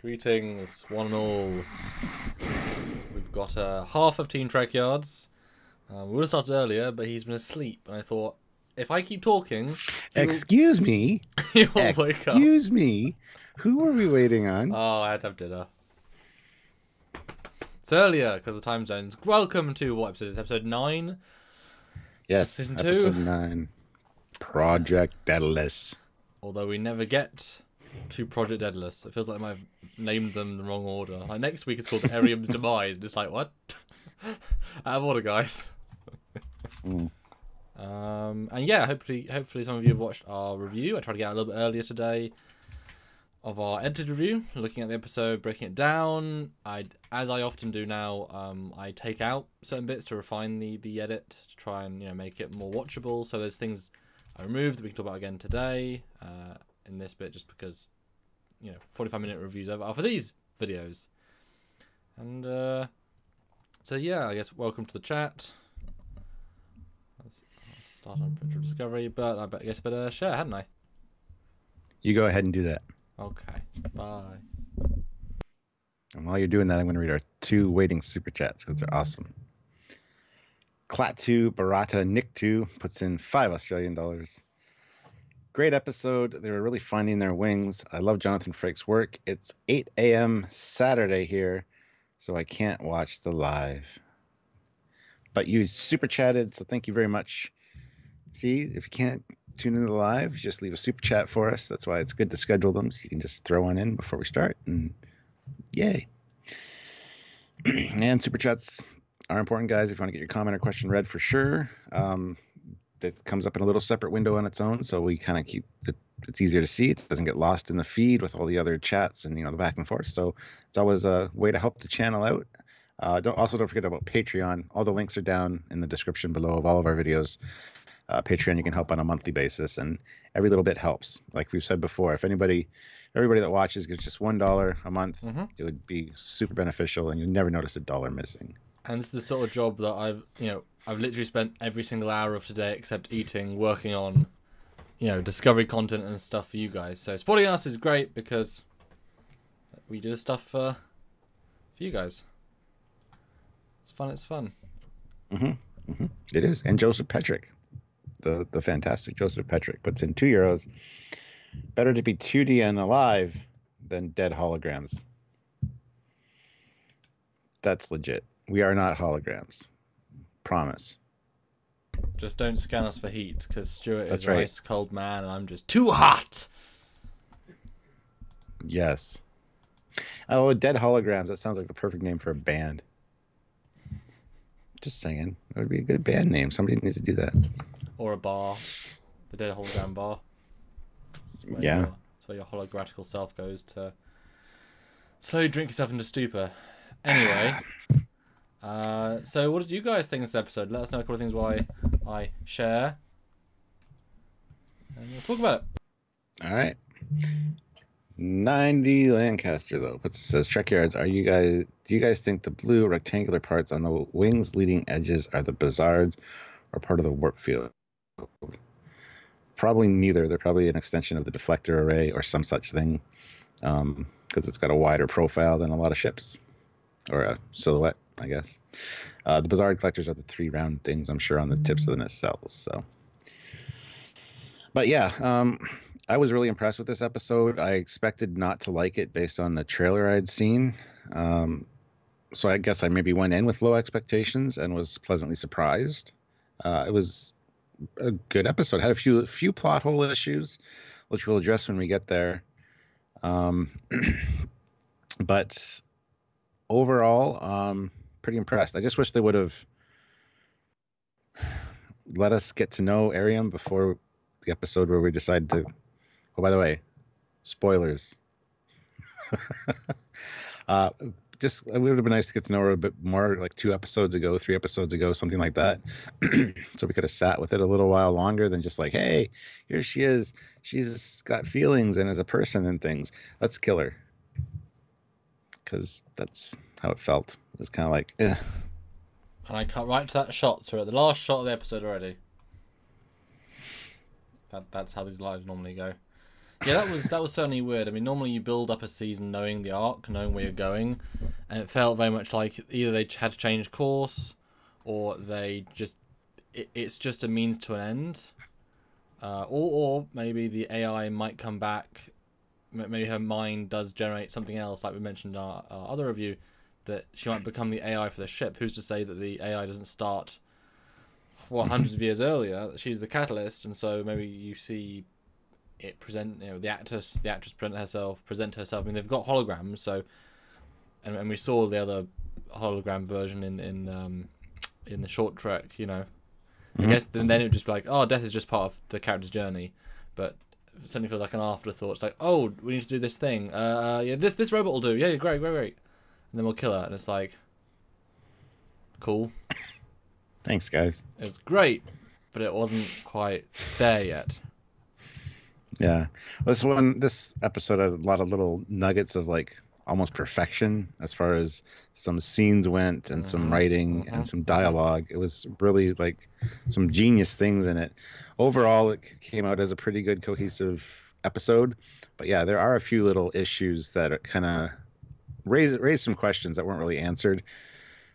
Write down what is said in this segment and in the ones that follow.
Greetings, one and all. We've got half of Team Trekyards. We would have started earlier, but he's been asleep, and I thought, if I keep talking... Excuse me? He will wake up. Excuse me? Who were we waiting on? Oh, I had to have dinner. It's earlier, because of the time zones. Welcome to, what episode is it? Episode 9? Yes, Season 2? episode 9. Project Daedalus. Although we never get to Project Daedalus. It feels like I might have named them in the wrong order. Like, next week it's called Arium's Demise, and it's like, what? Out of order, guys. And yeah, hopefully some of you have watched our review. I tried to get out a little bit earlier today of our edited review, looking at the episode, breaking it down. As I often do now, I take out certain bits to refine the edit to try and make it more watchable. So there's things I removed that we can talk about again today in this bit, just because 45-minute reviews are for these videos. And so yeah, I guess welcome to the chat. I'll start on Picture Discovery, but I guess I better share, hadn't I? You go ahead and do that. Okay, bye. And while you're doing that, I'm going to read our 2 waiting super chats because they're awesome. Clat2 Barata Nick2 puts in $5 Australian. Great episode. They were really finding their wings. I love Jonathan Frakes' work. It's 8 a.m. Saturday here, so I can't watch the live. But you super chatted, so thank you very much. See, if you can't tune into the live, just leave a super chat for us. That's why it's good to schedule them, so you can just throw one in before we start, and yay. And super chats are important, guys, if you want to get your comment or question read for sure. It comes up in a little separate window on its own, so we kind of keep it, it's easier to see. It doesn't get lost in the feed with all the other chats and the back and forth. So it's always a way to help the channel out. Don't forget about Patreon. All the links are down in the description below of all of our videos. Patreon, you can help on a monthly basis, and every little bit helps. Like we've said before, if everybody that watches gets just $1 a month, it would be super beneficial, and you'd never notice $1 missing. And this is the sort of job that I've literally spent every single hour of today, except eating, working on, discovery content and stuff for you guys. So supporting us is great because we do stuff for you guys. It's fun. It's fun. It is. And Joseph Petrick, the fantastic Joseph Petrick, puts in €2. Better to be 2D and alive than dead holograms. That's legit. We are not holograms. Promise. Just don't scan us for heat, because Stuart is right. an ice cold man and I'm just too hot. Yes. Oh, dead holograms. That sounds like the perfect name for a band. Just saying. It would be a good band name. Somebody needs to do that. Or a bar. The dead hologram bar. Yeah. That's where your holographical self goes to slowly drink yourself into stupor. Anyway. So what did you guys think of this episode? Let us know a couple of things why I share. And we'll talk about it. All right. 90 Lancaster though says Trekyards, do you guys think the blue rectangular parts on the wings leading edges are the bizarres or part of the warp field? Probably neither. They're probably an extension of the deflector array or some such thing, because it's got a wider profile than a lot of ships, or a silhouette, I guess. The bizarre collectors are the 3 round things, I'm sure, on the tips of the nacelles. So, but yeah, I was really impressed with this episode. I expected not to like it based on the trailer I'd seen. So I guess I maybe went in with low expectations and was pleasantly surprised. It was a good episode. Had a few plot hole issues, which we'll address when we get there. But overall, pretty impressed. I just wish they would have let us get to know Arium before the episode where we decided to... Oh, by the way, spoilers. It would have been nice to get to know her a bit more, like 3 episodes ago, something like that. So we could have sat with it a little while longer than just like, hey, here she is. She's got feelings and is a person and things. Let's kill her. Because that's how it felt. It was kind of like, eh. And I cut right to that shot. So we're at the last shot of the episode already. That's how these lives normally go. Yeah, that was certainly weird. I mean, normally you build up a season knowing the arc, knowing where you're going, and it felt very much like either they had to change course, or they just it's just a means to an end, or maybe the AI might come back. Maybe her mind does generate something else, like we mentioned in our other review, that she might become the AI for the ship. Who's to say that the AI doesn't start hundreds of years earlier? She's the catalyst, and so maybe you see it present, the actress present herself. I mean, they've got holograms, so and we saw the other hologram version in the short trek. I guess then it would just be like, oh, death is just part of the character's journey, but it certainly feels like an afterthought. It's like, oh, we need to do this thing. Yeah, this robot will do. Yeah, great. And then we'll kill her, and it's like, cool. Thanks, guys. It's great, but it wasn't quite there yet. Yeah, this episode had a lot of little nuggets of like almost perfection as far as some scenes went, and some writing and some dialogue. It was really like some genius things in it. Overall, it came out as a pretty good cohesive episode. But yeah, there are a few little issues that kind of raise some questions that weren't really answered.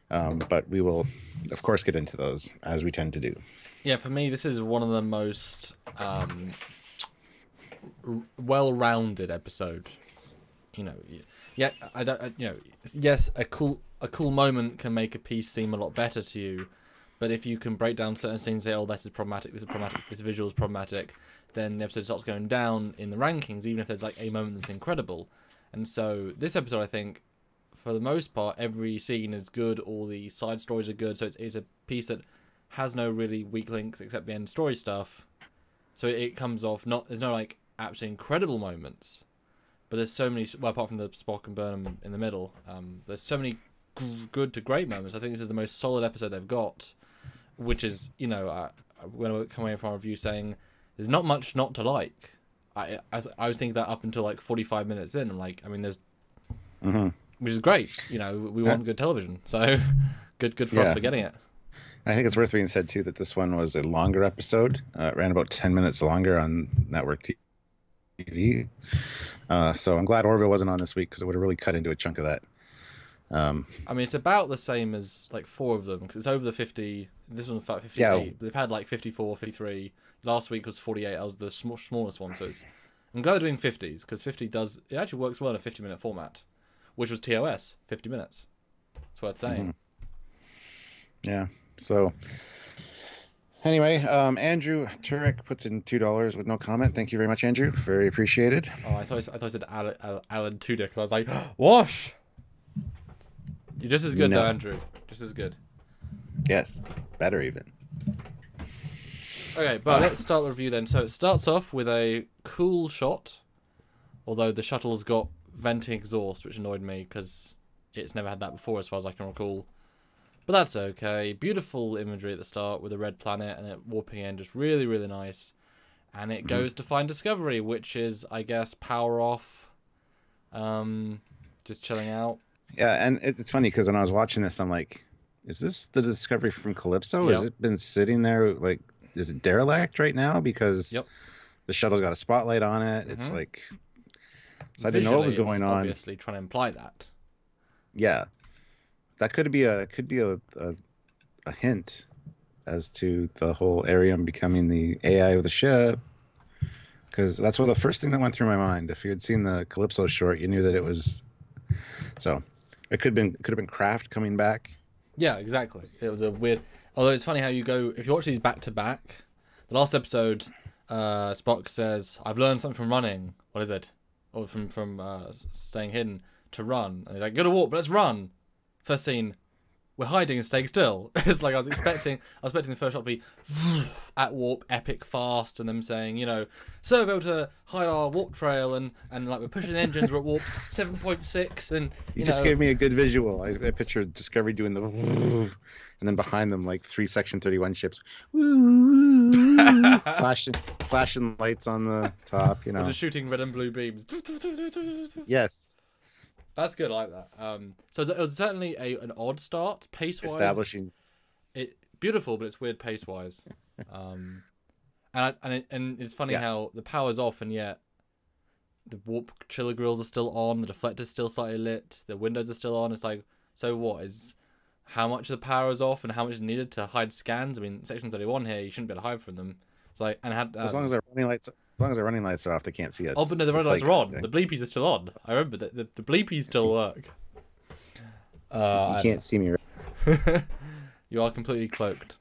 But we will, of course, get into those as we tend to do. Yeah, for me, this is one of the most well-rounded episode. Yeah, yes, a cool moment can make a piece seem a lot better to you, but if you can break down certain scenes and say, oh, this is problematic, this visual is problematic, then the episode starts going down in the rankings, even if there's like a moment that's incredible. And so this episode, I think, for the most part, every scene is good, all the side stories are good, so it's a piece that has no really weak links except the end story stuff. So it comes off, there's no like absolutely incredible moments, but there's so many, well, apart from the Spock and Burnham in the middle, there's so many good to great moments. I think this is the most solid episode they've got, which is, when I come away from our review saying there's not much not to like. I was thinking that up until like 45 minutes in. I'm like, I mean, there's, which is great. We want good television, so good for us for getting it. I think it's worth being said too that this one was a longer episode. It ran about 10 minutes longer on network TV. So I'm glad Orville wasn't on this week, because it would have really cut into a chunk of that. I mean, it's about the same as like 4 of them, because it's over the 50. This one's about 58. Yeah. They've had like 54, 53. Last week was 48. That was the smallest one. So I'm glad they're doing 50s, because 50 it actually works well in a 50-minute format, which was TOS, 50 minutes. It's worth saying. Yeah. So anyway, Andrew Turek puts in $2 with no comment. Thank you very much, Andrew. Very appreciated. Oh, I thought I said Alan Tudyk. I was like, wash. You're just as good though, Andrew. Just as good. Yes, better even. Okay, but let's start the review then. So it starts off with a cool shot, although the shuttle's got venting exhaust, which annoyed me because it's never had that before as far as I can recall. But that's okay. Beautiful imagery at the start with a red planet and it warping in, just really, really nice. And it goes to find Discovery, which is, I guess, power off, just chilling out. Yeah, and it's funny because when I was watching this, I'm like, is this the Discovery from Calypso? Yep. Has it been sitting there, like, is it derelict right now? Because the shuttle's got a spotlight on it. It's like, so I didn't know what was going on. Obviously trying to imply that. Yeah. That could be a hint as to the whole Arium becoming the AI of the ship, because that's the first thing that went through my mind. If you had seen the Calypso short, you knew that it was. So it could have been Kraft coming back. Yeah, exactly. It was a weird. Although it's funny how you go if you watch these back to back. The last episode, Spock says, "I've learned something from running." What is it? Or from staying hidden to run. And he's like, "Go to walk, but let's run." First scene, we're hiding and staying still. It's like I was expecting the first shot to be at warp, epic fast, and them saying, so we're able to hide our warp trail and like we're pushing the engines, we're at warp 7.6, and you just gave me a good visual. I pictured Discovery doing the and then behind them like 3 Section 31 ships, flashing lights on the top, We're just shooting red and blue beams. Yes. That's good, I like that. So it was certainly an odd start, pace-wise. Establishing. Beautiful, but it's weird pace-wise. And it's funny how the power's off, and yet the warp chiller grills are still on, the deflector's still slightly lit, the windows are still on. It's like, so what is, how much of the power is off and how much is needed to hide scans? I mean, Section 31 here, you shouldn't be able to hide from them. It's like, and had as long as our running lights are off, they can't see us. oh, but no, the running lights are on. The bleepies are still on. I remember that the bleepies still work. You can't see me. Right? You are completely cloaked.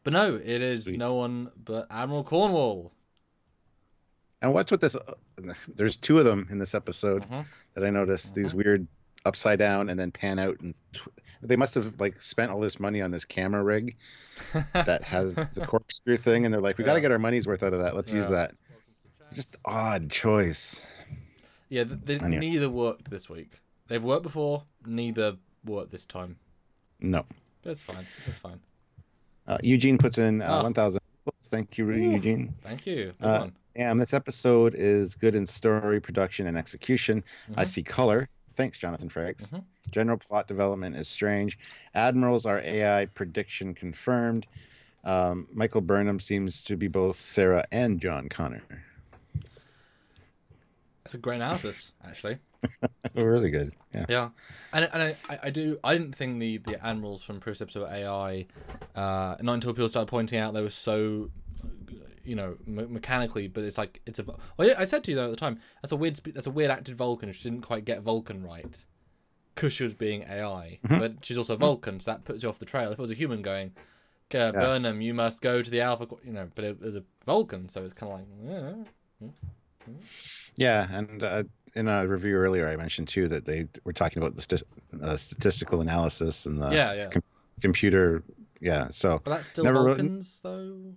But no, it is Sweet. no one but Admiral Cornwall. And what's with this? There's two of them in this episode that I noticed. These weird upside down and then pan out, and they must have like spent all this money on this camera rig that has the corkscrew thing, and they're like, we got to get our money's worth out of that. Let's use that. Just odd choice. Yeah, neither worked this week. They've worked before. Neither worked this time. No. But it's fine. It's fine. Eugene puts in 1,000. Thank you, Eugene. Thank you. Good one. And this episode is good in story, production, and execution. I see color. Thanks, Jonathan Frakes. General plot development is strange. Admirals are AI prediction confirmed. Michael Burnham seems to be both Sarah and John Connor. That's a great analysis, actually. Really good. Yeah. And I didn't think the admirals from previous episode of AI, not until people started pointing out they were so, mechanically, but it's like well, I said to you though at the time, that's a weird acted Vulcan. She didn't quite get Vulcan right because she was being AI, but she's also Vulcan, so that puts you off the trail. If it was a human going, Burnham, you must go to the Alpha, but it was a Vulcan, so it's kind of like, yeah, and in a review earlier, I mentioned too that they were talking about the statistical analysis and the computer. Yeah, so. But that's still Vulcans, though.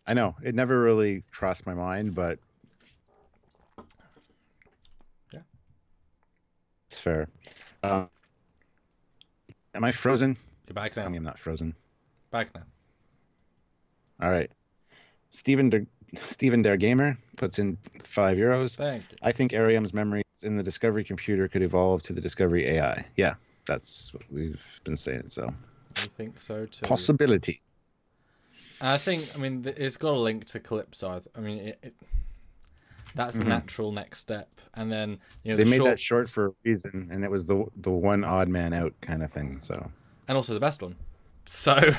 I know it never really crossed my mind, but yeah, it's fair. Am I frozen? You're back now. Tell me I'm not frozen. Back now. All right. Stephen Dare Gamer puts in €5. Thank you. I think Ariam's memories in the Discovery computer could evolve to the Discovery AI. Yeah, that's what we've been saying. So I think so too. Possibility. I think, it's got a link to Calypso. That's the natural next step. And then, they made that short for a reason, and it was the one odd man out kind of thing. So, and also the best one. So,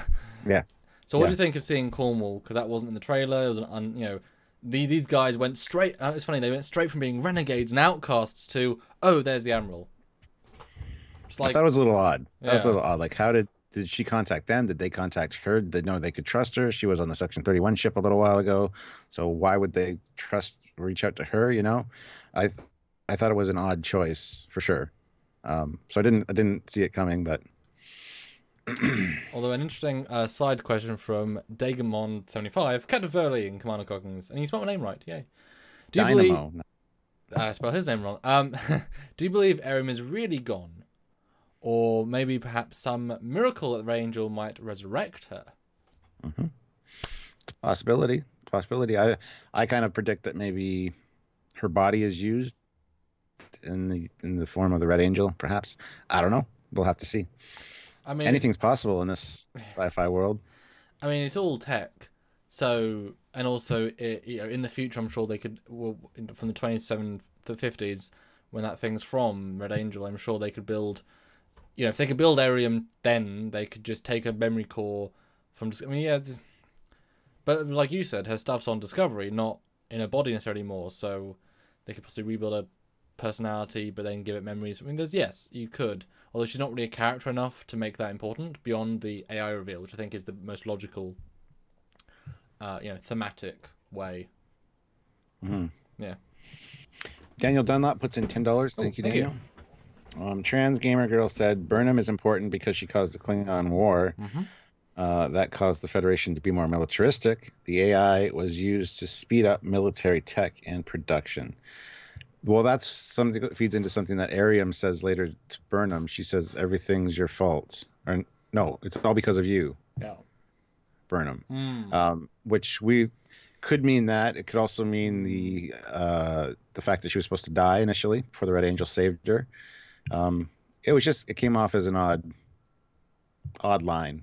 yeah. So, what do you think of seeing Cornwall? Because that wasn't in the trailer. It was these guys went straight. It's funny, they went straight from being renegades and outcasts to, oh, there's the Admiral. It's like, that was a little odd. That was a little odd. Like, how did she contact them? Did they contact her? Did they know they could trust her? She was on the Section 31 ship a little while ago, so why would they reach out to her? I thought it was an odd choice for sure. So I didn't see it coming, but. Although an interesting side question from Dagamon75, Captain Foley in Commander Coggins, and he spelled my name right. Yay! Do you believe? I spelled his name wrong. Do you believe Aram is really gone? Or maybe perhaps some miracle that the Angel might resurrect her. It's a possibility. I kind of predict that maybe her body is used in the form of the Red Angel, perhaps. I don't know. We'll have to see. Anything's possible in this sci-fi world. It's all tech. So, and also, in the future, I'm sure they could, from the 2750s, when that thing's from Red Angel, I'm sure they could build. If they could build Arium, then they could just take a memory core from. But like you said, her stuff's on Discovery, not in her body necessarily anymore. So they could possibly rebuild her personality, but then give it memories. Yes, you could. Although she's not really a character enough to make that important beyond the AI reveal, which I think is the most logical, thematic way. Yeah. Daniel Dunlop puts in $10. Thank you, Daniel. Trans Gamer Girl said Burnham is important because she caused the Klingon War. That caused the Federation to be more militaristic. The AI was used to speed up military tech and production. Well, that's something that feeds into something that Ariam says later to Burnham. She says, everything's your fault. Or, no, it's all because of you. Yeah. Burnham. Which we could mean that. It could also mean the fact that she was supposed to die initially before the Red Angel saved her. It came off as an odd line.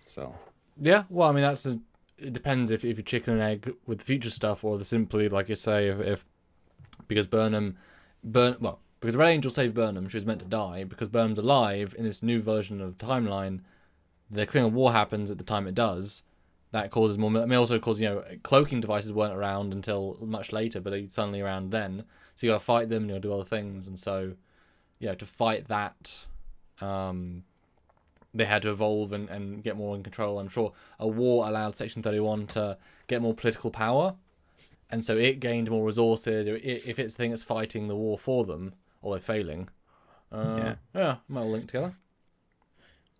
So. Yeah, well, it depends if you're chicken and egg with future stuff, or simply, like you say, if because because Red Angel saved Burnham, she was meant to die. Because Burnham's alive in this new version of timeline, the King of War happens at the time it does. That causes more. I mean, also causes, cloaking devices weren't around until much later, but they're suddenly around then. So you got to fight them, and you got to do other things, and so, to fight that, they had to evolve and get more in control. I'm sure a war allowed Section 31 to get more political power, and so it gained more resources. If it's the thing that's fighting the war for them, although failing, might all link together.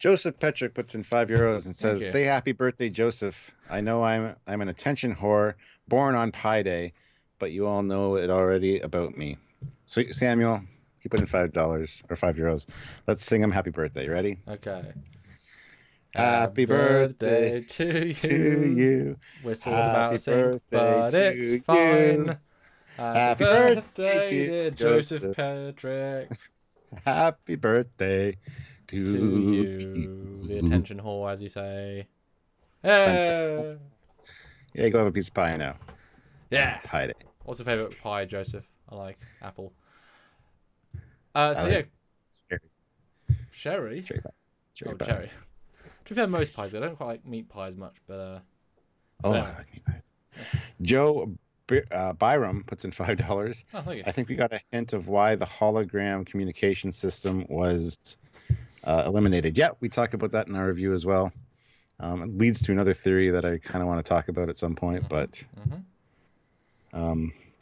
Joseph Petrick puts in €5 and says, "Say happy birthday, Joseph. I know I'm an attention whore, born on Pi Day, but you all know it already about me." So Samuel, he put in $5 or €5. Let's sing him happy birthday. Ready? Okay. Happy birthday to you. We're sort of about to sing, but it's fine. Happy birthday, dear Joseph Petrick. Happy birthday to you, the attention whore, as you say. Hey. Yeah, go have a piece of pie now. Yeah. Pie day. What's your favourite pie, Joseph? I like apple. Cherry. Sherry? Cherry pie. Cherry. To be fair, most pies, I don't quite like meat pies much, but... I like meat pie. Joe Byram puts in $5. Oh, thank you. I think we got a hint of why the hologram communication system was eliminated. Yeah, we talk about that in our review as well. It leads to another theory that I kind of want to talk about at some point, but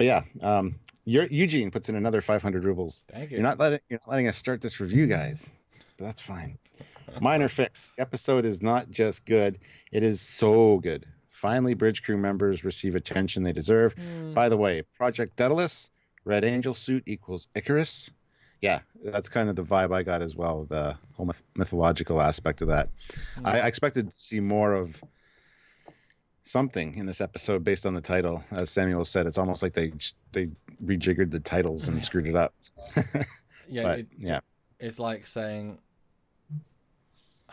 yeah, Eugene puts in another 500 rubles. Thank you. You're not letting us start this review, guys, but that's fine. Minor fix. The episode is not just good; it is so good. Finally, bridge crew members receive attention they deserve. By the way, Project Daedalus, Red Angel suit equals Icarus. Yeah, that's kind of the vibe I got as well, the whole mythological aspect of that. I expected to see more of something in this episode based on the title. As Samuel said, it's almost like they rejiggered the titles and screwed it up. It's like saying,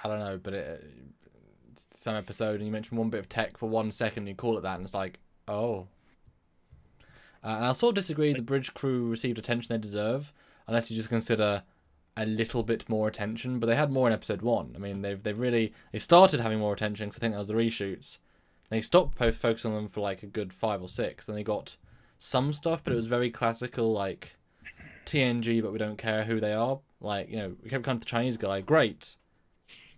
I don't know, but some episode and you mention one bit of tech for 1 second and you call it that and it's like, oh. And I sort of disagree. The bridge crew received attention they deserve, unless you just consider a little bit more attention. But they had more in episode 1. I mean, they started having more attention because I think that was the reshoots. They stopped focusing on them for like a good 5 or 6. Then they got some stuff, but it was very classical, like TNG, but we don't care who they are. Like, we kept coming to the Chinese guy, great,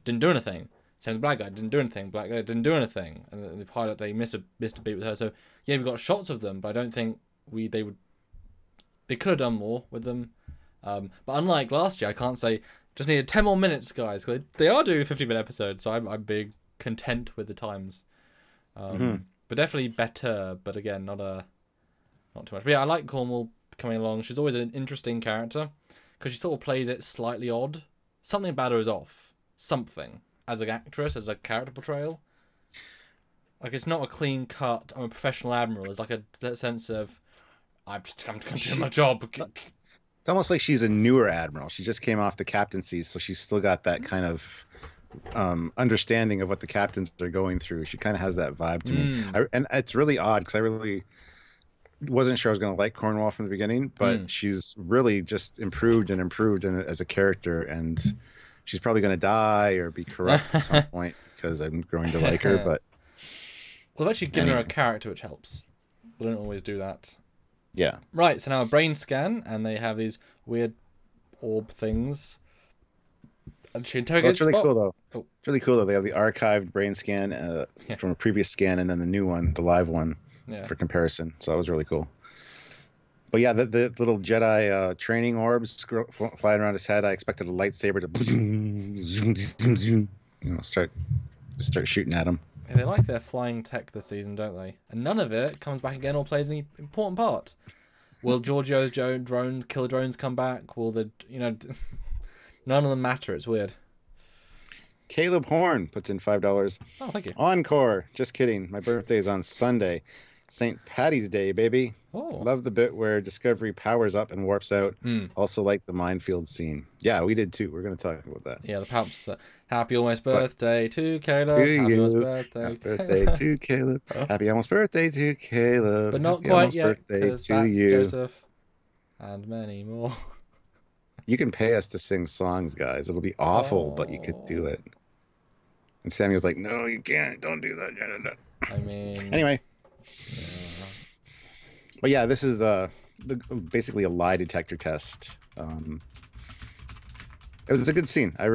didn't do anything. Same with the black guy, didn't do anything. Black guy didn't do anything. And the pilot, they missed a beat with her. So yeah, we got shots of them, but I don't think they could have done more with them. But unlike last year, I can't say just needed 10 more minutes, guys. Cause they are doing 50-minute episodes, so I'm big content with the times. But definitely better. But again, not too much. But yeah, I like Cornwall coming along. She's always an interesting character because she sort of plays it slightly odd. Something about her is off. Something. As an actress, as a character portrayal. Like, it's not a clean cut, I'm a professional admiral. It's like that sense of, I'm just come to do my job. It's almost like she's a newer admiral. She just came off the captaincy, so she's still got that kind of understanding of what the captains are going through. She kind of has that vibe to me. And it's really odd, because I really wasn't sure I was going to like Cornwall from the beginning, but she's really just improved as a character, and she's probably going to die or be corrupt at some point because I'm growing to like her. But well, they've actually given her a character, which helps. They don't always do that. Yeah. Right, so now a brain scan, and they have these weird orb things. And she interrogates It's really Spock. cool, though. It's really cool, though. They have the archived brain scan from a previous scan, and then the new one, the live one, for comparison. So that was really cool. But yeah, the little Jedi training orbs flying around his head. I expected a lightsaber to zoom, zoom, zoom, start shooting at him. Yeah, they like their flying tech this season, don't they? And none of it comes back again or plays any important part. Will Giorgio's killer drones come back? Will none of them matter. It's weird. Caleb Horn puts in $5. Oh, thank you. Encore. Just kidding. My birthday is on Sunday. St. Patty's Day, baby. Oh. Love the bit where Discovery powers up and warps out. Also like the minefield scene. Yeah, we did too. We're going to talk about that. Yeah, the Palps. Happy almost birthday to Caleb. Happy almost birthday. Happy birthday to Caleb. Happy almost birthday to Caleb. But not Happy quite yet, birthday because to that's you. Joseph. And many more. You can pay us to sing songs, guys. It'll be awful, but you could do it. And Samuel's like, no, you can't. Don't do that. I mean... Anyway. Yeah. But yeah, this is basically a lie detector test. It was a good scene. I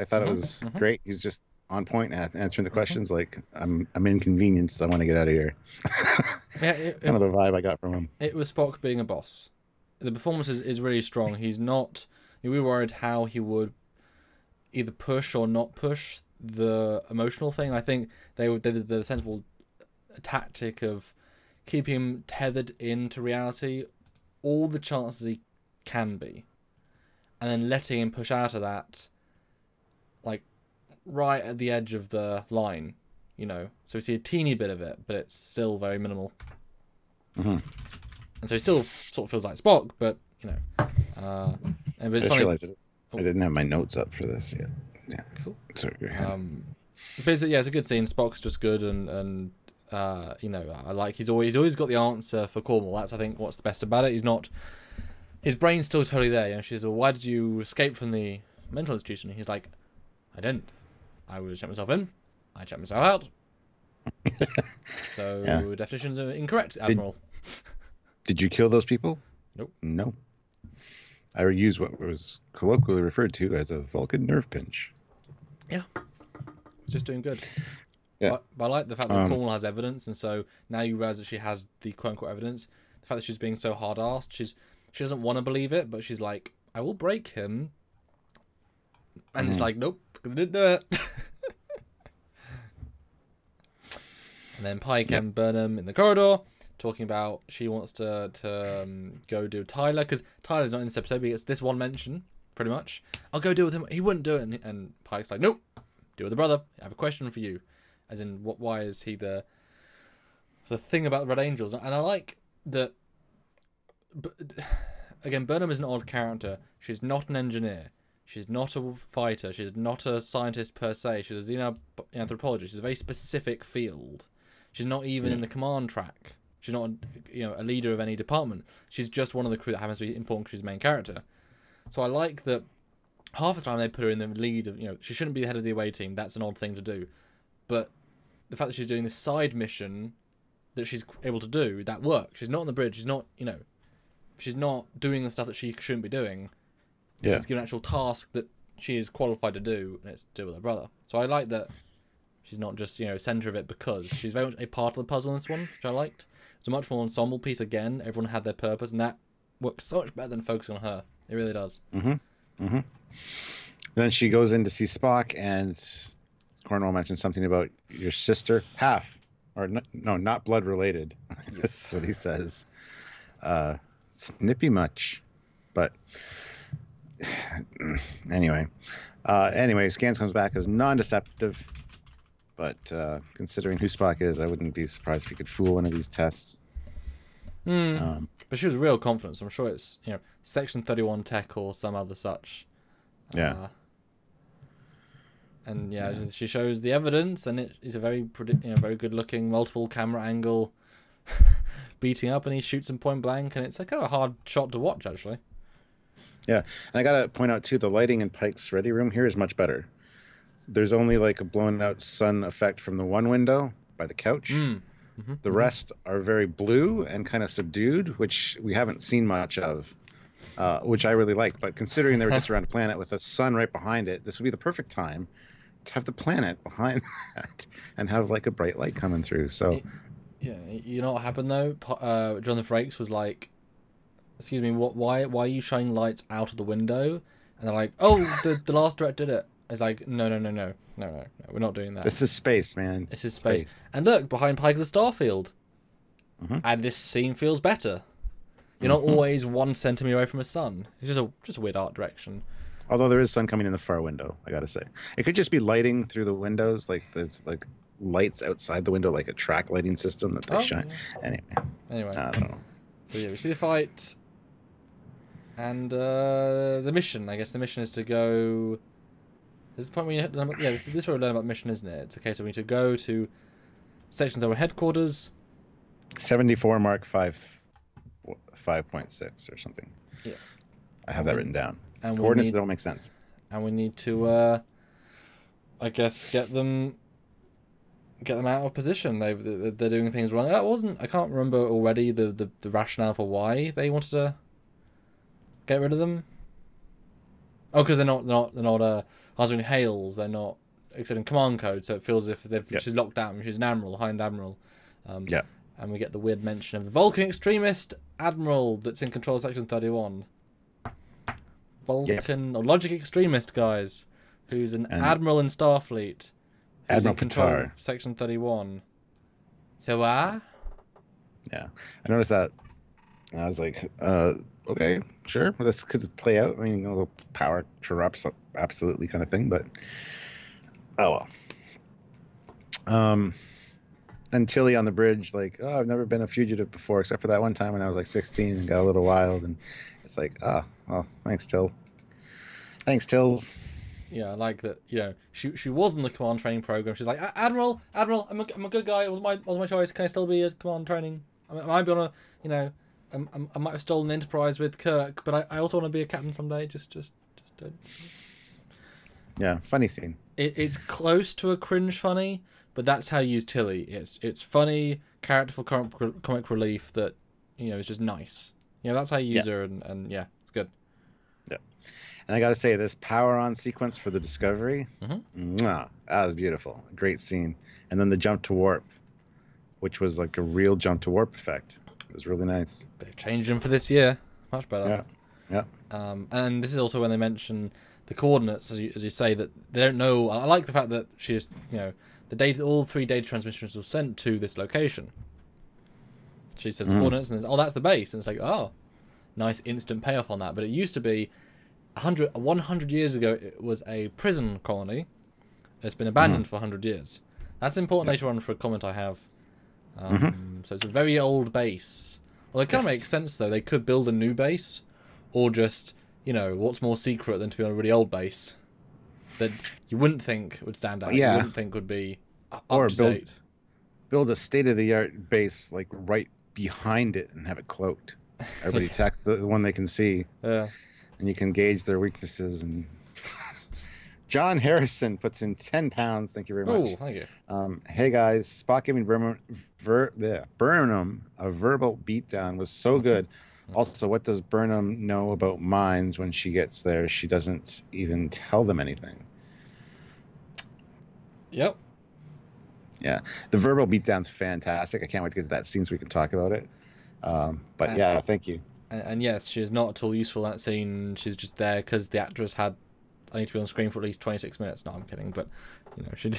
thought it was great. He's just on point at answering the questions. Like, I'm inconvenienced. I want to get out of here. Yeah, kind of the vibe I got from him. It was Spock being a boss. The performance is really strong. He's not... We were worried how he would either push or not push the emotional thing. I think they did the sensible tactic of keeping him tethered into reality all the chances he can be, and then letting him push out of that, like right at the edge of the line, you know. So we see a teeny bit of it, but it's still very minimal. And so he still sort of feels like Spock, but you know. And it's funny. I didn't have my notes up for this yet. Yeah. Cool. Sorry. But it's a good scene. Spock's just good, and you know, I like he's always got the answer for Cornwall. That's I think what's the best about it. He's not. His brain's still totally there. You know, she says, "Well, why did you escape from the mental institution?" And he's like, "I didn't. I was checked myself in. I checked myself out." So definitions are incorrect, Admiral. Did you kill those people? Nope. No. I used what was colloquially referred to as a Vulcan nerve pinch. Yeah. It's just doing good. Yeah. But I like the fact that Cornwall has evidence, and so now you realize that she has the quote-unquote evidence. The fact that she's being so hard-arsed, she doesn't want to believe it, but she's like, I will break him. And it's like, nope, because I didn't do it. And then Pike and Burnham in the corridor, talking about she wants to go do Tyler, because Tyler's not in this episode, but it's this one mention, pretty much. I'll go do it with him. He wouldn't do it. And Pike's like, nope, do it with the brother. I have a question for you. As in, why is he the thing about the Red Angels? And I like that. But again, Burnham is an odd character. She's not an engineer. She's not a fighter. She's not a scientist per se. She's a xenoanthropologist. She's a very specific field. She's not even in the command track. She's not, a leader of any department. She's just one of the crew that happens to be important because she's the main character. So I like that half the time they put her in the lead of, she shouldn't be the head of the away team. That's an odd thing to do. But the fact that she's doing this side mission that she's able to do, that works. She's not on the bridge. She's not, she's not doing the stuff that she shouldn't be doing. Yeah. She's given an actual task that she is qualified to do, and it's to do with her brother. So I like that she's not just, centre of it because she's very much a part of the puzzle in this one, which I liked. It's a much more ensemble piece again. Everyone had their purpose, and that works so much better than focusing on her. It really does. Then she goes in to see Spock, and Cornwall mentioned something about your sister, half, or no, not blood related. That's what he says. Snippy much, but anyway. Scans comes back as non-deceptive, but considering who Spock is, I wouldn't be surprised if he could fool one of these tests. But she was real confident. So I'm sure it's Section 31 tech or some other such. Yeah. And she shows the evidence, and it is a very very good looking multiple camera angle beating up, and he shoots him point blank, and it's like kind of a hard shot to watch actually. Yeah, and I gotta point out too, the lighting in Pike's ready room here is much better. There's only like a blown out sun effect from the one window by the couch. The rest are very blue and kind of subdued, which we haven't seen much of, which I really like. But considering they were just around a planet with a sun right behind it, this would be the perfect time to have the planet behind that and have like a bright light coming through. So, you know what happened though? Jonathan Frakes was like, "Excuse me, why are you shining lights out of the window?" And they're like, "Oh, the last direct did it." It's like, no, we're not doing that. This is space, man. This is space. And look, behind Pike is a starfield. And this scene feels better. You're not always 1 centimeter away from a sun. It's just a weird art direction. Although there is sun coming in the far window, I gotta say. It could just be lighting through the windows, like there's like lights outside the window, like a track lighting system that they shine. Yeah. Anyway, I don't know. So we see the fight. And the mission. I guess the mission is to go... This is the point where this is where we learn about the mission, isn't it? It's a case of we need to go to Section 0 headquarters. 74 Mark 5.6 or something. Yes. I have that written down. And Coordinates don't make sense. And we need to, I guess, get them out of position. They're doing things wrong. I can't remember already the rationale for why they wanted to get rid of them. Oh, because they're not answering hails. They're not accepting command code, so it feels as if she's locked out and she's an admiral, high-end admiral. And we get the weird mention of the Vulcan extremist admiral that's in control of Section 31. Vulcan or logic extremist, guys, who's an admiral in Starfleet. Who's Admiral in control Qatar. of Section 31. So, Yeah. I noticed that. And I was like, okay, sure. Well, this could play out. I mean, a little power corrupts absolutely kind of thing, but oh well. And Tilly on the bridge, like, oh, I've never been a fugitive before, except for that one time when I was like 16 and got a little wild. And it's like, oh, well, thanks, Till. Thanks, Tills. yeah, I like that. You know, she was in the command training program. She's like, Admiral, I'm a good guy. It was my choice. Can I still be at command training? I might be on a, you know, I might have stolen the Enterprise with Kirk, but I also want to be a captain someday. Just don't. Yeah, funny scene. It's close to a cringe funny, but that's how you use Tilly. It's funny, characterful comic relief that, you know, is just nice. You know, that's how you use her, and yeah, it's good. Yeah. And I got to say, this power on sequence for the Discovery, that was beautiful. Great scene. And then the jump to warp, which was like a real jump to warp effect. It was really nice. They've changed them for this year. Much better. Yeah. And this is also when they mention the coordinates, as you say, that they don't know. I like the fact that she's, you know, all 3 data transmissions were sent to this location. She says the coordinates, and that's the base, and it's like, oh, nice instant payoff on that. But it used to be 100 years ago. It was a prison colony. It's been abandoned for 100 years. That's important later on for a comment I have. So it's a very old base. Well, it kind of makes sense though. They could build a new base, or just, you know, what's more secret than to be on a really old base that you wouldn't think would stand out. Yeah. You wouldn't think would be up Or to date. build a state-of-the-art base like right behind it and have it cloaked. Everybody attacks the one they can see. Yeah. And you can gauge their weaknesses. And John Harrison puts in 10 pounds. Thank you very much. Oh, thank you. Hey guys, Spock giving Burnham a verbal beatdown was so good. Also, what does Burnham know about mines when she gets there? She doesn't even tell them anything. Yep. Yeah, the verbal beatdown's fantastic. I can't wait to get to that scene so we can talk about it. But yeah, thank you. And yes, she is not at all useful in that scene. She's just there because the actress had, I need to be on screen for at least 26 minutes. No, I'm kidding. But, you know, she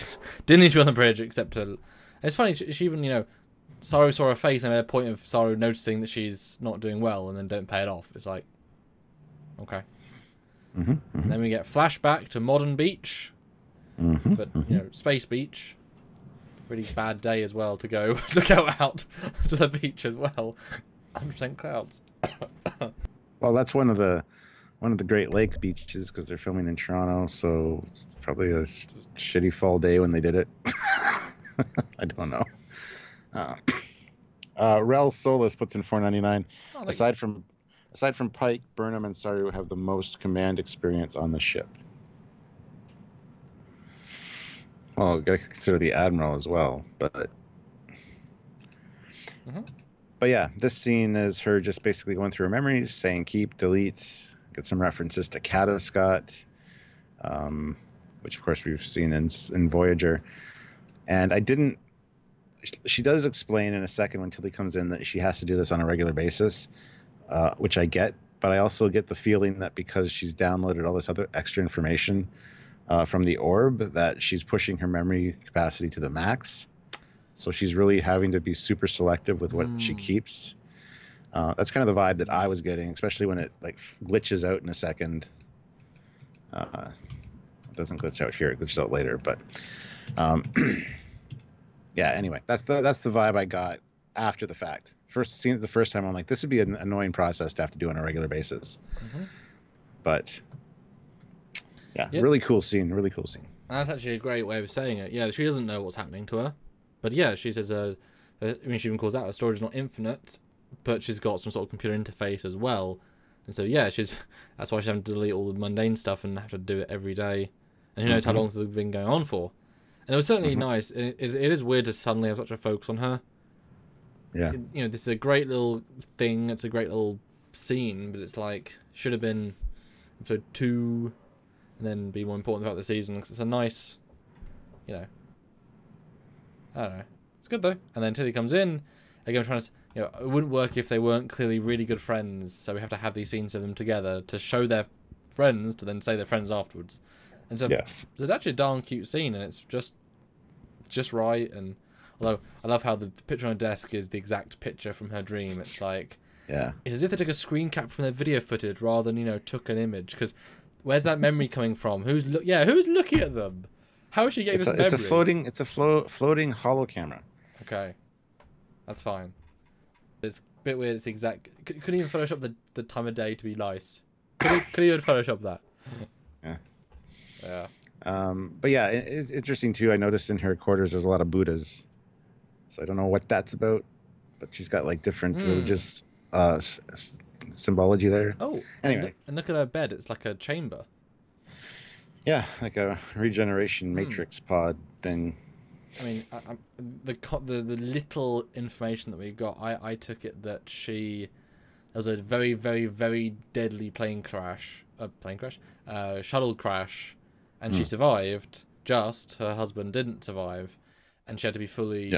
didn't need to be on the bridge except to... It's funny, she even, you know, Saru saw her face and made a point of Saru noticing that she's not doing well and then don't pay it off. It's like, okay. And then we get flashback to modern beach. But, you know, space beach. Really bad day as well to go out to the beach as well. 100% clouds. Well, that's one of the Great Lakes beaches because they're filming in Toronto, so it's probably a shitty fall day when they did it. I don't know. Rel Solis puts in $4.99. Aside from Pike, Burnham and Saru have the most command experience on the ship. Well, got to consider the Admiral as well, but yeah, this scene is her just basically going through her memories, saying keep, delete, get some references to Caddiscott, which of course we've seen in Voyager. And she does explain in a second when Tilly comes in that she has to do this on a regular basis, which I get, but I also get the feeling that because she's downloaded all this other extra information from the orb, that she's pushing her memory capacity to the max. So she's really having to be super selective with what she keeps. That's kind of the vibe that I was getting, especially when it like glitches out in a second. It doesn't glitch out here; it glitches out later. But yeah. Anyway, that's the vibe I got after the fact. First seeing it the first time, I'm like, this would be an annoying process to have to do on a regular basis. But yeah, really cool scene. Really cool scene. That's actually a great way of saying it. Yeah, she doesn't know what's happening to her. But yeah, she says, I mean, she even calls out her storage is not infinite. but she's got some sort of computer interface as well. And so yeah, that's why she's having to delete all the mundane stuff and have to do it every day. And who knows how long this has been going on for. And it was certainly nice. It is weird to suddenly have such a focus on her. Yeah. You know, this is a great little thing. It's a great little scene, but it's like should have been episode 2, and then be more important throughout the season. Because it's a nice, you know, I don't know. It's good though. And then Tilly comes in. Again, trying to, you know, it wouldn't work if they weren't clearly really good friends. So we have to have these scenes of them together to show they're friends, to then say they're friends afterwards. And so it's actually a darn cute scene, and it's just right. And although I love how the picture on her desk is the exact picture from her dream. It's like, it's as if they took a screen cap from their video footage rather than, you know, took an image. Because where's that memory coming from? Who's looking at them? How is she getting this memory? It's a floating holo camera. Okay, that's fine. It's a bit weird. It's the exact. Couldn't even Photoshop the time of day to be nice. Could even Photoshop that. Yeah. But yeah, it's interesting too. I noticed in her quarters there's a lot of Buddhas, so I don't know what that's about, but she's got like different religious symbology there. Oh, anyway, and look at her bed. It's like a chamber. Yeah, like a regeneration matrix pod thing. I mean, the little information that we got, I took it that there was a very, very, very deadly shuttle crash, and she survived. Just her husband didn't survive, and she had to be fully,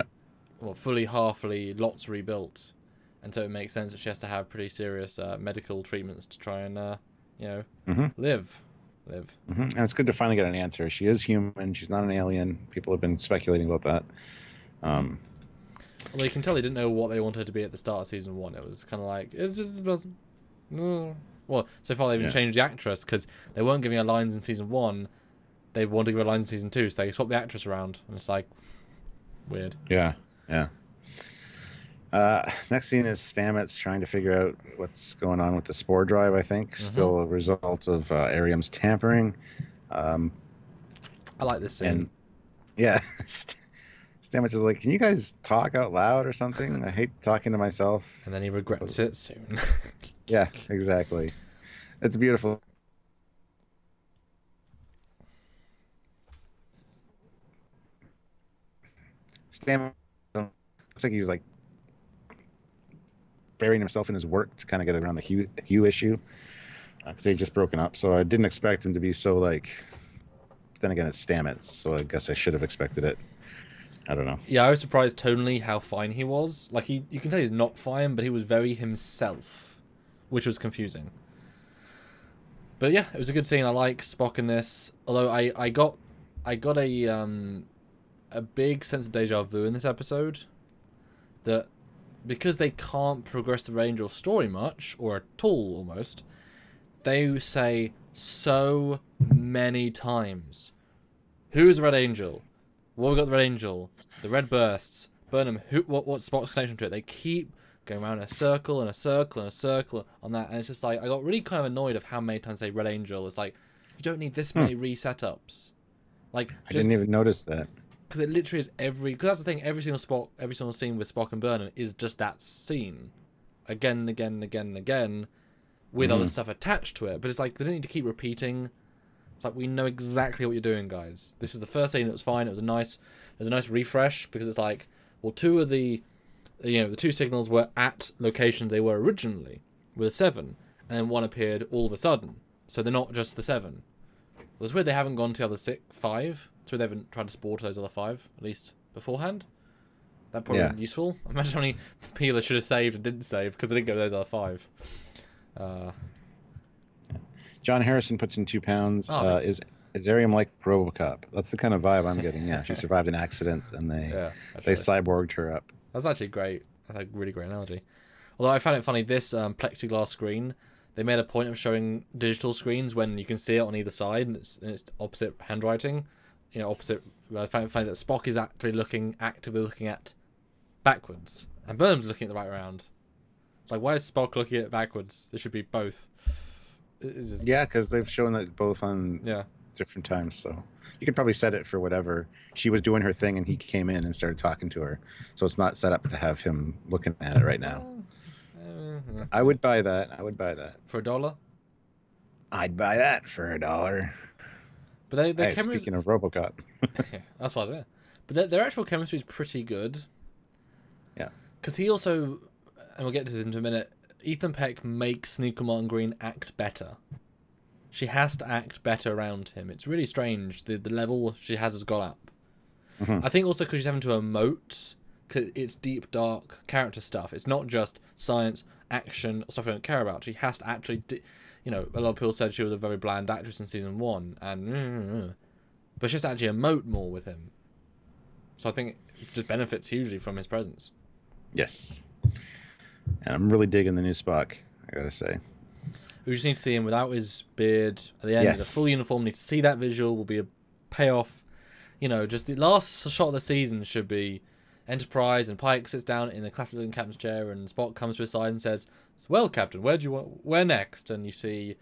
halfly, lots rebuilt, and so it makes sense that she has to have pretty serious medical treatments to try and live. And it's good to finally get an answer. She is human. She's not an alien. People have been speculating about that. Although you can tell they didn't know what they wanted her to be at the start of season 1. It was kind of like, it's just the person. No. Well, so far they've even changed the actress because they weren't giving her lines in season 1. They wanted to give her lines in season 2, so they swapped the actress around, and it's like weird. Yeah. Next scene is Stamets trying to figure out what's going on with the spore drive, I think. Still a result of Arium's tampering. I like this scene. And, Stamets is like, can you guys talk out loud or something? I hate talking to myself. And then he regrets it soon. Yeah, exactly. It's beautiful. Stamets looks like he's like burying himself in his work to kind of get around the Hugh issue, because they'd just broken up. So I didn't expect him to be so like. Then again, it's Stamets, so I guess I should have expected it. I don't know. Yeah, I was surprised tonally how fine he was. Like you can tell he's not fine, but he was very himself, which was confusing. But yeah, it was a good scene. I like Spock in this. Although I got a big sense of deja vu in this episode, that because they can't progress the Red Angel story much, or at all almost, they say so many times, who's the Red Angel? What we got the Red Angel? The Red Bursts. Burnham, what's Spock's connection to it? They keep going around in a circle and a circle and a circle on that, and it's just like, I got really kind of annoyed of how many times they say Red Angel. It's like, you don't need this many resetups. Like, I didn't even notice that. Because it literally is because that's the thing, every single scene with Spock and Burnham is just that scene. Again and again and again and again, with other stuff attached to it. But it's like, they don't need to keep repeating. It's like, we know exactly what you're doing, guys. This was the first scene, it was fine, it was a nice refresh, because it's like, well, two of the two signals were at locations they were originally, with a 7, and then one appeared all of a sudden. So they're not just the 7. Well, it's weird they haven't gone to the other 5. So they haven't tried to spore to those other 5, at least beforehand. That probably been useful. Imagine how many people they should have saved and didn't save because they didn't go to those other 5. John Harrison puts in £2. Is Arium like RoboCop? That's the kind of vibe I'm getting. Yeah, she survived an accident and they cyborged her up. That's actually great. That's a really great analogy. Although I found it funny, this plexiglass screen, they made a point of showing digital screens when you can see it on either side, and it's opposite handwriting. Opposite. I find that Spock is actively looking at backwards, and Burnham's looking at the right round. It's like, why is Spock looking at backwards? There should be both. Yeah, because they've shown it both on different times, so you could probably set it for whatever. She was doing her thing, and he came in and started talking to her, so it's not set up to have him looking at it right now. I would buy that. I would buy that. For $1. I'd buy that for $1. But their Hey, chemistry. speaking of RoboCop. Yeah, that's what I was there. But their actual chemistry is pretty good. Yeah. Because he also, and we'll get to this in a minute, Ethan Peck makes Sneaker Martin Green act better. She has to act better around him. It's really strange, the level she has got up. Mm-hmm. I think also because she's having to emote, because it's deep, dark character stuff. It's not just science, action, stuff we don't care about. She has to actually, a lot of people said she was a very bland actress in season 1, but she has to actually emote more with him. So I think it just benefits hugely from his presence. Yes. And I'm really digging the new Spock, I gotta say. We just need to see him without his beard at the end in a full uniform. Need to see that visual. Will be a payoff. Just the last shot of the season should be Enterprise, and Pike sits down in the classic looking captain's chair, and Spock comes to his side and says, "Well, Captain, where next?" And you see,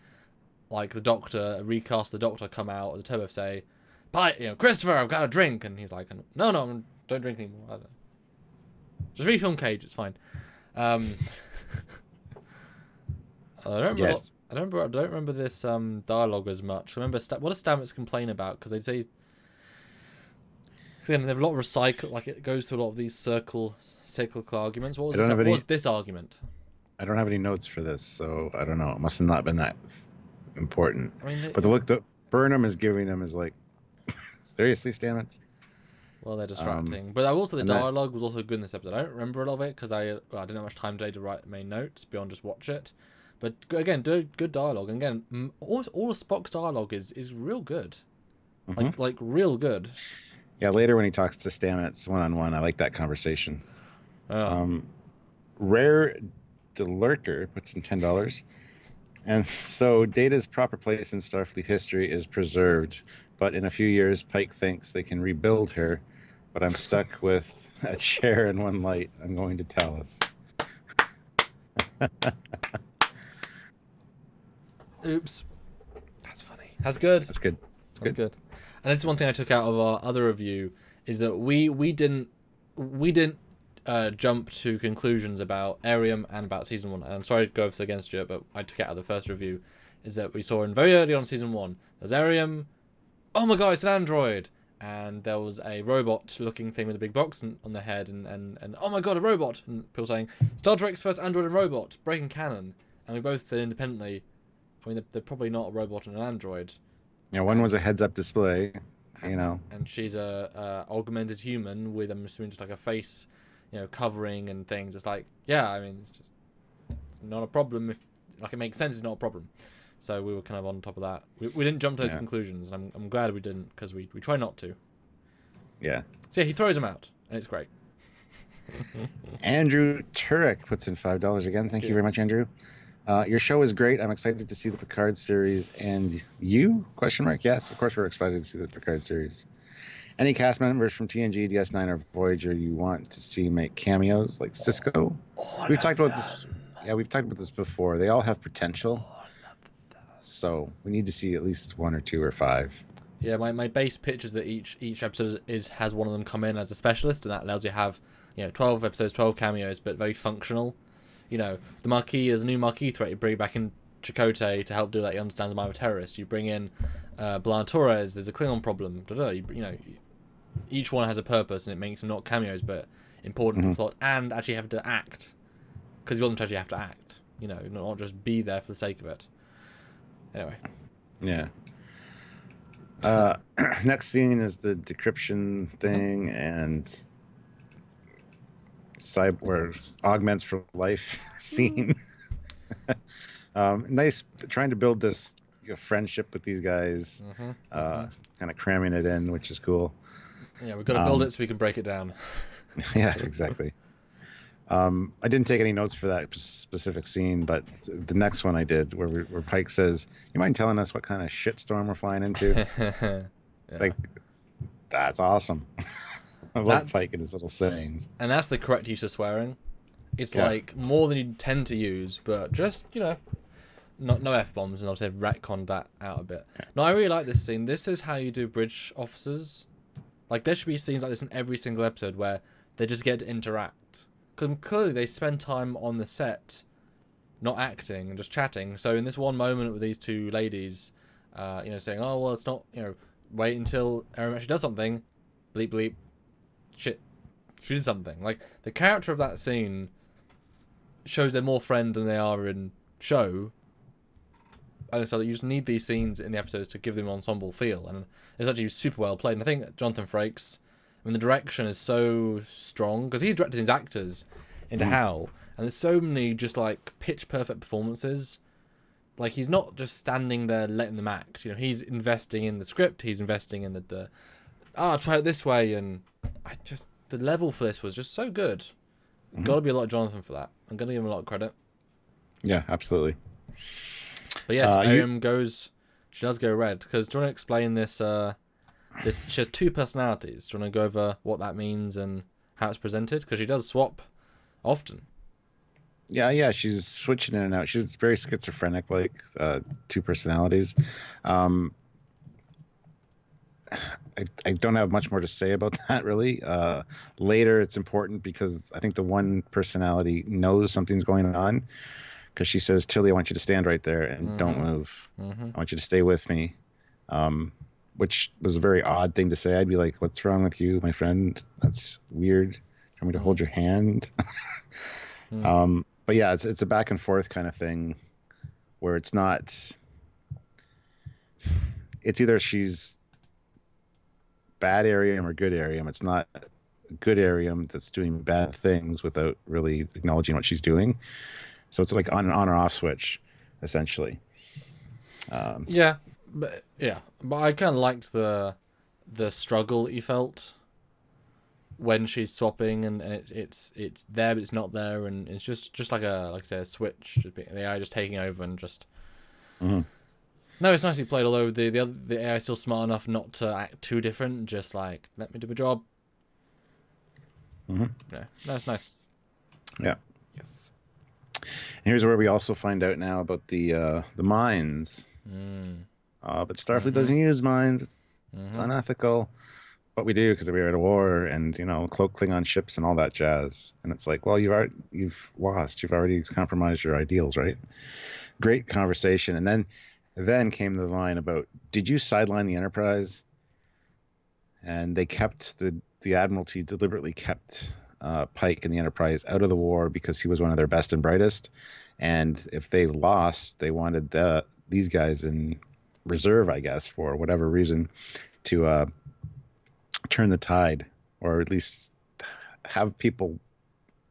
like, the Doctor, recast the Doctor come out, or the Turbo say, "Pike, Christopher, I've got a drink," and he's like, "No, don't drink anymore. Just refilm Cage, it's fine." I don't remember this dialogue as much. I remember what does Stamets complain about? Because they say, again, they have a lot of recycle. Like, it goes to a lot of these cyclical arguments. What was this argument? I don't have any notes for this, so I don't know. It must have not been that important. I mean, but the look that Burnham is giving them is like, seriously, Stamets? Well, they're distracting. But also the dialogue was also good in this episode. I don't remember a lot of it because I didn't have much time today to write main notes beyond just watch it. But again, good dialogue. And again, all of Spock's dialogue is real good. Mm-hmm. Like real good. Yeah, later when he talks to Stamets one-on-one, I like that conversation. Oh. Rare the Lurker puts in $10. And so Data's proper place in Starfleet history is preserved. But in a few years, Pike thinks they can rebuild her. But I'm stuck with a chair and one light. I'm going to Daedalus. Oops. That's funny. That's good. That's good. That's good. And this is one thing I took out of our other review, is that we didn't jump to conclusions about Arium and about season 1. And I'm sorry to go against you, but I took it out of the first review. Is that we saw in very early on season 1, there's Arium. Oh my god, it's an android! And there was a robot-looking thing with a big box on their head, and oh my god, a robot! And people saying, Star Trek's first android and robot, breaking canon. And we both said independently, I mean, they're probably not a robot and an android. One was a heads-up display, And she's a augmented human with, I'm assuming, just like a face, covering and things. It's like, yeah, I mean, it's not a problem if, like, it makes sense. It's not a problem. So we were kind of on top of that. We didn't jump to those conclusions, and I'm glad we didn't, because we try not to. Yeah. So yeah, he throws them out, and it's great. Andrew Turek puts in $5 again. Thank you very much, Andrew. Your show is great. I'm excited to see the Picard series. And you? ? Yes, of course we're excited to see the Picard series. Any cast members from TNG, DS9, or Voyager you want to see make cameos, like Cisco? We've talked about this. Yeah, we've talked about this before. They all have potential. So we need to see at least 1 or 2 or 5. Yeah, my base pitch is that each episode has one of them come in as a specialist, and that allows you to have 12 episodes, 12 cameos, but very functional. The Marquis is a new Marquis threat. You bring back in Chakotay to help do that. He understands I'm a terrorist. You bring in Blan Torres. There's a Klingon problem. Each one has a purpose, and it makes them not cameos, but important to the plot, and actually have to act, because you want them to actually have to act. Not just be there for the sake of it. Anyway. Yeah. Next scene is the decryption thing and cyber augments for life scene. Nice, trying to build this friendship with these guys. Kind of cramming it in, which is cool. Yeah, we've got to build it so we can break it down. Yeah, exactly. I didn't take any notes for that specific scene, but the next one I did, where Pike says, "You mind telling us what kind of shitstorm we're flying into?" Yeah. Like, that's awesome. I love Pike and his little sayings. And that's the correct use of swearing. It's like more than you tend to use, but just no F-bombs, and obviously I've retconned that out a bit. Yeah. No, I really like this scene. This is how you do bridge officers. Like, there should be scenes like this in every single episode where they just get to interact. Because clearly they spend time on the set not acting and just chatting. So in this one moment with these two ladies, saying, "Oh well, it's not, wait until Aaron actually does something," bleep bleep, shit, she did something. Like the character of that scene shows they're more friend than they are in show. And so you just need these scenes in the episodes to give them an ensemble feel, and it's actually super well played. And I think Jonathan Frakes, I mean, the direction is so strong because he's directed these actors into Hal, and there's so many just like pitch perfect performances. Like he's not just standing there letting them act. He's investing in the script. He's investing in the try it this way, and the level for this was just so good. Got to be a lot of Jonathan for that. I'm gonna give him a lot of credit. Yeah, absolutely. But yes, Ariam she does go red. Because do you want to explain this? She has two personalities. Do you want to go over what that means and how it's presented? Because she does swap often. Yeah, she's switching in and out. She's very schizophrenic, like two personalities. I don't have much more to say about that, really. Later, it's important because I think the one personality knows something's going on. Because she says, "Tilly, I want you to stand right there and don't move. I want you to stay with me," which was a very odd thing to say. I'd be like, "What's wrong with you, my friend? That's weird. Do you want me to hold your hand?" But yeah, it's a back and forth kind of thing, where it's not. It's either she's bad Ariam or good Ariam. It's not good Ariam that's doing bad things without really acknowledging what she's doing. So it's like on or off switch, essentially. But I kind of liked the struggle that you felt when she's swapping, and it's there but it's not there, and it's just like I say, a switch. The AI just taking over and just. No, it's nicely played. Although the AI is still smart enough not to act too different. Just like, let me do my job. Yeah, that's nice. Yeah. Yes. And here's where we also find out now about the mines. But Starfleet doesn't use mines. It's unethical. But we do because we are at a war, and cloak Klingon ships and all that jazz. And it's like, well, you've lost. You've already compromised your ideals, right? Great conversation. And then came the line about, did you sideline the Enterprise? And they kept the Admiralty deliberately kept Pike and the Enterprise out of the war because he was one of their best and brightest, and if they lost, they wanted these guys in reserve, I guess, for whatever reason, to turn the tide, or at least have people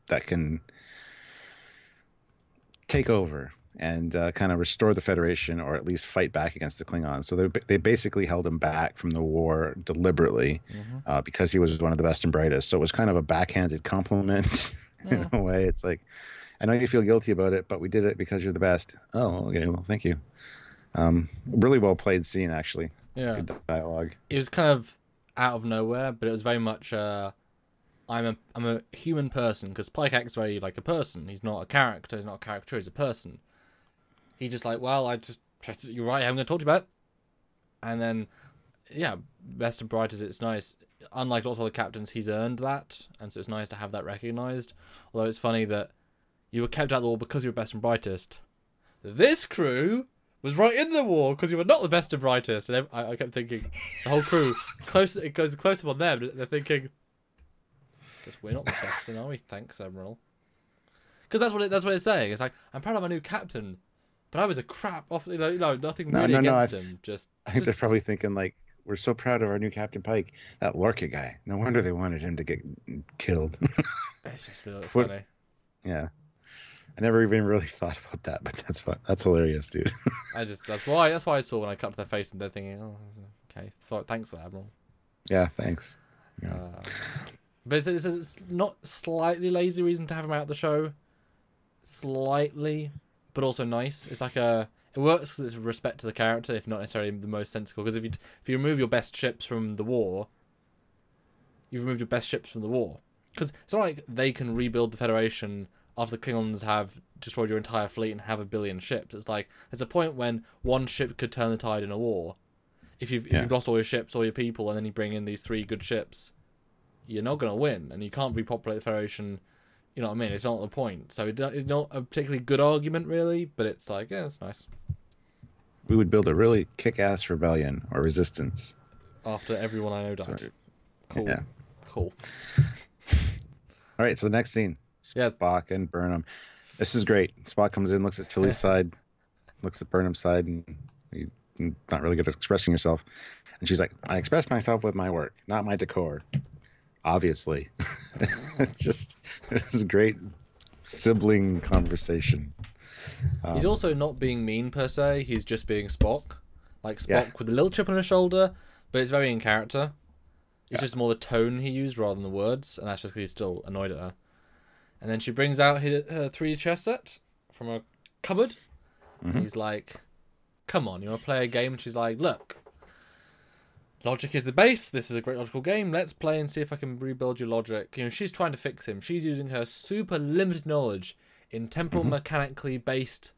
that can take over and kind of restore the Federation, or at least fight back against the Klingons. So they basically held him back from the war deliberately because he was one of the best and brightest. So it was kind of a backhanded compliment in a way. It's like, I know you feel guilty about it, but we did it because you're the best. Oh, okay, well, thank you. Really well played scene, actually. Yeah. Good dialogue. It was kind of out of nowhere, but it was very much I'm a human person, because Pike acts very like a person. He's not a character. He's not a caricature. He's a person. He just like, well, you're right. I'm going to talk to you about it. And then, yeah, best and brightest. It's nice. Unlike lots of other captains, he's earned that, and so it's nice to have that recognised. Although it's funny that you were kept out of the war because you were best and brightest. This crew was right in the war because you were not the best and brightest. And I kept thinking, the whole crew, it goes close up on them. They're thinking, guess we're not the best, then, are we? Thanks, Admiral. Because that's what it's saying. It's like, I'm proud of my new captain, but I was a crap off. Nothing really against him. I think they're probably thinking like, we're so proud of our new Captain Pike, that Lorca guy. No wonder they wanted him to get killed. It's just a little funny. Yeah, I never even really thought about that, but that's hilarious, dude. That's why I saw when I cut to their face and they're thinking, oh, okay, so thanks for that, Admiral. Yeah, thanks. Yeah. But it's not slightly lazy reason to have him out of the show. Slightly, but also nice. It's like it works because it's respect to the character, if not necessarily the most sensible. Because if you remove your best ships from the war, you've removed your best ships from the war. Because it's not like they can rebuild the Federation after the Klingons have destroyed your entire fleet and have 1 billion ships. It's like there's a point when one ship could turn the tide in a war. If you've lost all your ships, all your people, and then you bring in these 3 good ships, you're not going to win, and you can't repopulate the Federation You know what I mean? It's not the point. So it's not a particularly good argument, really, but it's like, yeah, it's nice. We would build a really kick-ass rebellion or resistance. After everyone I know died. Sorry. Cool. Yeah. Cool. All right, so the next scene. Yes. Spock and Burnham. This is great. Spock comes in, looks at Tilly's side, looks at Burnham's side, and you're not really good at expressing yourself. And she's like, I express myself with my work, not my decor. Obviously. Just, it was a great sibling conversation. He's also not being mean, per se. He's just being Spock. Like Spock with a little chip on his shoulder, but it's very in character. It's just more the tone he used rather than the words, and that's just because he's still annoyed at her. And then she brings out her 3D chess set from a cupboard. Mm-hmm. He's like, come on, you want to play a game? And she's like, look, logic is the base. This is a great logical game. Let's play and see if I can rebuild your logic. You know, she's trying to fix him. She's using her super limited knowledge in temporal mechanically based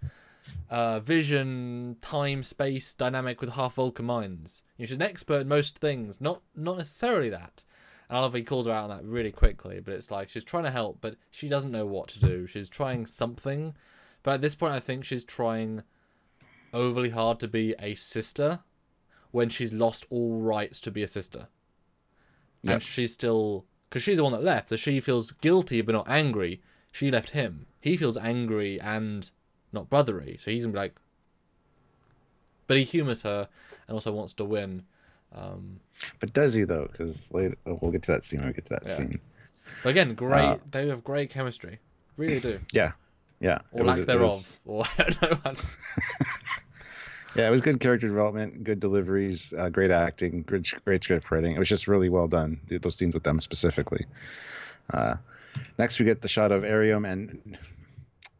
vision, time, space, dynamic with half Vulcan minds. You know, she's an expert in most things, not necessarily that. And I love he calls her out on that really quickly, but it's like she's trying to help, but she doesn't know what to do. She's trying something, but at this point I think she's trying overly hard to be a sister when she's lost all rights to be a sister. Yep. And she's still, because she's the one that left, so she feels guilty but not angry. She left him. He feels angry and not brotherly, so he's gonna be like, but he humours her and also wants to win. But does he though? Because later we'll get to that scene. Scene. But again, great. They have great chemistry. Really do. Yeah. Or lack thereof. Or I don't know. Yeah, it was good character development, good deliveries, great acting, great script writing. It was just really well done. Those scenes with them specifically. Next, we get the shot of Arium and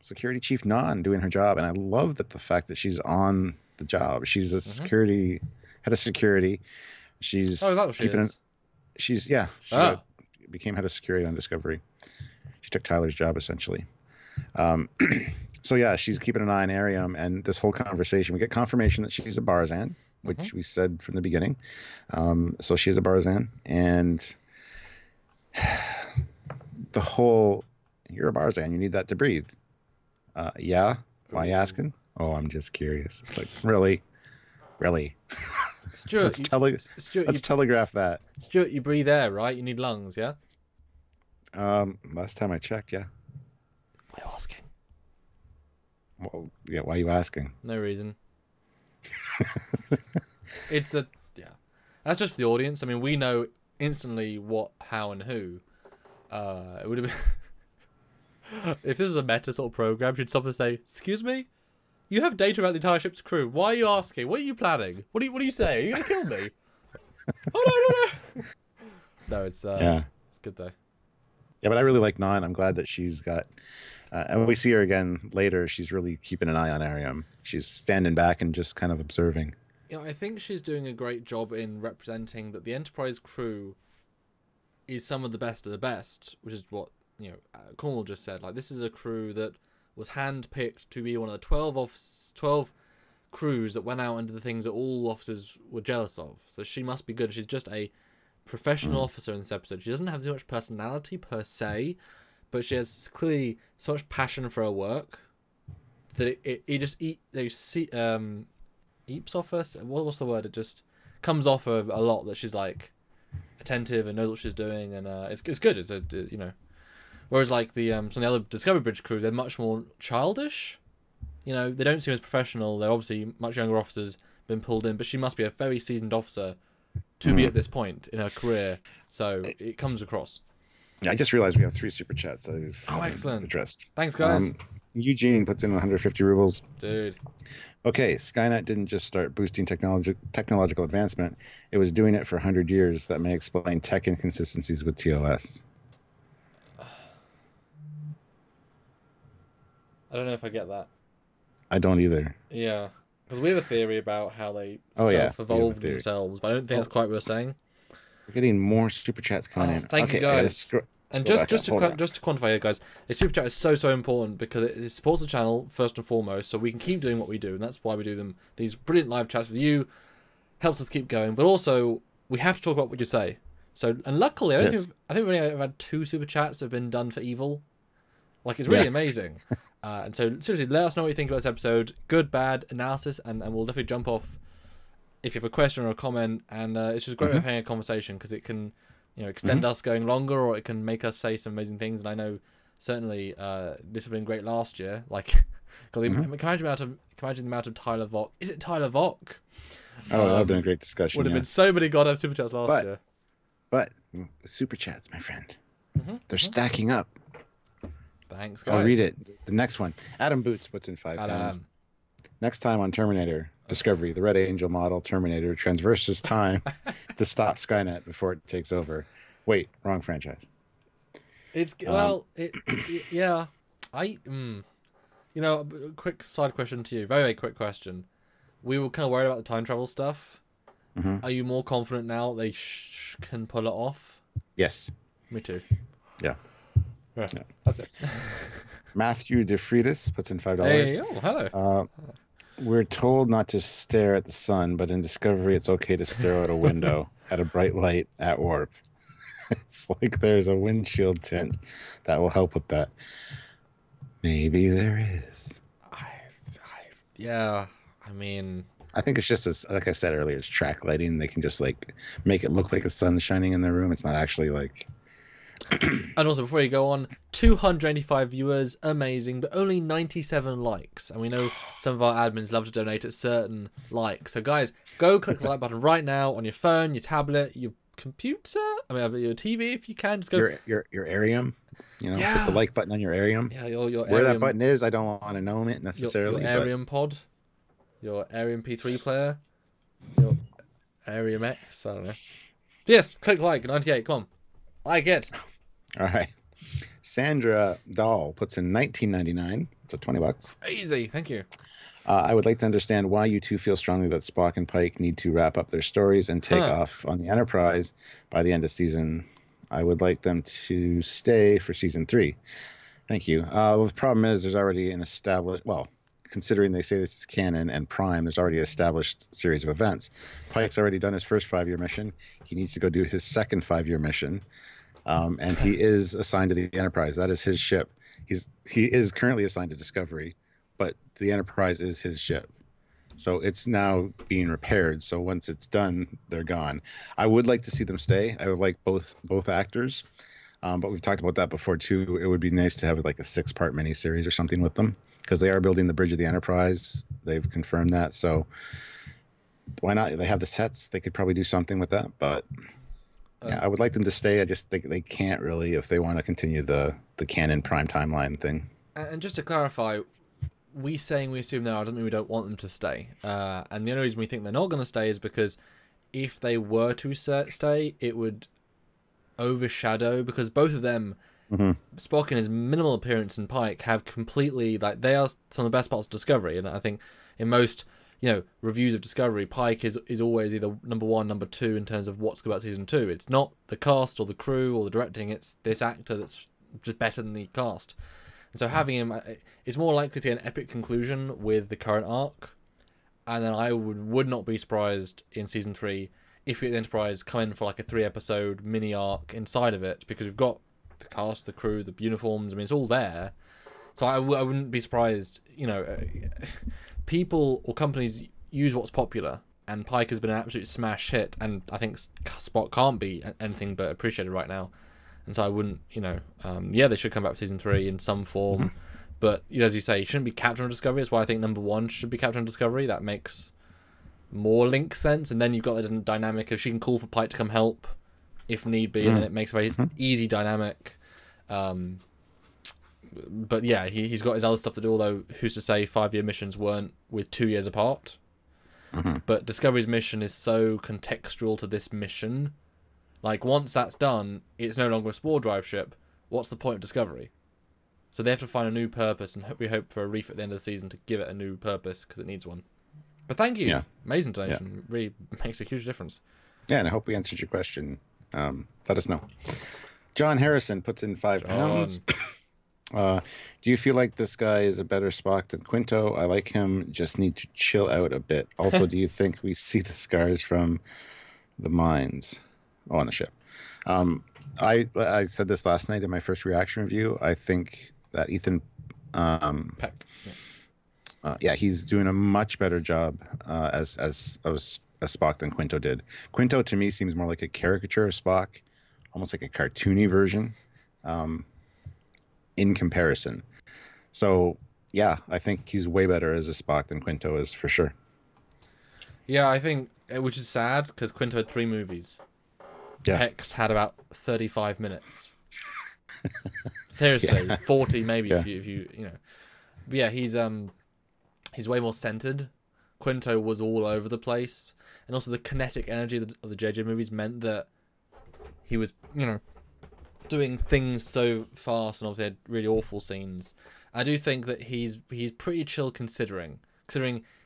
Security Chief Nan doing her job, and I love that the fact that she's on the job. She's a security. Head of security. She's that what she is? She became head of security on Discovery. She took Tyler's job essentially. So yeah, she's keeping an eye on Arium, and this whole conversation, we get confirmation that she's a Barzan, which we said from the beginning. So she is a Barzan, and the whole, you're a Barzan, you need that to breathe. Yeah. Why are you asking? Oh, I'm just curious. It's like, really? Stuart, let's telegraph that. Stuart, you breathe air, right? You need lungs, yeah? Last time I checked, yeah. Why are you asking? Well, yeah, why are you asking? No reason. That's just for the audience. I mean, we know instantly what, how, and who. It would have been... if this was a meta sort of program, she'd stop and say, excuse me? You have data about the entire ship's crew. Why are you asking? What are you planning? What do you say? Are you going to kill me? Oh, no. No, it's good, though. Yeah, but I really like Nan. I'm glad that she's got... and when we see her again later, she's really keeping an eye on Arium. She's standing back and just kind of observing. Yeah, I think she's doing a great job in representing that the Enterprise crew is some of the best of the best, which is what, Cornwall just said. Like, this is a crew that was handpicked to be one of the 12 crews that went out and did the things that all officers were jealous of. So she must be good. She's just a professional officer in this episode. She doesn't have too much personality per se, but she has clearly so much passion for her work that it just eeps off her. What's the word? It just comes off her a lot that she's like attentive and knows what she's doing, and it's good. It's whereas like some of the other Discovery Bridge crew, they're much more childish. They don't seem as professional. They're obviously much younger officers been pulled in, but she must be a very seasoned officer to be at this point in her career. So it comes across. Yeah, I just realized we have 3 super chats. Excellent. Addressed. Thanks, guys. Eugene puts in 150 rubles. Dude. Okay, Skynet didn't just start boosting technological advancement. It was doing it for 100 years. That may explain tech inconsistencies with TOS. I don't know if I get that. I don't either. Yeah, because we have a theory about how they self-evolved themselves, but I don't think that's quite what we're saying. We're getting more super chats coming in. Thank you, guys. And just to quantify here, guys, a super chat is so important because it supports the channel first and foremost, so we can keep doing what we do, and that's why we do them. These brilliant live chats with you helps us keep going, but also we have to talk about what you say. So, and luckily, I think we've only had 2 super chats that have been done for evil. Like, it's really amazing. And so seriously, let us know what you think about this episode. Good, bad analysis, and we'll definitely jump off if you have a question or a comment. And it's just a great way of having a conversation, because it can, extend us going longer, or it can make us say some amazing things. And I know certainly this would have been great last year. Like, can you imagine the amount of Tyler Vok? Is it Tyler Vok? Oh, that would have been a great discussion. Would have been so many goddamn super chats last year. But super chats, my friend, they're stacking up. Thanks, guys. I'll read it. The next one. Adam Boots puts in £5. Next time on Terminator Discovery, the Red Angel model Terminator transverses time to stop Skynet before it takes over. Wait, wrong franchise. It's yeah. Quick side question to you. Very, very quick question. We were kind of worried about the time travel stuff. Are you more confident now that they can pull it off? Yes. Me too. Yeah. That's it. Matthew DeFriedis puts in $5. Hey, hello. We're told not to stare at the sun, but in Discovery, it's okay to stare out a window at a bright light at warp. It's like there's a windshield tint that will help with that. Maybe there is. I think it's just like I said earlier, it's track lighting. They can just like make it look like the sun's shining in their room. It's not actually like. And also, before you go on, 285 viewers, amazing, but only 97 likes. And we know some of our admins love to donate at certain likes. So guys, go click the like button right now on your phone, your tablet, your computer, your TV if you can. Just go your Arium. Put the like button on your Arium. Yeah, your where Arium, that button is, I don't want to know it necessarily. Your Arium pod, your Arium P3 player, your Arium X. I don't know. Yes, click like 98. Come on, like it. All right. Sandra Dahl puts in $19.99, so $20. Easy, thank you. I would like to understand why you two feel strongly that Spock and Pike need to wrap up their stories and take off on the Enterprise by the end of season. I would like them to stay for season 3. Thank you. Well, the problem is there's already an established, considering they say this is canon and Prime, there's already an established series of events. Pike's already done his first 5-year mission. He needs to go do his second 5-year mission. And he is assigned to the Enterprise. That is his ship. He is currently assigned to Discovery, but the Enterprise is his ship. So it's now being repaired. So once it's done, they're gone. I would like to see them stay. I would like both actors. But we've talked about that before too. It would be nice to have like a 6-part miniseries or something with them, because they are building the Bridge of the Enterprise. They've confirmed that. So why not? They have the sets. They could probably do something with that. But yeah, I would like them to stay. I just think they can't really if they want to continue the canon Prime timeline thing. And just to clarify, we assume they are doesn't mean we don't want them to stay. And the only reason we think they're not going to stay is because if they were to stay, it would overshadow, because both of them, Spock and his minimal appearance in Pike, have completely, like, they are some of the best parts of Discovery. And I think in most reviews of Discovery, Pike is always either number 1, number 2 in terms of what's good about season 2. It's not the cast or the crew or the directing, it's this actor that's just better than the cast. And so having him, it's more likely to get an epic conclusion with the current arc. And then I would not be surprised in season 3 if we at the Enterprise come in for like a 3-episode mini arc inside of it, because we've got the cast, the crew, the uniforms. I mean, it's all there. So I wouldn't be surprised. People or companies use what's popular, and Pike has been an absolute smash hit, and I think Spock can't be anything but appreciated right now. And so I wouldn't, they should come back for season 3 in some form. But, as you say, it shouldn't be Captain of Discovery. That's why I think number 1 should be Captain of Discovery. That makes more link sense. And then you've got the dynamic of she can call for Pike to come help if need be, and then it makes a very easy dynamic. But yeah, he's got his other stuff to do, although who's to say 5-year missions weren't with 2 years apart. But Discovery's mission is so contextual to this mission. Like, once that's done, it's no longer a spore drive ship. What's the point of Discovery? So they have to find a new purpose, and we hope for a reef at the end of the season to give it a new purpose, because it needs one. But thank you. Yeah. Amazing donation. Yeah. Really makes a huge difference. Yeah, and I hope we answered your question. Let us know. John Harrison puts in £5. Do you feel like this guy is a better Spock than Quinto? I like him, just need to chill out a bit. Also, do you think we see the scars from the mines on the ship? I said this last night in my first reaction review. I think that Ethan. Peck. Yeah. Yeah, he's doing a much better job as Spock than Quinto did. Quinto to me seems more like a caricature of Spock, almost like a cartoony version, in comparison. So yeah, I think he's way better as a Spock than Quinto is for sure. Yeah, I think, which is sad because Quinto had 3 movies. Yeah. Peck's had about 35 minutes. Seriously, 40 maybe if you know. But yeah, he's way more centered. Quinto was all over the place, and also the kinetic energy of the JJ movies meant that he was, doing things so fast, and obviously had really awful scenes. I do think that he's pretty chill considering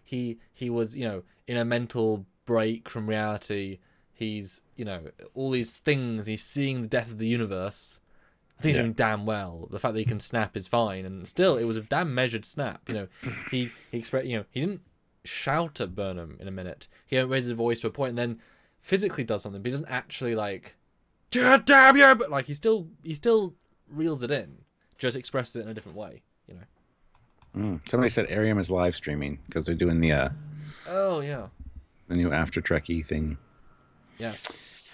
he was, in a mental break from reality. He's, all these things. He's seeing the death of the universe. I think he's doing damn well. The fact that he can snap is fine, and still, it was a damn measured snap. He expressed, he didn't shout at Burnham in a minute. He raises his voice to a point, and then physically does something, but he doesn't actually damn you. But he still reels it in, just expresses it in a different way. Somebody said Arium is live streaming because they're doing the the new After Trekkie thing. Yes,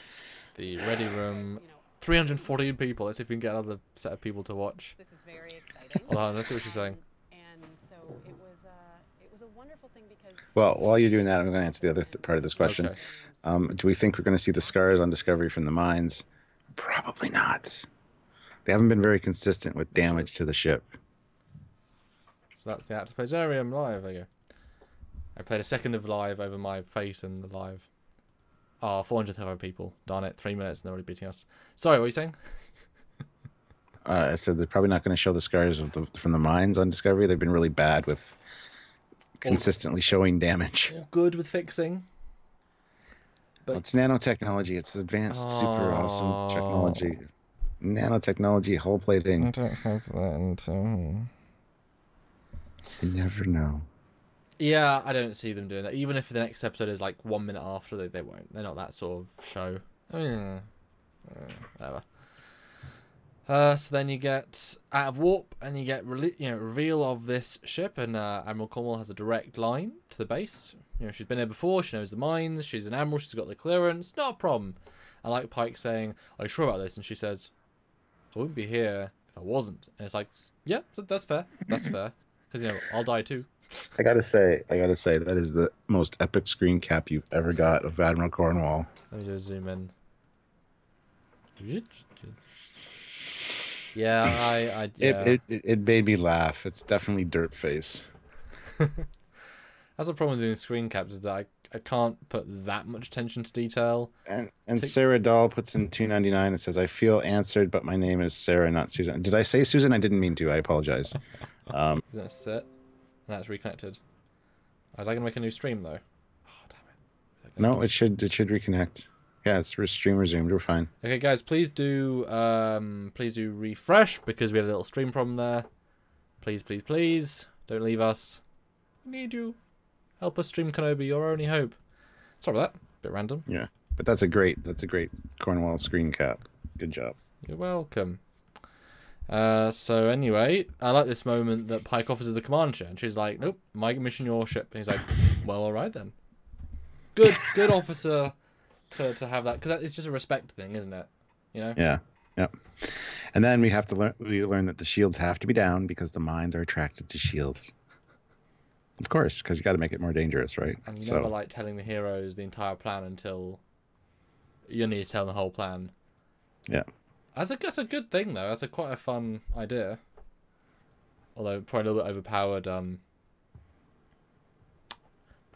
the Ready Room. 314 people. Let's see if we can get another set of people to watch. This is very exciting. Hold on, let's see what she's saying. And so it was a wonderful thing because. Well, while you're doing that, I'm going to answer the other part of this question. Okay. Do we think we're going to see the scars on Discovery from the mines? Probably not. They haven't been very consistent with damage to the ship. So that's the Actors Plays Arium live. There you go. I played a second of live over my face in the live. 400 people. Darn it, 3 minutes and they're already beating us. Sorry, what were you saying? I said they're probably not going to show the scars from the mines on Discovery. They've been really bad with consistently showing damage. Good with fixing. But it's nanotechnology. It's advanced, super awesome technology. Nanotechnology, hull plating. I don't have that. You never know. Yeah, I don't see them doing that. Even if the next episode is 1 minute after, they won't. They're not that sort of show. Whatever. So then you get out of warp, and you get reveal of this ship, and Admiral Cornwall has a direct line to the base. She's been here before. She knows the mines. She's an admiral. She's got the clearance. Not a problem. I like Pike saying, "Are you sure about this?" And she says, "I wouldn't be here if I wasn't." And it's yeah, that's fair. That's fair. Because I'll die too. I gotta say, that is the most epic screen cap you've ever got of Admiral Cornwall. Let me just zoom in. Yeah, It made me laugh. It's definitely dirt face. That's the problem with doing screen caps, is that I can't put that much attention to detail. And Sarah Dahl puts in $2.99 and says, "I feel answered, but my name is Sarah, not Susan." Did I say Susan? I didn't mean to. I apologize. That's it. Now it's reconnected. Was I gonna make a new stream though? Oh damn it! No, it should reconnect. Yeah, it's stream resumed. We're fine. Okay, guys, please do refresh because we had a little stream problem there. Please, don't leave us. We need you. Help us stream Kenobi, your only hope. Sorry about that. Bit random. Yeah, but that's a great Cornwall screen cap. Good job. You're welcome. So anyway, I like this moment that Pike offers her the command chair, and she's like, "Nope, my mission, your ship." And he's like, "Well, all right then." Good officer to have that, because it's just a respect thing, isn't it? Yeah. And then we learn that the shields have to be down because the mines are attracted to shields. Of course, because you got to make it more dangerous, right? And you never like telling the heroes the entire plan until you need to tell them the whole plan. Yeah. That's a good thing though. That's quite a fun idea. Although probably a little bit overpowered. Probably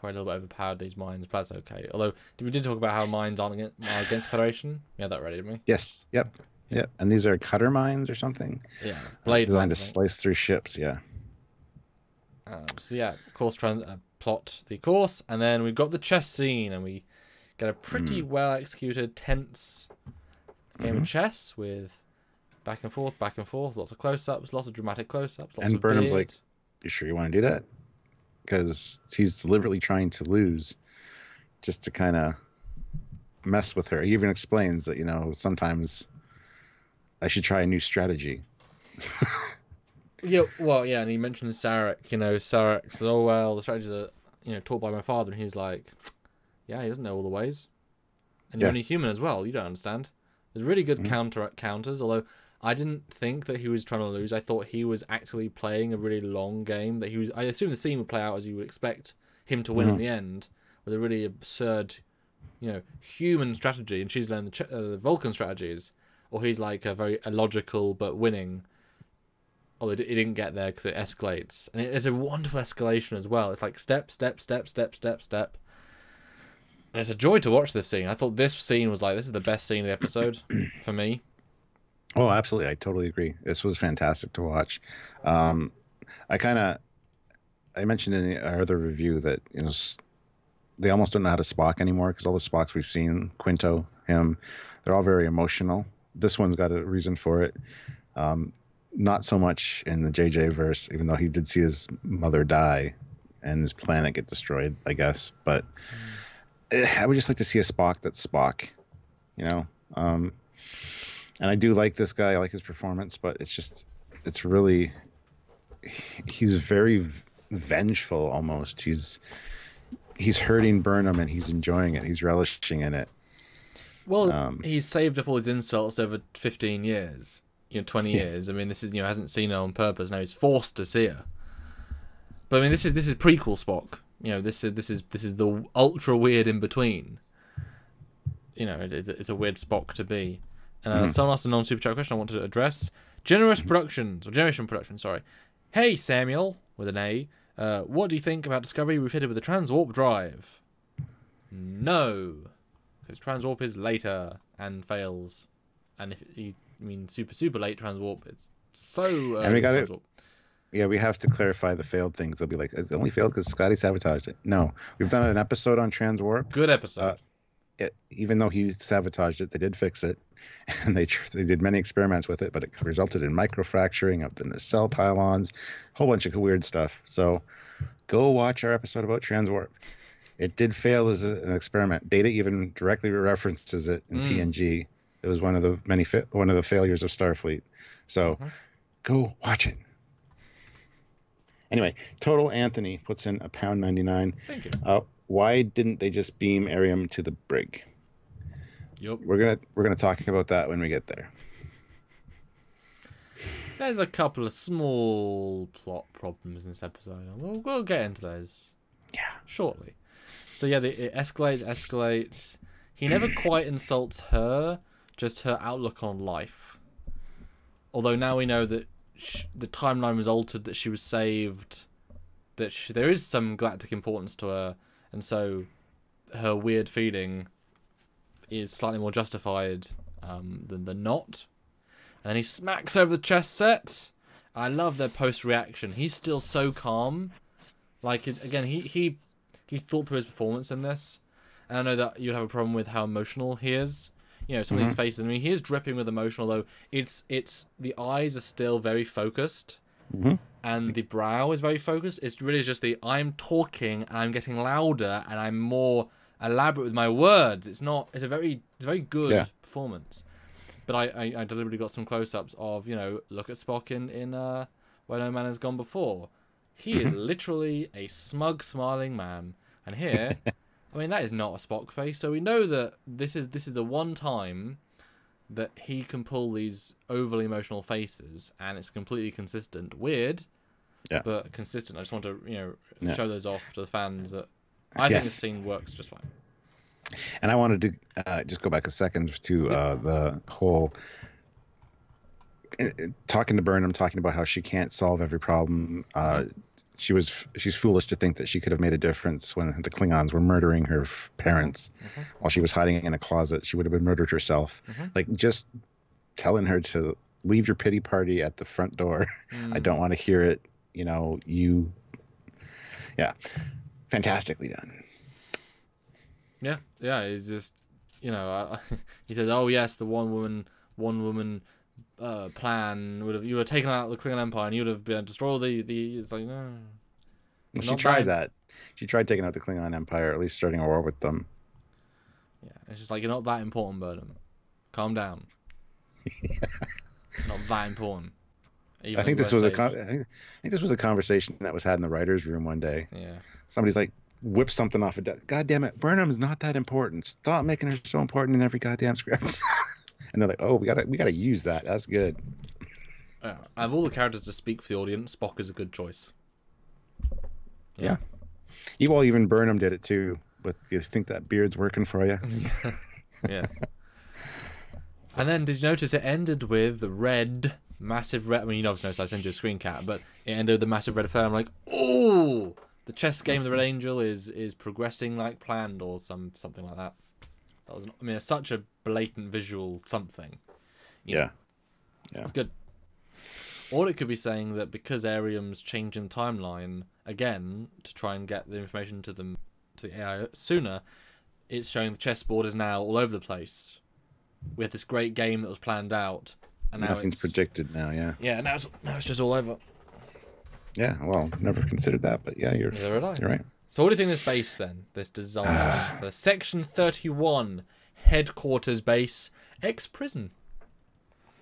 a little bit overpowered, these mines, but that's okay. Although we did talk about how mines aren't against Federation. We had that ready, didn't we? Yes. Yep. Yep. And these are cutter mines or something. Yeah. Blade designed mines, to slice through ships. Yeah. So yeah, of course, trying to plot the course, and then we've got the chess scene, and we get a pretty well executed, tense game of chess with back and forth, lots of close-ups, lots of dramatic close-ups, lots and of Burnham's beard. like, "You sure you want to do that?" Because he's deliberately trying to lose, just to kind of mess with her. He even explains that sometimes I should try a new strategy. Yeah, well, yeah, and he mentioned Sarek. Sarek says, "Oh well, the strategies are taught by my father," and he's like, "Yeah, he doesn't know all the ways, and you're Yeah. only human as well. You don't understand." There's really good Mhm. counters, although I didn't think that he was trying to lose. I thought he was actually playing a really long game. I assume the scene would play out as you would expect him to win in the end, with a really absurd, human strategy, and she's learned the Vulcan strategies, or he's like a very illogical but winning. Although it didn't get there because it escalates, and it's a wonderful escalation as well. It's like step, step, step, step, step, step. And it's a joy to watch this scene. I thought this scene was like, this is the best scene of the episode for me. Oh, absolutely. I totally agree. This was fantastic to watch. I mentioned in our other review that they almost don't know how to Spock anymore because all the Spocks we've seen, Quinto, him, they're all very emotional. This one's got a reason for it. Not so much in the JJ verse, even though he did see his mother die and his planet get destroyed, I guess. But I would just like to see a Spock that's Spock, And I do like this guy. I like his performance, but it's really, he's very vengeful almost. He's hurting Burnham and he's enjoying it. He's relishing in it. Well, he's saved up all his insults over 15 years, 20 years. I mean, this is, hasn't seen her on purpose. Now he's forced to see her. But I mean, this is prequel Spock. This is the ultra weird in between. It's a weird Spock to be. And someone asked a non-super chat question I wanted to address. Generation Productions, sorry. Hey, Samuel, with an A. What do you think about Discovery refitted with a transwarp drive? No. Because transwarp is later and fails. And if you mean super late transwarp, it's so early. And we got it. Yeah, we have to clarify the failed things. They'll be like, it only failed because Scotty sabotaged it. No, we've done an episode on transwarp. Good episode. Even though he sabotaged it, they did fix it, and they did many experiments with it, but it resulted in microfracturing of the nacelle pylons, a whole bunch of weird stuff. So go watch our episode about transwarp. It did fail as an experiment. Data even directly references it in TNG. It was one of the failures of Starfleet. So go watch it. Anyway, Total Anthony puts in £1.99. Thank you. Why didn't they just beam Arium to the brig? Yep. We're gonna talk about that when we get there. There's a couple of small plot problems in this episode. We'll get into those shortly. So yeah, it escalates. He never quite insults her, just her outlook on life. Although now we know that the timeline was altered, that she was saved, that there is some galactic importance to her, and so her weird feeling is slightly more justified than not. And then he smacks over the chess set. I love their post-reaction. He's still so calm. Like, again, he thought through his performance in this. And I know that you'd have a problem with how emotional he is. Some of these faces. I mean, he is dripping with emotion, although it's the eyes are still very focused. And the brow is very focused. It's really just I'm talking and I'm getting louder and I'm more elaborate with my words. It's a very good performance. But I deliberately got some close-ups of, look at Spock in Where No Man Has Gone Before. He is literally a smug, smiling man. And here, I mean, that is not a Spock face. So we know that this is the one time that he can pull these overly emotional faces, and it's completely consistent. Weird, but consistent. I just want to, show those off to the fans that I think this scene works just fine. And I wanted to just go back a second to the whole talking to Burnham, talking about how she can't solve every problem. She's foolish to think that she could have made a difference when the Klingons were murdering her parents while she was hiding in a closet. She would have been murdered herself. Like, just telling her to leave your pity party at the front door. I don't want to hear it. Fantastically done. Yeah, he's just, he says, "Oh yes, the one woman plan you would have taken out the Klingon Empire and you would have been destroyed the." It's like, no. Well, she tried that. She tried taking out the Klingon Empire, at least starting a war with them. Yeah, it's just like, you're not that important, Burnham. Calm down. Not that important. Even I though think you this were was saved. I think this was a conversation that was had in the writers' room one day. Yeah. Somebody's like, whip something off a desk. God damn it, Burnham's not that important. Stop making her so important in every goddamn script. And they're like, oh, we gotta use that. That's good. Out of all the characters to speak for the audience, Spock is a good choice. Yeah. Even Burnham did it too. But do you think that beard's working for you? Yeah. And then did you notice it ended with red, massive red? I mean, you obviously noticed I sent you a screen cap, but it ended with the massive red flare. I'm like, oh, the chess game of the Red Angel is progressing like planned, or something like that. That was, I mean, it's such a blatant visual something. Yeah. It's good. Or it could be saying that because Arium's changing the timeline again to try and get the information to the AI sooner, it's showing the chessboard is now all over the place. We had this great game that was planned out, and now Nothing's it's predicted now. Yeah. Yeah, now it's just all over. Yeah. Well, never considered that, but yeah, you're right. So what do you think of this base then? This design for Section 31 headquarters base, ex-prison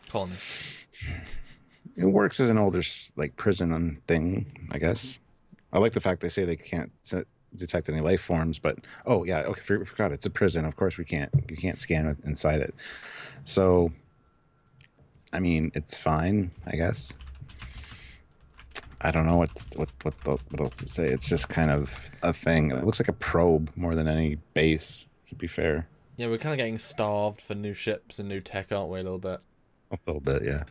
colony. It works as an older like prison thing, I guess. I like the fact they say they can't detect any life forms, but okay, forgot it's a prison. Of course you can't scan inside it. So, I mean, it's fine, I guess. I don't know what else to say. It's just kind of a thing. It looks like a probe more than any base, to be fair. Yeah, we're kind of getting starved for new ships and new tech, aren't we? A little bit. A little bit, yeah.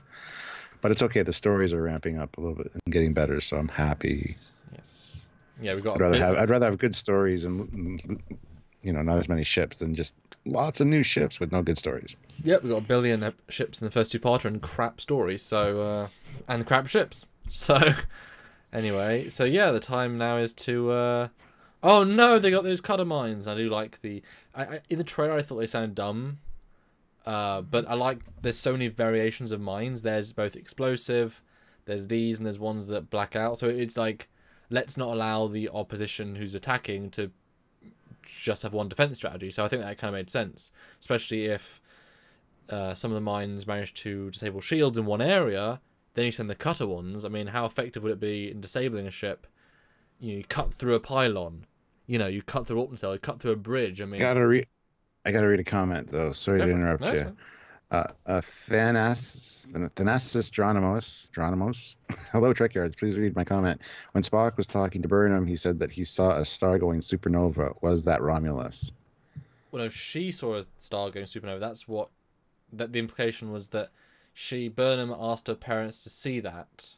But it's okay. The stories are ramping up a little bit and getting better, so I'm happy. Yes. Yeah, we got. I'd rather have good stories and not as many ships than just lots of new ships with no good stories. Yep, we got 1 billion ships in the first two-parter and crap stories. So and crap ships. So anyway, so yeah, the time now is to. Oh no, they got those cutter mines. I do like the. In the trailer, I thought they sounded dumb. But I like. There's so many variations of mines. There's both explosive. There's these, and there's ones that black out. So it's like, let's not allow the opposition who's attacking to just have one defense strategy. So I think that kind of made sense, especially if some of the mines manage to disable shields in one area. Then you send the cutter ones. I mean, how effective would it be in disabling a ship? You cut through a pylon. You cut through Orton cell. You cut through a bridge. I mean, I gotta read a comment though. Sorry to interrupt you. Thanasis Dronymos. Hello, Trekyards. Please read my comment. When Spock was talking to Burnham, he said that he saw a star-going supernova. Was that Romulus? Well, no, she saw a star going supernova. That's what. That the implication was that Burnham asked her parents to see that,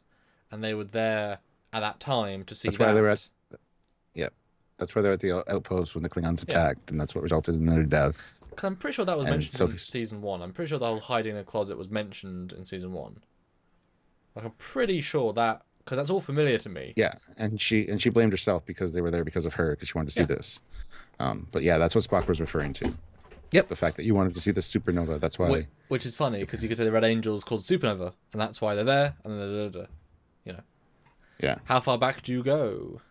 and they were there at that time to see that. That's why they were at. Yep. That's why they're at the outpost when the Klingons attacked, and that's what resulted in their deaths. Because I'm pretty sure that was mentioned in season 1. I'm pretty sure the whole hiding in a closet was mentioned in season 1. Like, I'm pretty sure that, because that's all familiar to me. Yeah, and she blamed herself because they were there because of her, because she wanted to see this. But yeah, that's what Spock was referring to. Yep. The fact that you wanted to see the supernova, that's why. Which is funny, because you could say the Red Angels caused a supernova, and that's why they're there, and then Yeah. How far back do you go?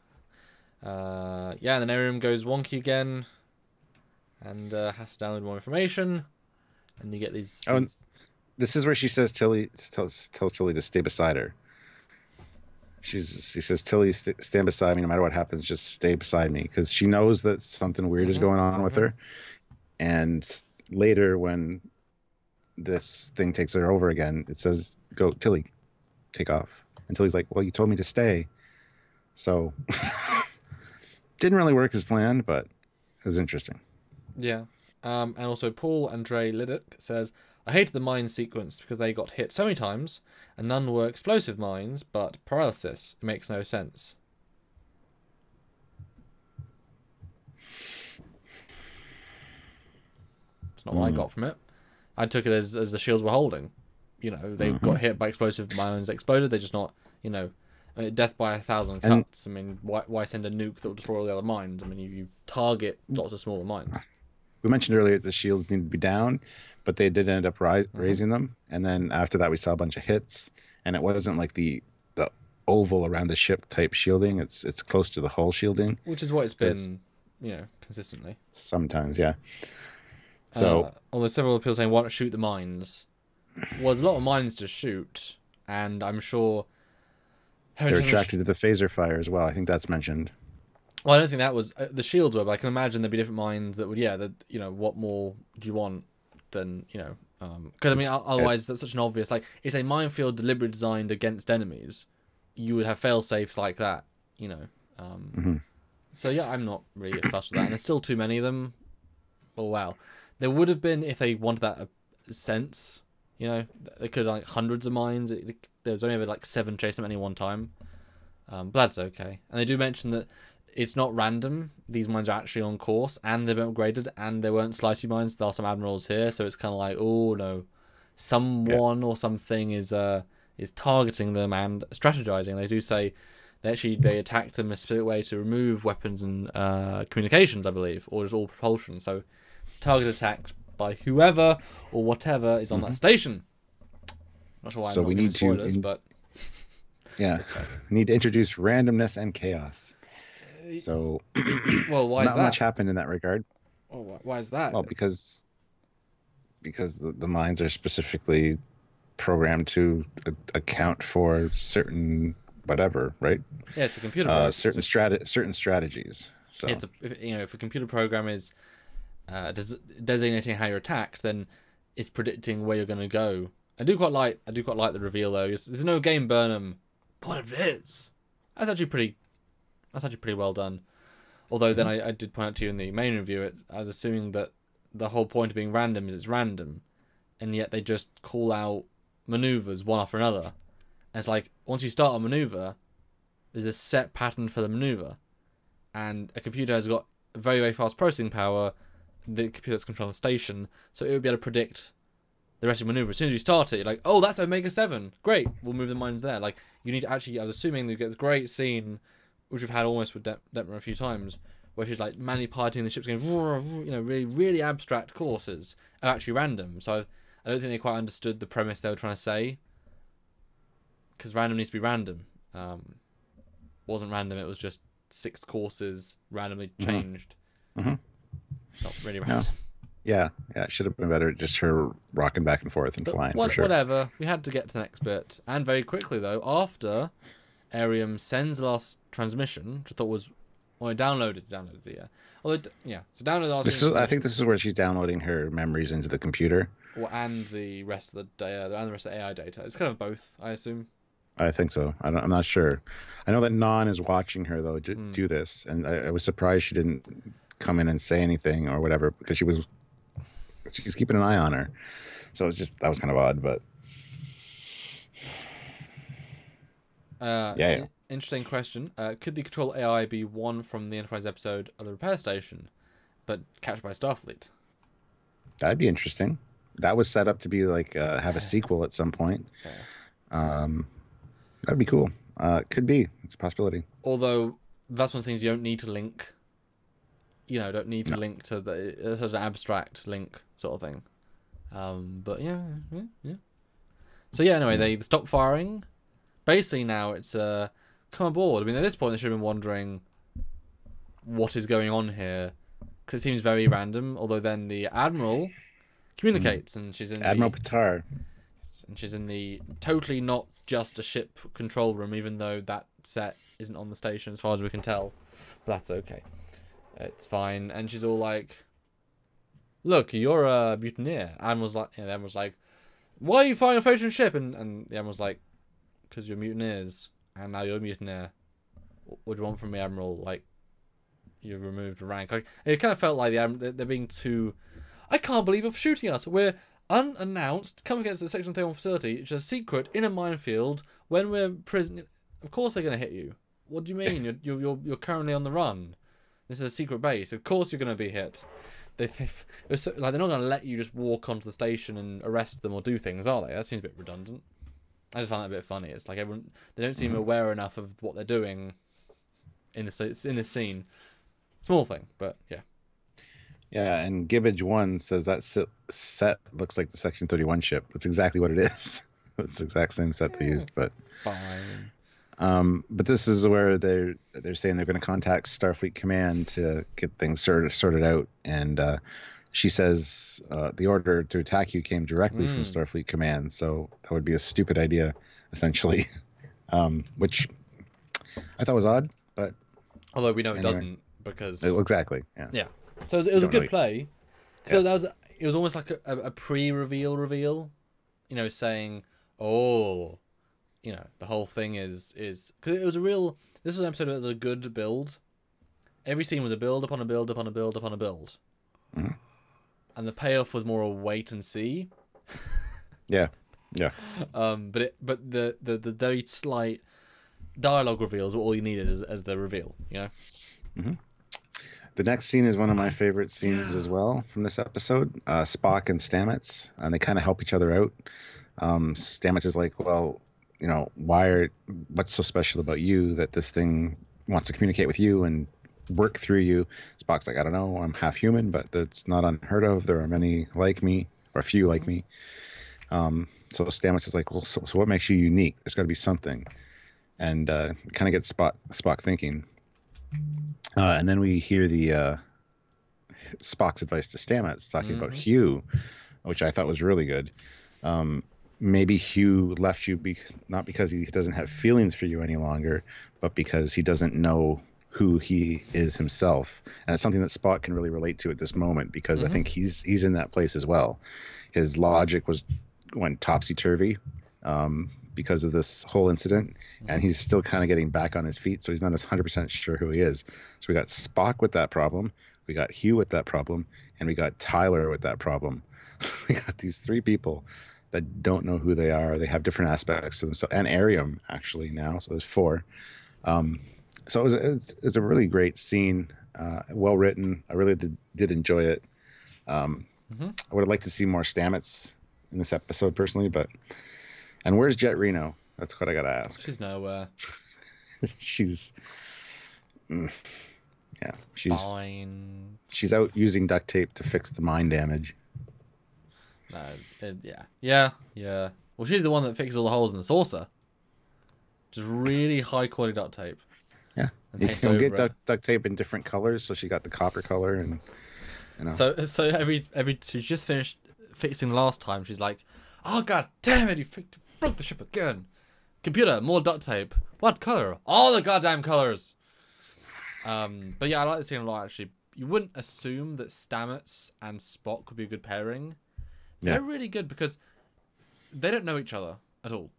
And then Arium goes wonky again, and has to download more information, and you get these. Oh, this is where she says tells Tilly to stay beside her. She says, Tilly, stand beside me no matter what happens. Just stay beside me, because she knows that something weird is going on with her. And later, when this thing takes her over again, it says, "Go, Tilly, take off." And Tilly's like, "Well, you told me to stay." So. Didn't really work as planned, but it was interesting. Yeah. And also Paul Andre Liddick says, I hated the mine sequence because they got hit so many times, and none were explosive mines, but paralysis. It makes no sense. It's not what I got from it. I took it as the shields were holding. They got hit by explosive mines, exploded. They're just not, death by 1,000 cuts. I mean, why send a nuke that will destroy all the other mines? I mean, you target lots of smaller mines. We mentioned earlier that the shields needed to be down, but they did end up raising them. And then after that, we saw a bunch of hits, and it wasn't like the oval around the ship type shielding. It's close to the hull shielding, which is what it's been, consistently. Sometimes, yeah. So, although several people saying, "Why not shoot the mines?" Well, there's a lot of mines to shoot. and I'm sure They're attracted to the phaser fire as well. I think that's mentioned. Well, I don't think that was the shields were, but I can imagine there'd be different mines that would, what more do you want than, because I mean, otherwise that's such an obvious, like, it's a minefield deliberately designed against enemies. You would have fail safes like that, So yeah, I'm not really fussed with that, and there's still too many of them. Oh wow, there would have been if they wanted that sense, they could have, like, hundreds of mines. There was only ever like 7 chasing them at any one time, but that's okay. And they do mention that it's not random. These mines are actually on course, and they've been upgraded, and they weren't slicey mines. There are some admirals here, so it's kind of like, oh no, someone or something is targeting them and strategizing. They do say they attacked them in a specific way to remove weapons and communications, I believe, or just all propulsion. So target attacked by whoever or whatever is on that station. Not sure why I'm not giving spoilers, but yeah, need to introduce randomness and chaos. So, well, why is that? Not much happened in that regard. Well, why is that? Well, because the mines are specifically programmed to account for certain whatever, right? Yeah, it's a computer program. Certain strategies. So it's if a computer program is designating how you're attacked, then it's predicting where you're going to go. I do quite like the reveal though. There's no game Burnham, but whatever it is, that's actually pretty well done. Although then I did point out to you in the main review, I was assuming that the whole point of being random is it's random, and yet they just call out maneuvers one after another. And it's like, once you start a maneuver, there's a set pattern for the maneuver, and a computer has got very, very fast processing power. The computer that's controlling the station, so it would be able to predict the rest of the maneuver. As soon as you start it, you're like, oh, that's Omega 7. Great, we'll move the mines there. Like, you need to actually, I was assuming you get this great scene, which we've had almost with Detmer a few times, where she's like manually piloting the ships, going, really, really abstract courses are actually random. So I don't think they quite understood the premise they were trying to say, because random needs to be random. Wasn't random, it was just 6 courses randomly changed. It's not really random. Yeah, it should have been better, just her rocking back and forth and flying, for sure. Whatever, we had to get to the next bit. And very quickly, though, after Arium sends the last transmission, which I thought was... Well, I downloaded the... so download the last I think this is where she's downloading her memories into the computer. Well, and the rest of the AI data. It's kind of both, I assume. I think so. I'm not sure. I know that Non is watching her, though, do this. And I was surprised she didn't come in and say anything or whatever, because she's keeping an eye on her. So that was kind of odd, but interesting question. Could the control AI be one from the Enterprise episode of the repair station, but captured by Starfleet? That'd be interesting. That was set up to be like have a sequel at some point. That'd be cool. Could be. It's a possibility. Although that's one of the things you don't need to link. Don't need to link to such an abstract link sort of thing. But yeah. So yeah, anyway, they stop firing. Basically now it's come aboard. I mean, at this point they should have been wondering what is going on here, because it seems very random. Although then the Admiral communicates, and she's in Admiral Pitar, and she's in the totally not just a ship control room, even though that set isn't on the station as far as we can tell. But that's okay. It's fine. And she's all like, look, you're a mutineer. The Admiral's like, why are you firing a Federation ship? And the Admiral's like, because you're mutineers, and now you're a mutineer. What do you want from me, Admiral? Like, you've removed rank. Like, it kind of felt like they're being too... I can't believe you're shooting us. We're unannounced, come against the Section 31 facility, which is a secret in a minefield when we're prison. Of course they're going to hit you. What do you mean? You're currently on the run. This is a secret base. Of course you're going to be hit. They're not going to let you just walk onto the station and arrest them or do things, are they? That seems a bit redundant. I just find that a bit funny. It's like they don't seem aware enough of what they're doing in this scene. Small thing, but yeah. Yeah, and Gibbage 1 says that set looks like the Section 31 ship. That's exactly what it is. It's the exact same set they used, but fine. But this is where they're saying they're going to contact Starfleet Command to get things sorted out, and she says the order to attack you came directly from Starfleet Command, so that would be a stupid idea essentially, which I thought was odd, but Although we know it anyway. doesn't because Exactly, yeah. yeah. So it was a Don't good really- play. Yeah. So it was almost like a pre-reveal, you know, saying, oh, you know, the whole thing is because it was this was an episode that was a good build. Every scene was a build upon a build upon a build upon a build. Mhm. And the payoff was more a wait and see. Yeah. But the very slight dialogue reveals were all you needed as the reveal, you know? The next scene is one of my favorite scenes as well from this episode. Spock and Stamets, and they kind of help each other out. Stamets is like, well, you know, what's so special about you that this thing wants to communicate with you and work through you? Spock's like, I don't know, I'm half human, but that's not unheard of. There are many like me, or a few like me. So Stamets is like, well, so what makes you unique? There's got to be something. And kind of gets Spock thinking. And then we hear the Spock's advice to Stamets talking about Hugh, which I thought was really good. Maybe Hugh left you not because he doesn't have feelings for you any longer, but because he doesn't know who he is himself. And it's something that Spock can really relate to at this moment, because I think he's in that place as well. His logic went topsy-turvy because of this whole incident, and he's still kind of getting back on his feet, so he's not as 100% sure who he is. So we got Spock with that problem, we got Hugh with that problem, and we got Tyler with that problem. We got these three people that don't know who they are. They have different aspects to them. So, and Arium actually now, so there's four. So it was a really great scene, well written. I really did enjoy it. I would have liked to see more Stamets in this episode personally, and where's Jet Reno? That's what I gotta ask. She's nowhere. she's Fine. She's out using duct tape to fix the mine damage. No, yeah. Well, she's the one that fixes all the holes in the saucer. Just really high quality duct tape. Yeah, And you paints can get over it. duct tape in different colors, so she got the copper color, and you know. So she just finished fixing last time. She's like, oh god damn it, you broke the ship again. Computer, more duct tape. What color? All the goddamn colors. But yeah, I like the scene a lot actually. You wouldn't assume that Stamets and Spock would be a good pairing. Yeah. They're really good because they don't know each other at all.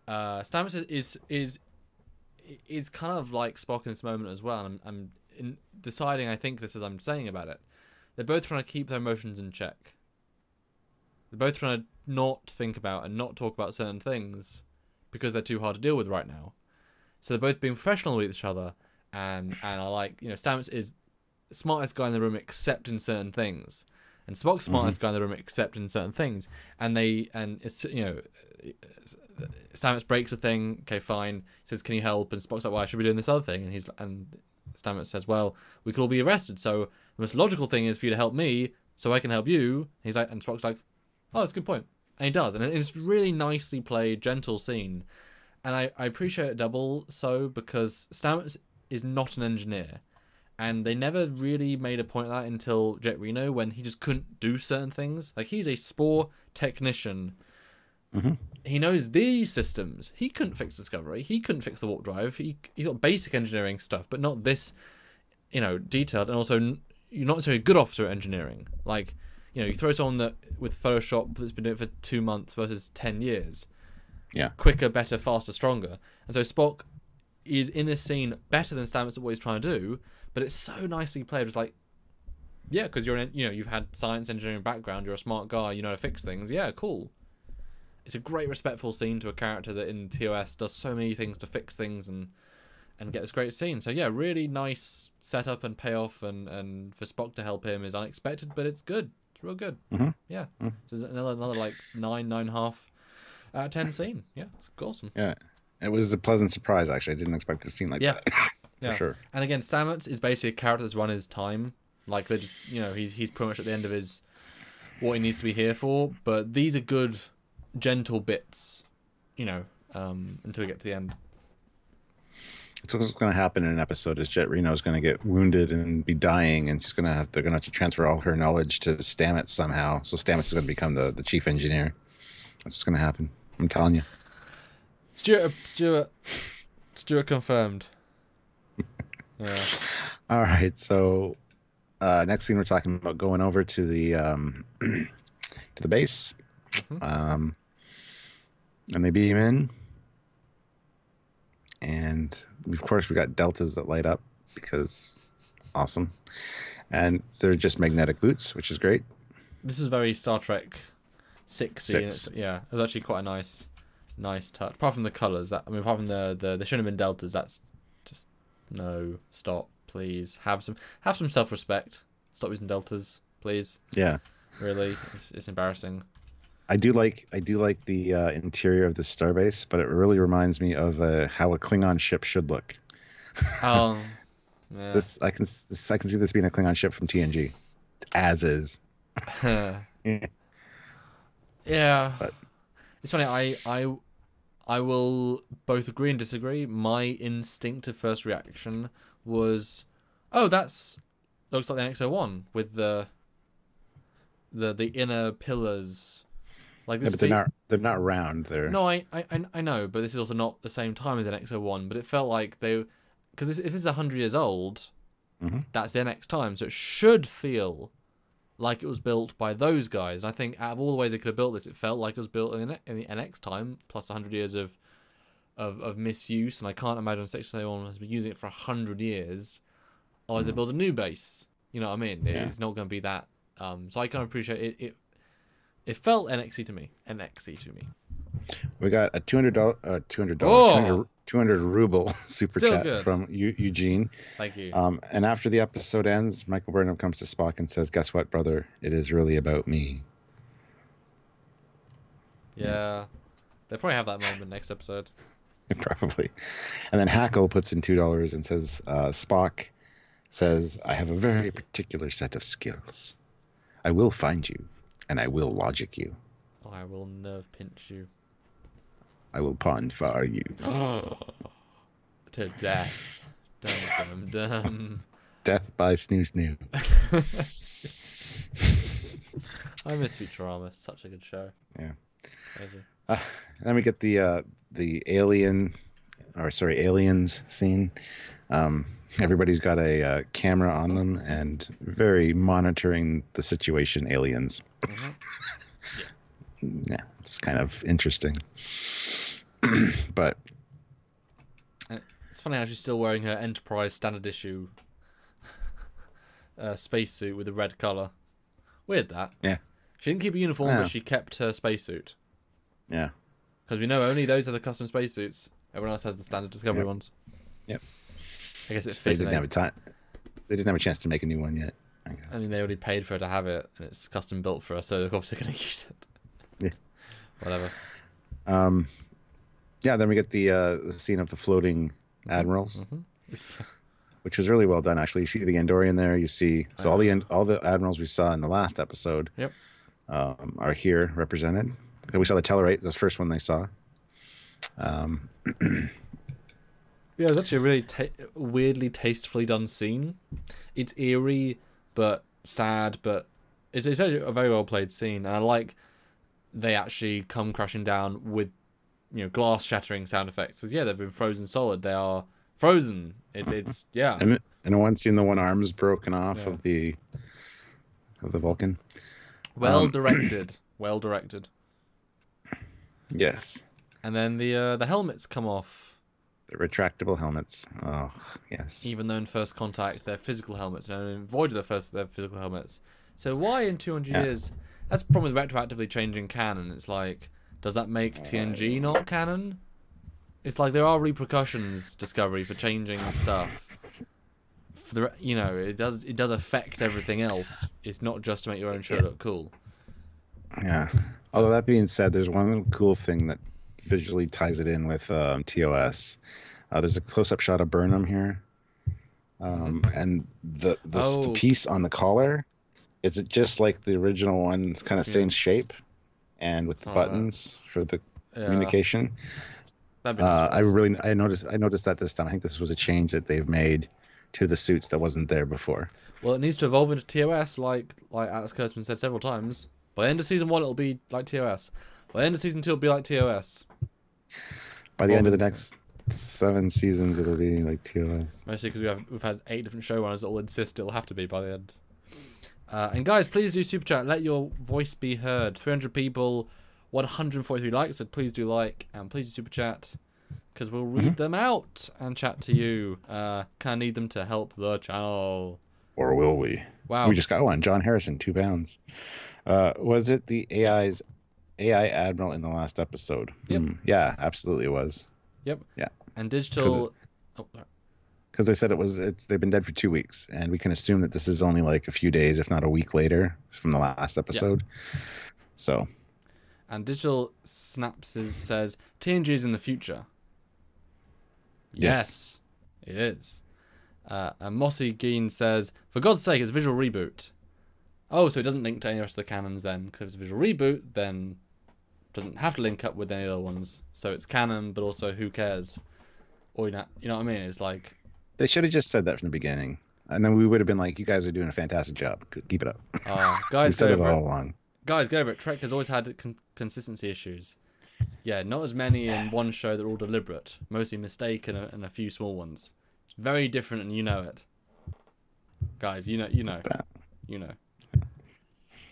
Stamets is kind of like Spock in this moment as well. And I'm deciding, I think this as I'm saying about it. They're both trying to keep their emotions in check. They're both trying to not think about and not talk about certain things because they're too hard to deal with right now. So they're both being professional with each other, and I like, you know, Stamets is the smartest guy in the room except in certain things, and Spock's smartest guy in the room except in certain things, and it's, you know, Stamets breaks a thing, okay fine, says can you help, and Spock's like, well I should be doing this other thing, and Stamets says, well we could all be arrested, so the most logical thing is for you to help me so I can help you. He's like, and Spock's like, oh that's a good point, and he does, and it's really nicely played, gentle scene, and I appreciate it double so because Stamets is not an engineer, and they never really made a point of that until Jet Reno, when he just couldn't do certain things. Like, he's a spore technician. He knows these systems. He couldn't fix Discovery. He couldn't fix the warp drive. He's got basic engineering stuff, but not this, you know, detailed. And also, you're not necessarily a good officer at engineering. Like, you know, you throw someone that with Photoshop that's been doing it for 2 months versus 10 years. Yeah. Quicker, better, faster, stronger. And so Spock is in this scene better than Stamets at what he's trying to do, but it's so nicely played. It's like, yeah, because you've had science engineering background, you're a smart guy, you know how to fix things. Yeah, cool. It's a great respectful scene to a character that in TOS does so many things to fix things and get this great scene. So yeah, really nice setup and payoff, and for Spock to help him is unexpected, but it's good. It's real good. Yeah. So there's another like 9.5 out of 10 scene. Yeah, it's awesome. Yeah. It was a pleasant surprise, actually. I didn't expect a scene like that. For sure. And again, Stamets is basically a character that's run his time. Like, they're just, you know, he's pretty much at the end of his what he needs to be here for. But these are good, gentle bits, you know, until we get to the end. So what's going to happen in an episode is Jet Reno is going to get wounded and be dying, and they're going to have to transfer all her knowledge to Stamets somehow. So Stamets is going to become the chief engineer. That's what's going to happen. I'm telling you. Stuart confirmed. Yeah. All right, so next thing we're talking about going over to the to the base, and they beam in, and of course we got deltas that light up because awesome, and they're just magnetic boots, which is great. This is very Star Trek 6. Yeah, it was actually quite a nice touch. Apart from the colours, apart from the they shouldn't have been deltas. That's just no, stop, please. Have some self-respect. Stop using deltas, please. Yeah, really, it's embarrassing. I do like the interior of the starbase, but it really reminds me of how a Klingon ship should look. Oh, yeah. I can see this being a Klingon ship from TNG, as is. Yeah, but it's funny. I will both agree and disagree. My instinctive first reaction was, oh, looks like the NX-01 with the inner pillars. Like this, yeah, but they're not round. They're no, I know, but this is also not the same time as NX-01. But it felt like because if it's 100 years old, that's the NX time, so it should feel like it was built by those guys. And I think out of all the ways they could have built this, it felt like it was built in the NX time, plus 100 years of misuse. And I can't imagine Section 31 has been using it for 100 years. Or as they build a new base, you know what I mean? Yeah. It's not going to be that. So I kind of appreciate it. It felt NXy to me. We got a $200 200 ruble super Still chat good. from Eugene. Thank you. And after the episode ends, Michael Burnham comes to Spock and says, "Guess what, brother? It is really about me." Yeah. They'll probably have that moment next episode. Probably. And then Hackle puts in $2 and says, Spock says, "I have a very particular set of skills. I will find you, and I will logic you. I will nerve pinch you. I will pon far you." To death. Dum dum dum. Death by snoo snoo. I miss Futurama. It's such a good show. Yeah. Crazy. Then we get the aliens scene. Everybody's got a camera on them and very monitoring the situation. Aliens. Yeah, it's kind of interesting. But it's funny how she's still wearing her Enterprise standard issue spacesuit with a red colour. Weird that. Yeah. She didn't keep a uniform, but she kept her spacesuit. Yeah. Because we know only those are the custom spacesuits. Everyone else has the standard Discovery ones. Yep. I guess it fits. They didn't have a time. They didn't have a chance to make a new one yet. I mean, they already paid for her to have it, and it's custom built for her, so they're obviously going to use it. Yeah. Whatever. Yeah. Then we get the scene of the floating admirals, which was really well done. Actually, you see the Andorian there. You see all the admirals we saw in the last episode. Yep. Are here represented. We saw the Tellarite, the first one they saw. Yeah, it's actually a really weirdly tastefully done scene. It's eerie, but sad, but it's actually a very well played scene. And I like they actually come crashing down with, glass shattering sound effects. Because, yeah, they've been frozen solid. They are frozen. It's yeah. And one scene, the one arm's broken off of the Vulcan. Well directed. Well directed. Yes. And then the helmets come off. The retractable helmets. Oh, yes. Even though in First Contact they're physical helmets, and in Voyager they're physical helmets. So why in 200 years? That's the problem with retroactively changing canon. It's like, does that make TNG not canon? It's like there are repercussions, Discovery, for changing stuff. For it does affect everything else. It's not just to make your own show look cool. Yeah. Although that being said, there's one little cool thing that visually ties it in with TOS. There's a close-up shot of Burnham here, and the piece on the collar is it just like the original one, it's kind of same shape, and with the buttons for the communication. That'd be nice. I noticed that this time. I think this was a change that they've made to the suits that wasn't there before. Well, it needs to evolve into TOS, like Alex Kurtzman said several times. By the end of season 1, it'll be like TOS. By the end of season 2, it'll be like TOS. By the end of the Evolving next 7 seasons, it'll be like TOS. Mostly because we've had 8 different showrunners that all insist it'll have to be by the end. And guys, please do super chat. Let your voice be heard. 300 people, 143 likes. So please do like and please do super chat, because we'll read them out and chat to you. Kind of need them to help the channel. Or will we? Wow. We just got one. John Harrison, 2 pounds. Was it the AI Admiral in the last episode? Yep. Yeah, absolutely it was. Yep. Yeah. And digital. Because they said they've been dead for 2 weeks, and we can assume that this is only like a few days, if not a week later, from the last episode. Yep. So. And Digital Snaps says TNG is in the future. Yes, it is. And Mossy Geen says, for God's sake, it's a visual reboot. Oh, so it doesn't link to any of the rest of the canons then, because if it's a visual reboot, then it doesn't have to link up with any other ones. So it's canon, but also who cares? Or you know what I mean? It's like, they should have just said that from the beginning, and then we would have been like, "You guys are doing a fantastic job. Keep it up." Guys, said it all along. Guys, get over it. Trek has always had consistency issues. Yeah, not as many in one show that are all deliberate. Mostly mistake and a few small ones. It's very different, and you know it. Guys, you know.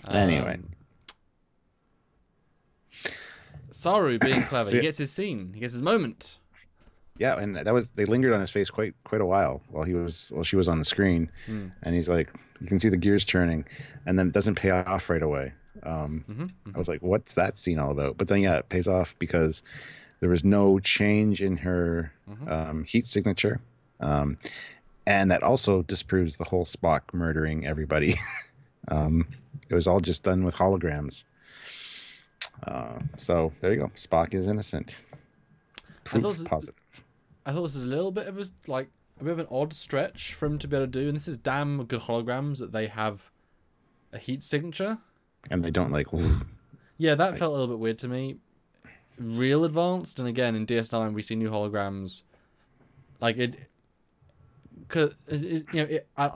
Anyway. Saru being clever. He gets his scene. He gets his moment. Yeah, and they lingered on his face quite a while while she was on the screen, and he's like, you can see the gears turning, and then it doesn't pay off right away. I was like, what's that scene all about? But then it pays off because there was no change in her heat signature, and that also disproves the whole Spock murdering everybody. It was all just done with holograms. So there you go. Spock is innocent. Proof positive. I thought this is a little bit of a bit of an odd stretch for him to be able to do, and this is damn good holograms that they have a heat signature. And they don't Yeah, that felt a little bit weird to me. Real advanced, and again in DS9 we see new holograms. I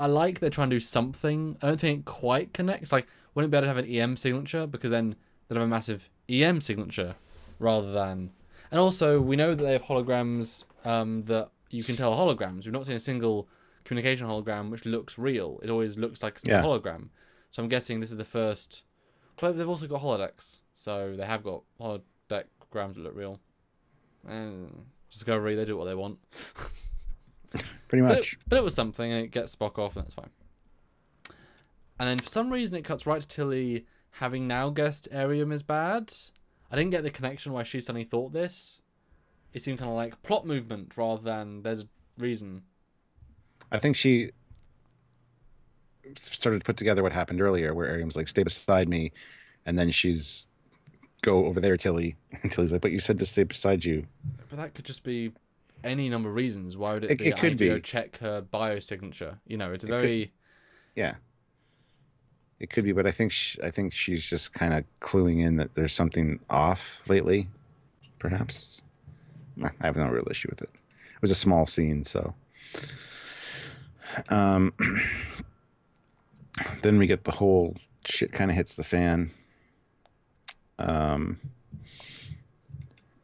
like they're trying to do something. I don't think it quite connects. Like, wouldn't it be better to have an EM signature, because then they'd have a massive EM signature rather than. And also, we know that they have holograms that you can tell are holograms. We've not seen a single communication hologram which looks real. It always looks like a hologram. So I'm guessing this is the first. But they've also got holodecks, so they have got holodeckrams that look real. And Discovery, they do what they want. Pretty much. But it was something, and it gets Spock off, and that's fine. And then for some reason, it cuts right to Tilly having now guessed Arium is bad. I didn't get the connection why she suddenly thought this. It seemed kind of like plot movement rather than there's reason. I think she started to put together what happened earlier, where Arium's like, stay beside me, and then she's go over there, Tilly. And Tilly's like, but you said to stay beside you. But that could just be any number of reasons. Why would it be? It could be. Check her biosignature. It's a very. Yeah. It could be, but I think she's just kind of cluing in that there's something off lately, perhaps. I have no real issue with it. It was a small scene, so. Then we get the whole shit kind of hits the fan.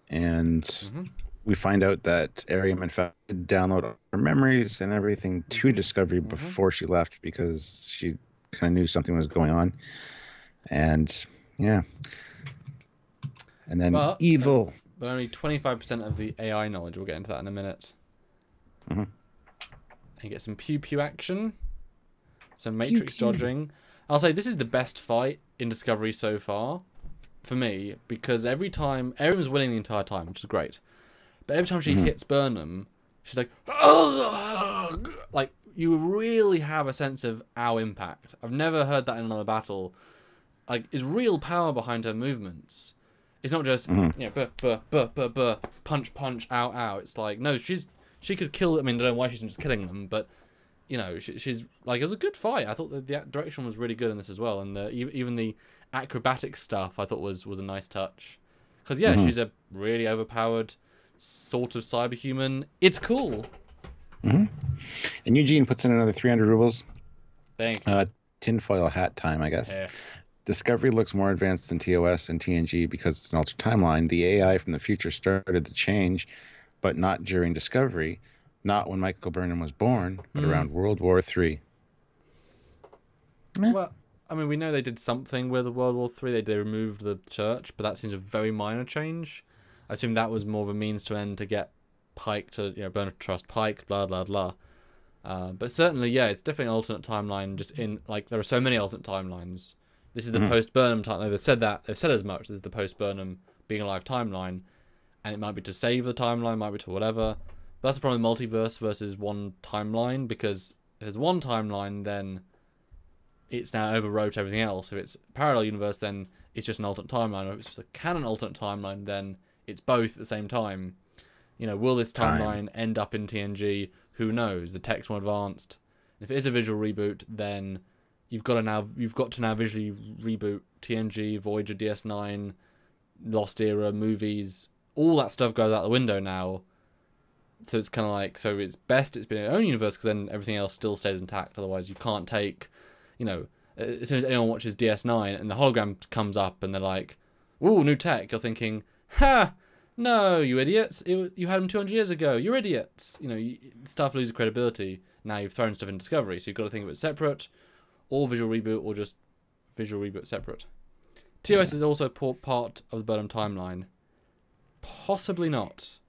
And we find out that Arium, in fact, did download her memories and everything to Discovery before she left, because she kind of knew something was going on. And yeah. And then evil. But only 25% of the AI knowledge. We'll get into that in a minute. And you get some pew-pew action. Some matrix dodging. I'll say this is the best fight in Discovery so far. For me. Because every time... Arium's winning the entire time, which is great. But every time she hits Burnham, she's like... Ugh! Like, you really have a sense of our impact. I've never heard that in another battle. Like, is real power behind her movements. It's not just, punch, punch, ow, ow. It's like, no, she could kill. I mean, I don't know why she's just killing them, but she's like, it was a good fight. I thought that the direction was really good in this as well, and even the acrobatic stuff I thought was a nice touch. Because she's a really overpowered sort of cyberhuman. It's cool. And Eugene puts in another 300 rubles. Thank you. Tinfoil hat time, I guess. Discovery looks more advanced than TOS and TNG because it's an altered timeline. The AI from the future started to change, but not during Discovery, not when Michael Burnham was born, but around World War III. Well, I mean, we know they did something with World War III. They removed the church, but that seems a very minor change. I assume that was more of a means to end to get Pike to, Burnham to trust Pike, blah, blah, blah. But certainly, yeah, it's definitely an alternate timeline. Just in, like, there are so many alternate timelines. This is the post-Burnham timeline. They've said that. They've said as much. This is the post-Burnham being alive timeline. And it might be to save the timeline, might be to whatever. But that's the problem with multiverse versus one timeline, because if there's one timeline, then it's now overwrote everything else. If it's parallel universe, then it's just an alternate timeline. Or if it's just a canon alternate timeline, then it's both at the same time. Will this timeline end up in TNG? Who knows? The tech's more advanced. If it is a visual reboot, then you've got to now visually reboot TNG, Voyager, DS9, Lost Era, movies. All that stuff goes out the window now. So it's kind of like, so it's best it's been in its own universe, because then everything else still stays intact. Otherwise, you can't take, as soon as anyone watches DS9 and the hologram comes up and they're like, ooh, new tech, you're thinking, ha! No, you idiots! You had them 200 years ago. You're idiots. Stuff loses credibility. Now you've thrown stuff in Discovery, so you've got to think of it separate, or visual reboot, or just visual reboot separate. TOS is also part of the Burnham timeline. Possibly not.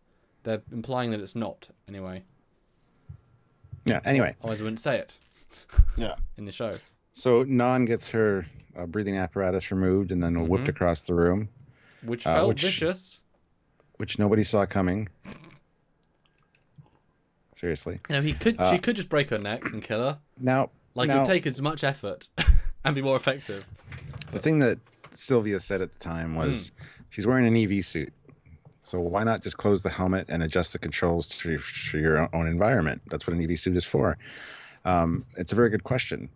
They're implying that it's not, anyway. Yeah, anyway. Otherwise I wouldn't say it. Yeah. In the show. So Non gets her breathing apparatus removed and then whipped across the room. Which felt vicious. Which nobody saw coming. Seriously. She could just break her neck and kill her. Now, it would take as much effort and be more effective. The thing that Sylvia said at the time was she's wearing an EV suit. So why not just close the helmet and adjust the controls to your own environment? That's what an EV suit is for. It's a very good question.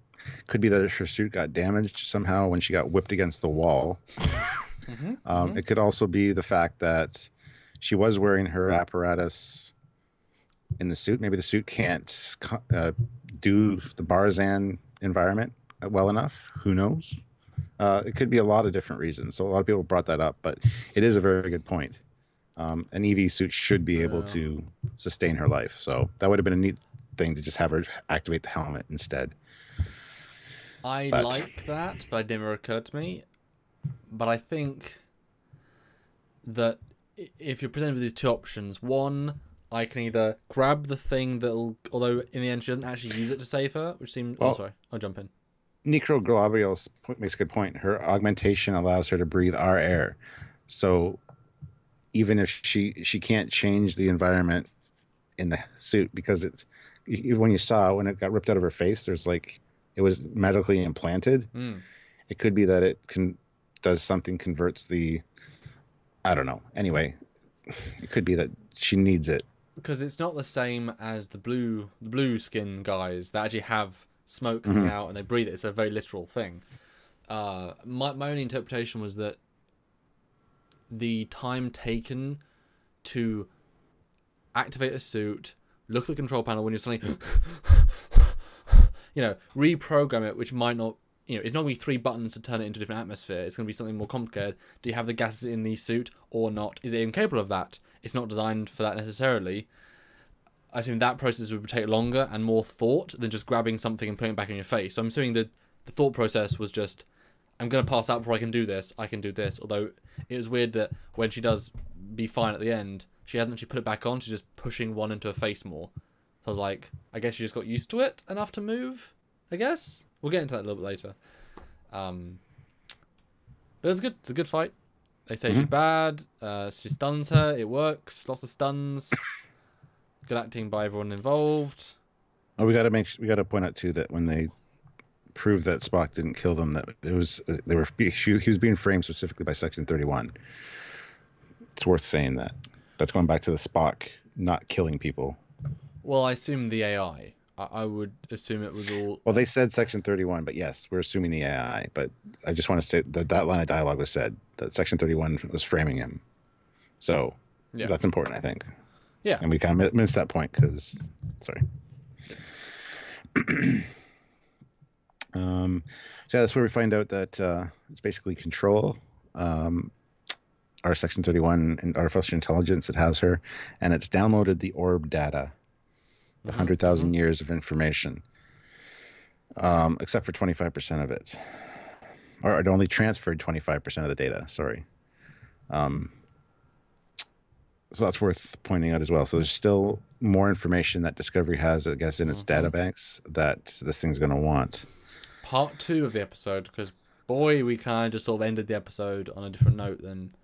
Could be that her suit got damaged somehow when she got whipped against the wall. It could also be the fact that she was wearing her apparatus in the suit. Maybe the suit can't do the Barzan environment well enough. Who knows? It could be a lot of different reasons. So a lot of people brought that up, but it is a very good point. An EV suit should be able to sustain her life. So that would have been a neat thing to just have her activate the helmet instead. Like that, but it never occurred to me. But I think that if you're presented with these two options, one, I can either grab the thing that'll, although in the end she doesn't actually use it to save her, which seems... sorry, I'll jump in. Necro Globules makes a good point. Her augmentation allows her to breathe our air. So even if she can't change the environment in the suit, because it's... When you saw when it got ripped out of her face, there's like... It was medically implanted. It could be that it does something, converts the... I don't know. Anyway, it could be that she needs it. Because it's not the same as the blue skin guys that actually have smoke coming out and they breathe it. It's a very literal thing. My only interpretation was that the time taken to activate a suit, look at the control panel when you're suddenly, reprogram it, which might not, it's not going to be 3 buttons to turn it into a different atmosphere. It's going to be something more complicated. Do you have the gases in the suit or not? Is it even capable of that? It's not designed for that necessarily. I assume that process would take longer and more thought than just grabbing something and putting it back in your face. So I'm assuming that the thought process was just, I'm going to pass out before I can do this. Although it was weird that when she does be fine at the end, she hasn't actually put it back on. She's just pushing one into her face more. So I was like, I guess she just got used to it enough to move, I guess. We'll get into that a little bit later. But it was good. It's a good fight. They say she's bad. She stuns her. It works. Lots of stuns. Good acting by everyone involved. Oh, we got to point out too that when they proved that Spock didn't kill them, that it was he was being framed specifically by Section 31. It's worth saying that. That's going back to the Spock not killing people. Well, I assume the AI. I would assume it was all... Well, they said Section 31, but yes, we're assuming the AI. But I just want to say that line of dialogue was said, that Section 31 was framing him. So that's important, I think. Yeah. And we kind of missed that point because... Sorry. So yeah, that's where we find out that it's basically Control, our Section 31 and artificial intelligence that has her, and it's downloaded the orb data, the 100,000 years of information, except for 25% of it. Or it only transferred 25% of the data, sorry. So that's worth pointing out as well. So there's still more information that Discovery has, I guess, in its data banks that this thing's going to want. Part 2 of the episode, because boy, we kind of just sort of ended the episode on a different note than...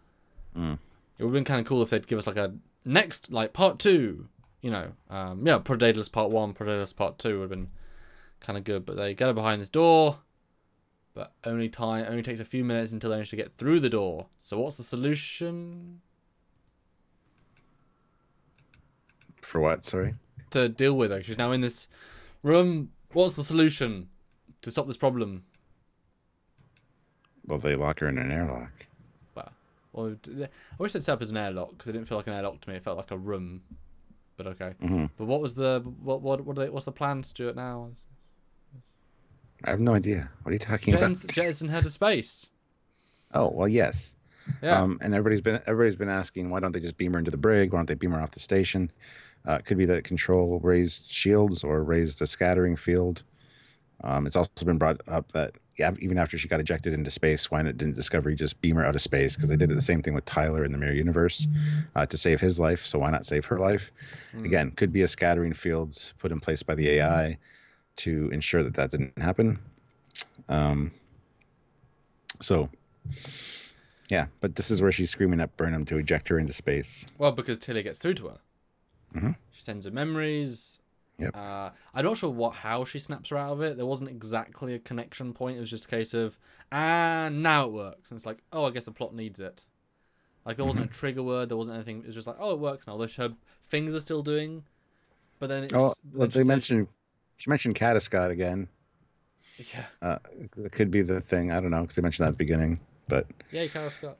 It would have been kind of cool if they'd give us like a next, like part 2, you know. Yeah, Daedalus part 1, Daedalus part 2 would have been kind of good, but they get her behind this door, but only takes a few minutes until they manage to get through the door. So what's the solution? For what, sorry? To deal with her. She's now in this room. What's the solution to stop this problem? Well, they lock her in an airlock. Well, I wish they'd set up as an airlock, because it didn't feel like an airlock to me. It felt like a room. But okay. But what was the what's the plan, Stuart? Now I have no idea. What are you talking about? Jettison her to space. Oh well, yes. Yeah. And everybody's been asking, why don't they just beam her into the brig? Why don't they beam her off the station? It could be that Control raised shields or raised a scattering field. It's also been brought up that even after she got ejected into space, why didn't Discovery just beam her out of space? Because they did the same thing with Tyler in the Mirror Universe to save his life. So why not save her life? Again, could be a scattering field put in place by the AI to ensure that didn't happen. So, yeah, but this is where she's screaming at Burnham to eject her into space. Well, because Tilly gets through to her. She sends her memories. Yep. I'm not sure how she snaps her out of it. There wasn't exactly a connection point. It was just a case of, and now it works. And it's like, oh, I guess the plot needs it. Like, there wasn't a trigger word. There wasn't anything. It was just like, oh, it works now. Although her fingers are still doing. But then she mentioned Catascott again. Yeah. It could be the thing. I don't know, because they mentioned that at the beginning. But yeah, Catascott.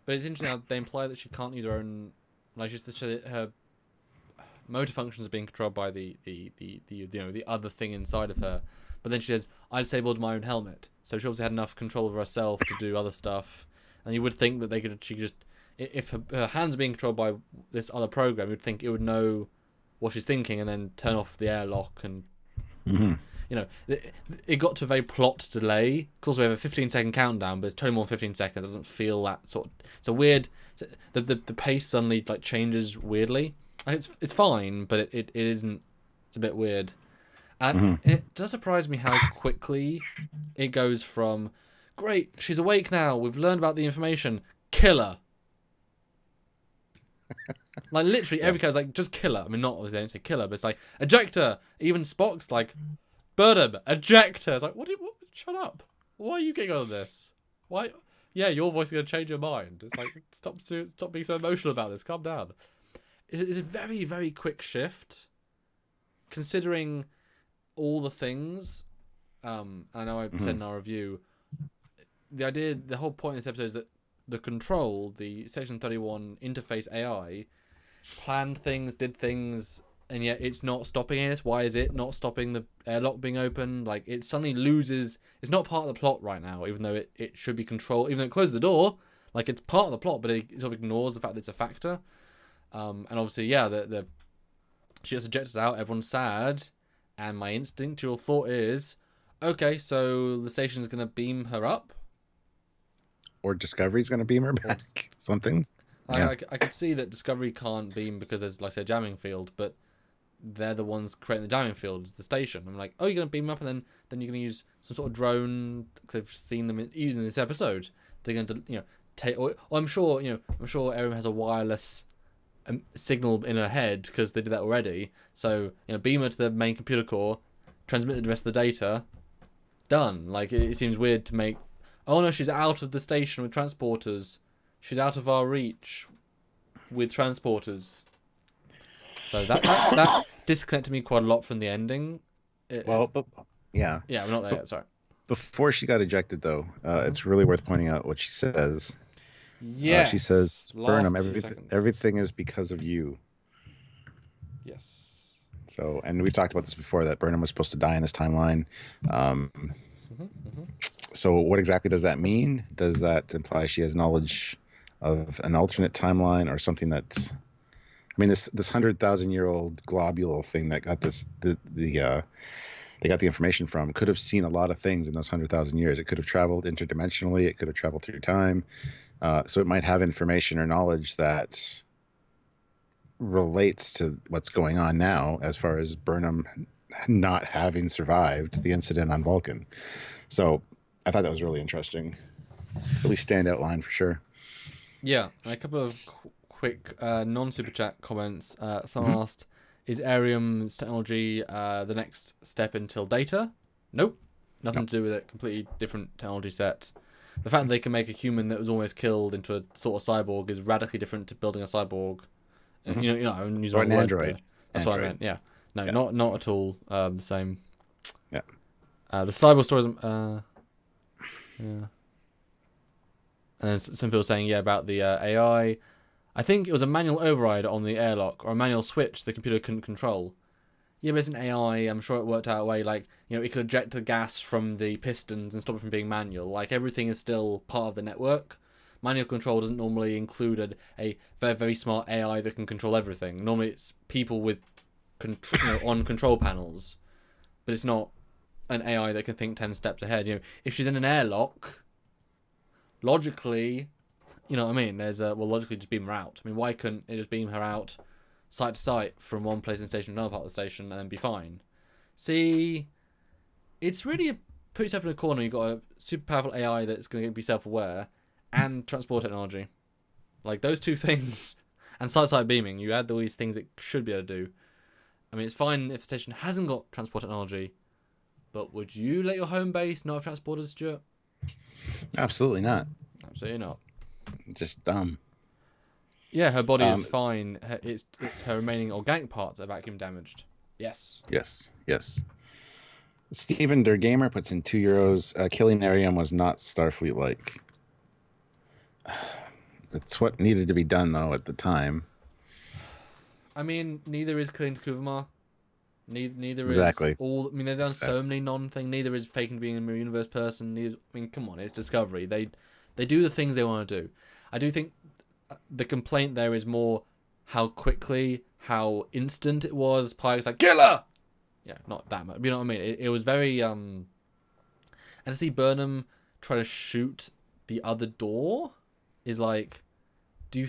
But it's interesting how they imply that she can't use her own. Like, her motor functions are being controlled by the other thing inside of her. But then she says, I disabled my own helmet. So she obviously had enough control of herself to do other stuff. And you would think that she could just, if her hands are being controlled by this other program, you'd think it would know what she's thinking and then turn off the airlock. And you know, it got to a very plot delay. Of course, we have a 15-second countdown, but it's totally more than 15 seconds. It doesn't feel that sort of, it's a weird, the pace suddenly like changes weirdly. Like, it's fine, but it isn't. It's a bit weird, and it does surprise me how quickly it goes from great, she's awake now, we've learned about the information, kill her. Like literally every character's like just kill her. I mean, not obviously they don't say kill her, but it's like eject her. Even Spock's like Burnham, eject her. It's like what? Shut up. Why are you getting on this? Why? Yeah, your voice is gonna change your mind. It's like stop being so emotional about this. Calm down. It's a very, very quick shift, considering all the things. I know I said in our review, the whole point of this episode is that the Control, the Section 31 interface AI, planned things, did things, and yet it's not stopping it. Why is it not stopping the airlock being open? Like, it suddenly loses. It's not part of the plot right now, even though it should be controlled. Even though it closes the door, like it's part of the plot, but it sort of ignores the fact that it's a factor. And obviously, yeah, she gets ejected out, everyone's sad, and my instinctual thought is, okay, so the station's going to beam her up? Or Discovery's going to beam her back? Something? I could see that Discovery can't beam because there's, like, a jamming field, but they're the ones creating the jamming field, it's the station. I'm like, oh, you're going to beam up, and then you're going to use some sort of drone, because they've seen them even in this episode. They're going to, you know, take, or I'm sure everyone has a wireless signal in her head because they did that already. So, you know, beam her to the main computer core, transmit the rest of the data, done. Like, it seems weird to make, oh no, she's out of the station with transporters. She's out of our reach with transporters. So that disconnected me quite a lot from the ending. Yeah, we're not there yet, sorry. Before she got ejected, though, it's really worth pointing out what she says. Yeah, she says, Burnham, everything is because of you. Yes. So, and we've talked about this before, that Burnham was supposed to die in this timeline. So what exactly does that mean? Does that imply she has knowledge of an alternate timeline or something that's... I mean, this 100,000-year-old globule thing that got they got the information from could have seen a lot of things in those 100,000 years. It could have traveled interdimensionally. It could have traveled through time. So it might have information or knowledge that relates to what's going on now as far as Burnham not having survived the incident on Vulcan. So I thought that was really interesting. Really standout line for sure. Yeah, and a couple of quick non-super chat comments. Someone asked, is Arium's technology the next step until Data? Nope. Nothing to do with it. Completely different technology set. The fact that they can make a human that was almost killed into a sort of cyborg is radically different to building a cyborg. You know, I wouldn't use or an an android. That's what I meant. Yeah. No, Yeah. not at all the same. Yeah. The cyborg stories. Yeah. And then some people saying about the AI. I think it was a manual override on the airlock or a manual switch the computer couldn't control. Yeah, but it's an AI. I'm sure it worked out a way like, it could eject the gas from the pistons and stop it from being manual. Like, everything is still part of the network. Manual control doesn't normally include a very, very smart AI that can control everything. Normally it's people with on control panels, but it's not an AI that can think 10 steps ahead. If she's in an airlock, logically, you know what I mean? There's logically just beam her out. I mean, why couldn't it just beam her out site to site from one place in the station to another part of the station and then be fine? See, it's really put yourself in a corner. You've got a super powerful AI that's going to be self-aware and transport technology. Like, those two things, and site-to-site beaming, you add all these things it should be able to do. I mean, it's fine if the station hasn't got transport technology, but would you let your home base not have transporters, Stuart? Absolutely not. Absolutely not. Just dumb. Yeah, her body is fine. It's her remaining organic parts are vacuum damaged. Yes. Yes. Stephen Der Gamer puts in €2. Killing Arium was not Starfleet-like. It's what needed to be done, though, at the time. I mean, neither is killing Takuvamar. Neither exactly. Is all. I mean, they've done so many non-things. Neither is faking being a mirror universe person. I mean, come on, it's Discovery. They do the things they want to do. I do think the complaint there is more how quickly, how instant it was. Pike's like, killer! Yeah, not that much. You know what I mean? It was very... And to see Burnham try to shoot the other door is like, do you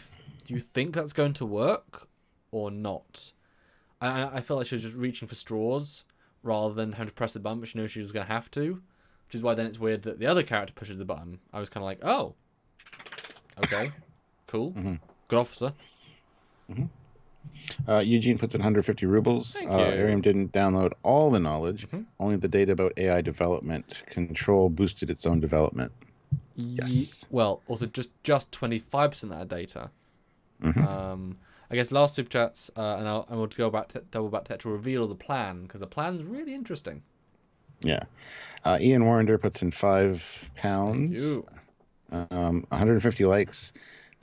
think that's going to work or not? I felt like she was just reaching for straws rather than having to press the button, but she knew she was going to have to. Which is why then it's weird that the other character pushes the button. I was kind of like, oh, okay, cool, good officer. Eugene puts in 150 rubles. Thank you. Arium didn't download all the knowledge, only the data about AI development. Control boosted its own development. Yes. Well, also just 25% of that data. I guess last super chats, and we'll double back to the actual reveal of the plan, because the plan's really interesting. Yeah. Ian Warrender puts in £5. Thank you. 150 likes.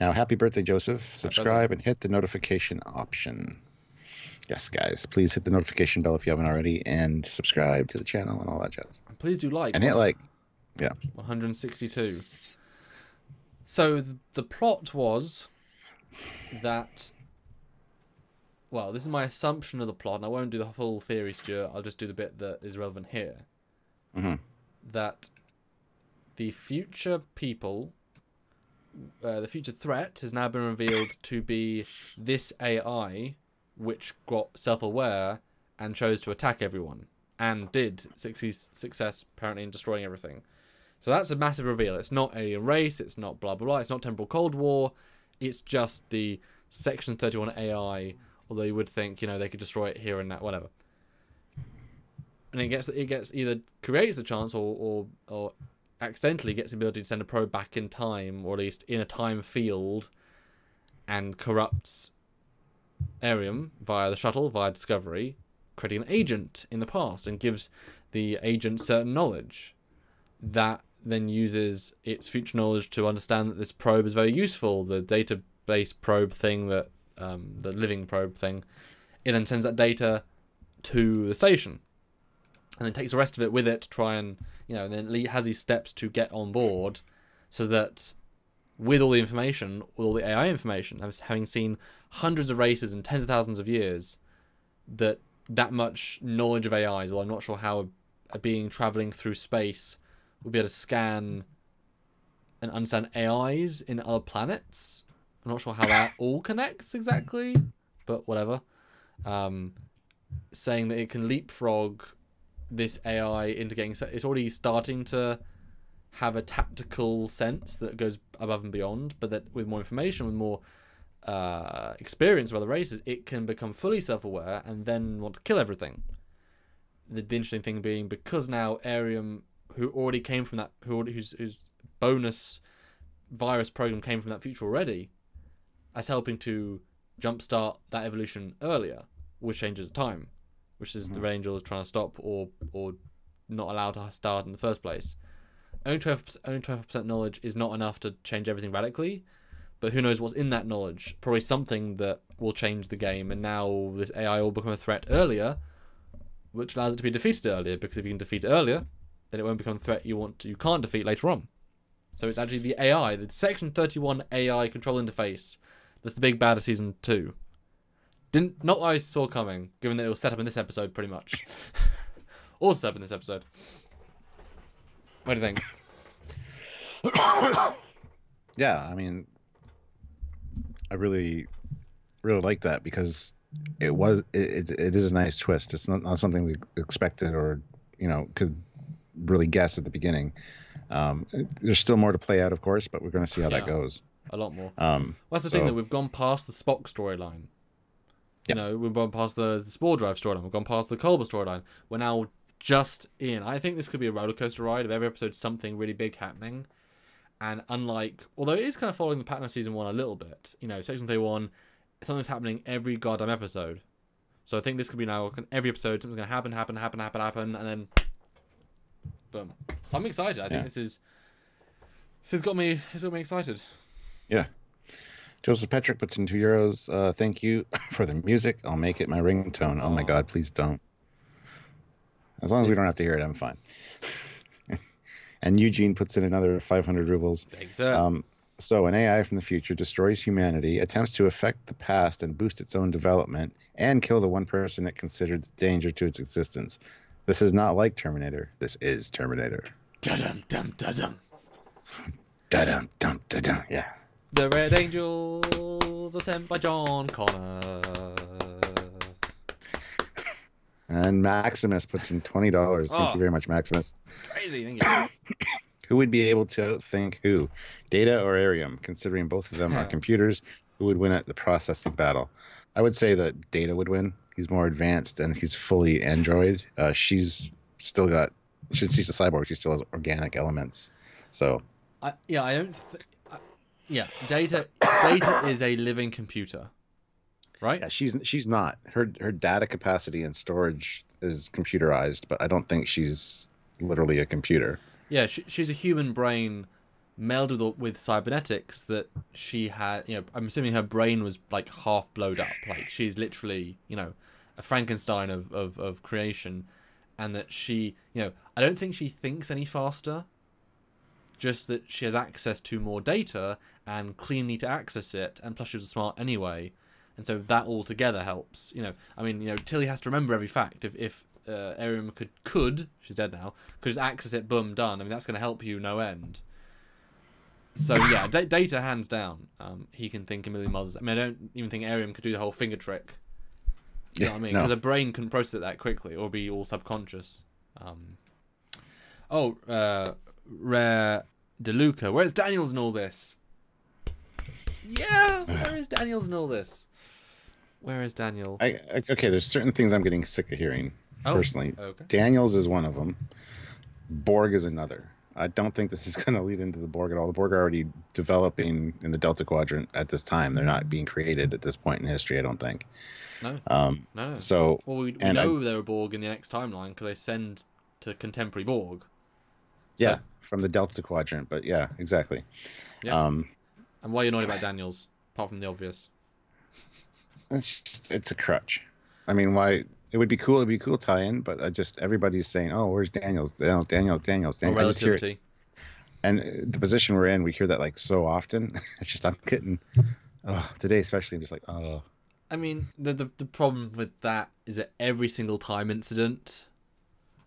Now, happy birthday, Joseph. Subscribe and hit the notification option. Yes, guys, please hit the notification bell if you haven't already, and subscribe to the channel and all that jazz. And please do like. And hit like. Yeah. 162. So the plot was that... Well, this is my assumption of the plot, and I won't do the full theory, Stuart. I'll just do the bit that is relevant here. That the future people, the future threat has now been revealed to be this AI, which got self-aware and chose to attack everyone, and did success apparently in destroying everything. So that's a massive reveal. It's not alien race, it's not blah blah blah, it's not temporal Cold War, it's just the Section 31 AI. Although you would think, they could destroy it here and that, whatever. And it gets either creates the chance or accidentally gets the ability to send a probe back in time, or at least in a time field, and corrupts Arium via the shuttle, via Discovery, creating an agent in the past, and gives the agent certain knowledge that then uses its future knowledge to understand that this probe is very useful. The database probe thing that the living probe thing, it then sends that data to the station and then takes the rest of it with it to try and And then Lee has these steps to get on board, so that with all the information, all the AI information, having seen hundreds of races in tens of thousands of years, that much knowledge of AIs, well, I'm not sure how a being traveling through space would be able to scan and understand AIs in other planets. I'm not sure how that all connects exactly, but whatever. Saying that it can leapfrog this AI into getting... It's already starting to have a tactical sense that goes above and beyond, but that with more information, with more experience with other races, it can become fully self-aware and then want to kill everything. The interesting thing being, because now Arium, who already came from that, whose bonus virus program came from that future already, as helping to jumpstart that evolution earlier, which changes time, which is the Red Angel is trying to stop or not allowed to start in the first place. Only 12% knowledge is not enough to change everything radically, but who knows what's in that knowledge? Probably something that will change the game, and now this AI will become a threat earlier, which allows it to be defeated earlier, because if you can defeat it earlier, then it won't become a threat you can't defeat later on. So it's actually the AI, the Section 31 AI control interface, that's the big bad of Season 2. Not what I saw coming, given that it was set up in this episode, pretty much. Also set up in this episode. What do you think? Yeah, I mean, I really like that, because it is a nice twist. It's not something we expected or could really guess at the beginning. There's still more to play out, of course, but we're going to see how that goes. A lot more. Well, that's the thing, that we've gone past the Spock storyline. We've gone past the Spore Drive storyline. We've gone past the Culber storyline. We're now just in. I think this could be a roller coaster ride of every episode, something really big happening. And although it is kind of following the pattern of Season 1 a little bit, Section 31, something's happening every goddamn episode. So I think this could be now every episode, something's going to happen, and then boom. So I'm excited. I think this has got me excited. Yeah. Joseph Petrick puts in €2. Thank you for the music. I'll make it my ringtone. Oh my God, please don't. As long as we don't have to hear it, I'm fine. And Eugene puts in another 500 rubles. Thanks, sir. So an AI from the future destroys humanity, attempts to affect the past and boost its own development, and kill the one person it considered a danger to its existence. This is not like Terminator. This is Terminator. Da-dum-dum-da-dum. Da-dum-dum-da-dum. Yeah. The Red Angels are sent by John Connor. And Maximus puts in $20. Thank you very much, Maximus. Crazy, thank you. Who would be able to outthink who? Data or Arium? Considering both of them are computers, who would win at the processing battle? I would say that Data would win. He's more advanced and he's fully android. She's still got... She's a cyborg. She still has organic elements. So... Data is a living computer, right? Yeah, she's not. Her data capacity and storage is computerized, but I don't think she's literally a computer. Yeah, she's a human brain melded with cybernetics that she had. I'm assuming her brain was like half blowed up. Like she's literally, a Frankenstein of creation, and that she, I don't think she thinks any faster. Just that she has access to more data and cleanly to access it, and plus she was smart anyway, and so that all together helps. Tilly has to remember every fact. If Arium could, she's dead now, could just access it, boom, done. That's going to help you no end. So yeah, Data hands down. He can think a million miles. I don't even think Arium could do the whole finger trick. You know what I mean? Because her brain couldn't process it that quickly, or be all subconscious. Rare DeLuca. Where's Daniels in all this? Yeah, where is Daniels in all this? Where is Daniel? Okay, there's certain things I'm getting sick of hearing, personally. Okay. Daniels is one of them. Borg is another. I don't think this is going to lead into the Borg at all. The Borg are already developing in the Delta Quadrant at this time. They're not being created at this point in history, I don't think. No. No. So, we know they're a Borg in the next timeline because they send to contemporary Borg. Yeah, from the Delta Quadrant, but yeah, exactly. Yeah. And why are you annoyed about Daniels, apart from the obvious? It's a crutch. Why? it would be cool. It'd be a cool tie-in, but just everybody's saying, "Oh, where's Daniels? Daniels." Or I just hear it. relativity. And the position we're in, we hear that like so often. It's just I'm getting today especially. I'm just like, oh. I mean, the problem with that is that every single time incident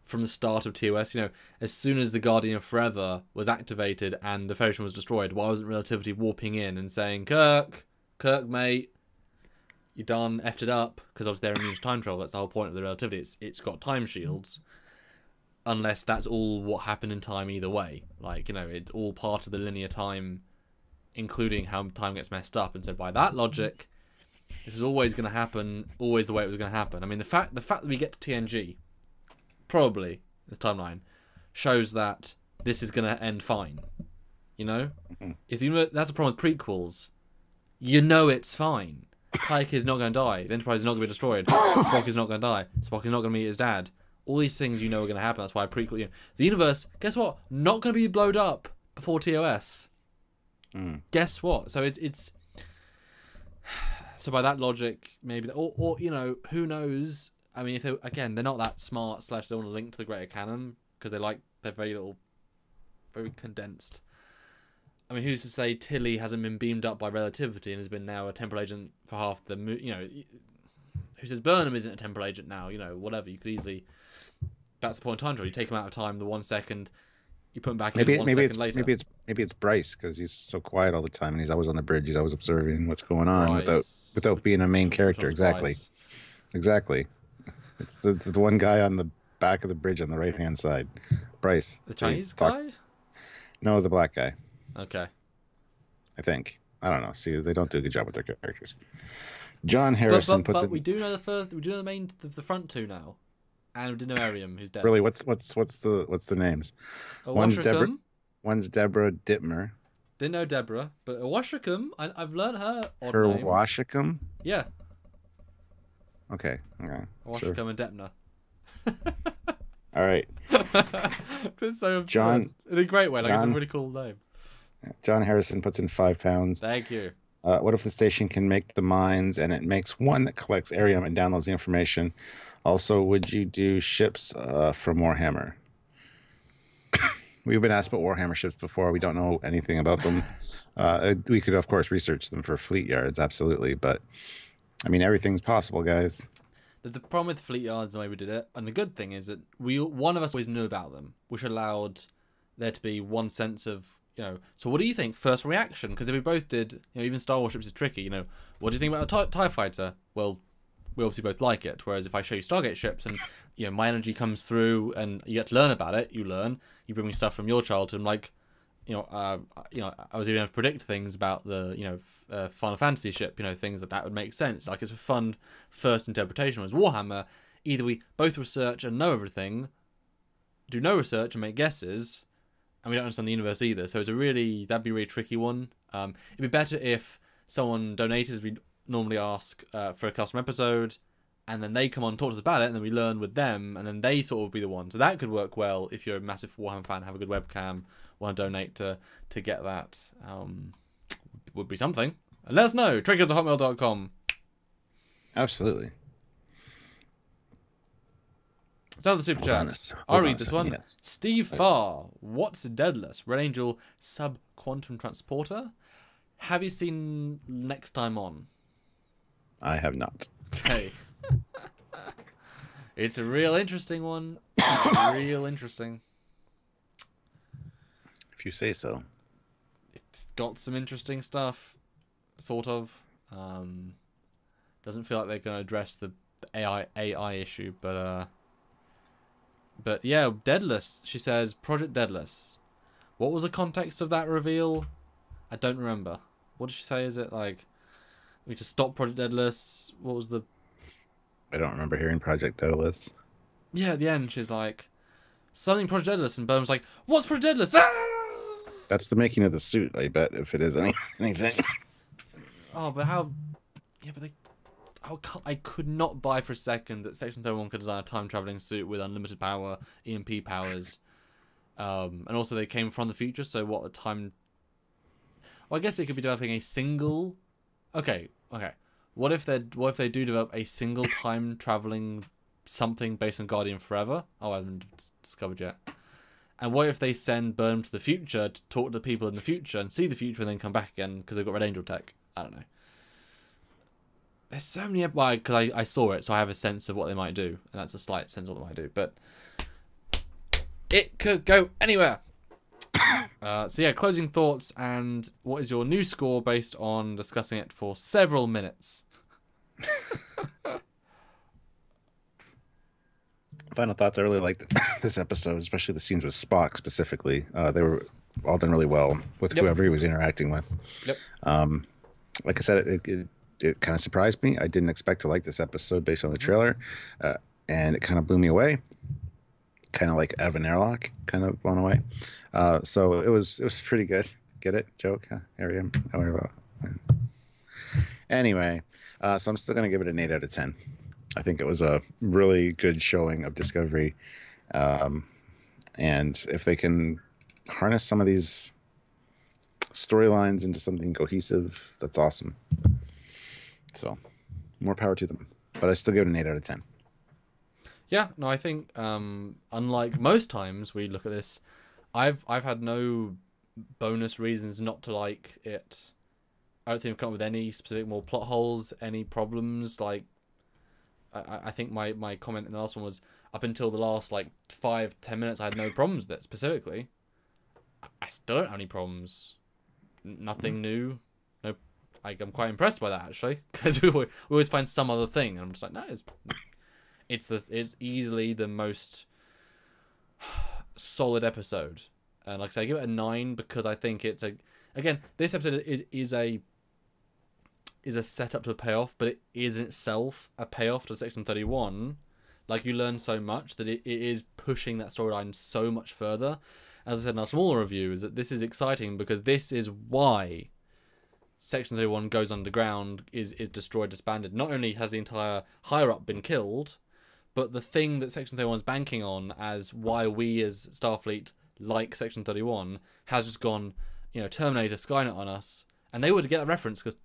from the start of TOS, you know, as soon as the Guardian of Forever was activated and the Federation was destroyed, why wasn't Relativity warping in and saying, Kirk, mate, you done effed it up? Because obviously they're immune to time travel. That's the whole point of the Relativity. It's got time shields. Unless that's all what happened in time either way. Like, you know, it's all part of the linear time, including how time gets messed up. And so by that logic, this was always going to happen, always the way it was going to happen. I mean, the fact that we get to TNG, probably, this timeline, shows that this is going to end fine. You know? If you that's the problem with prequels. You know it's fine. Pike is not going to die. The Enterprise is not going to be destroyed. Spock is not going to die. Spock is not going to meet his dad. All these things you know are going to happen. That's why I prequel. You know, the universe, guess what? Not going to be blowed up before TOS. Guess what? So it's. So by that logic, maybe, or you know, who knows? I mean, if they're not that smart. / they want to link to the greater canon because they're very condensed. I mean, who's to say Tilly hasn't been beamed up by relativity and has been now a temporal agent for half the you know? Who says Burnham isn't a temporal agent now? You know, whatever. You could easily. That's the point of time travel. You take him out of time the 1 second, you put him back in 1 second later. Maybe it's Bryce because he's so quiet all the time and he's always on the bridge. He's always observing what's going on without being a main character. Exactly. It's the one guy on the back of the bridge on the right hand side, Bryce. The Chinese guy? No, the black guy. Okay. I think. I don't know. See, they don't do a good job with their characters. John Harrison puts it. We do know the front two now. And we didn't know Arium, who's dead. Really, what's the names? One's Deborah Dittmer. Didn't know Deborah, but Owashicum, I've learned her odd name. Owashicum? Yeah. Okay. Owashicum sure. and Depner. All right. That's so absurd. In a great way, it's a really cool name. John Harrison puts in £5. Thank you. What if the station can make the mines and it makes one that collects Arium and downloads the information? Also, would you do ships from Warhammer? We've been asked about Warhammer ships before. We don't know anything about them. We could, of course, research them for fleet yards, absolutely. But, I mean, everything's possible, guys. The problem with fleet yards, the way we did it, and the good thing is that one of us always knew about them, which allowed there to be one sense of, you know, so what do you think? First reaction? Because if we both did, you know, even Star Wars ships is tricky, you know, what do you think about a TIE fighter? Well, we obviously both like it. Whereas if I show you Stargate ships and, you know, my energy comes through and you get to learn about it, you bring me stuff from your childhood. I'm like, I was even able to predict things about the, you know, Final Fantasy ship, you know, things that would make sense. Like, it's a fun first interpretation. Whereas Warhammer, either we both research and know everything, do no research and make guesses, and we don't understand the universe either. So that'd be a really tricky one. It'd be better if someone donated, as we normally ask for a custom episode, and then they come on and talk to us about it, and then we learn with them, and then they sort of be the one. So that could work well if you're a massive Warhammer fan, have a good webcam, want to donate to get that. Would be something. And let us know. Trekyards@hotmail.com. Absolutely. So the super chat. I'll read this one. Yes. Steve Farr. What's Daedalus? Red Angel sub-quantum transporter. Have you seen Next Time On? I have not. Okay. It's a real interesting one. Real interesting. If you say so. It's got some interesting stuff, sort of. Doesn't feel like they're going to address the AI issue, but yeah, Daedalus. She says Project Daedalus. What was the context of that reveal? I don't remember. What did she say? Is it like we just stop Project Daedalus? What was the? I don't remember hearing Project Daedalus. Yeah, at the end she's like something Project Daedalus, and Burnham's like, "What's Project Daedalus?" Ah! That's the making of the suit, I bet, if it is anything. Oh, but how? Yeah, but I could not buy for a second that Section 31 could design a time traveling suit with unlimited power, EMP powers, and also they came from the future. So what a time? Well, I guess they could be developing a single. Okay. What if they do develop a single time traveling something based on Guardian Forever? Oh, I haven't discovered yet. And what if they send Burnham to the future to talk to people in the future and see the future and then come back again because they've got Red Angel tech? I don't know. There's so many... Well, because I saw it, so I have a sense of what they might do. And that's a slight sense of what they might do. But it could go anywhere. So yeah, closing thoughts, and what is your new score based on discussing it for several minutes? Final thoughts. I really liked this episode, especially the scenes with Spock specifically. They were all done really well with whoever he was interacting with. Yep. Like I said, it kind of surprised me. I didn't expect to like this episode based on the trailer, and it kind of blew me away. Kind of like Evan Airlock, kind of blown away. So it was pretty good. Get it? Joke? Here I am. Anyway, so I'm still gonna give it an 8 out of 10. I think it was a really good showing of Discovery, and if they can harness some of these storylines into something cohesive, that's awesome. So, more power to them. But I still give it an 8 out of 10. Yeah, no, I think unlike most times we look at this, I've had no bonus reasons not to like it. I don't think I've come up with any specific more plot holes, any problems. Like, I think my comment in the last one was up until the last like 5-10 minutes I had no problems with it specifically. I still don't have any problems. Nothing new. No, I'm quite impressed by that actually, because we always find some other thing, and I'm just like, no, it's easily the most solid episode. And like I say, I give it a 9 because I think it's again, this episode is a setup to a payoff, but it is in itself a payoff to Section 31. Like, you learn so much that it is pushing that storyline so much further. As I said in our smaller review, is that this is exciting because this is why Section 31 goes underground, is destroyed, disbanded. Not only has the entire higher-up been killed, but the thing that Section 31 is banking on as why we as Starfleet like Section 31 has just gone, Terminator, Skynet on us. And they would get that reference because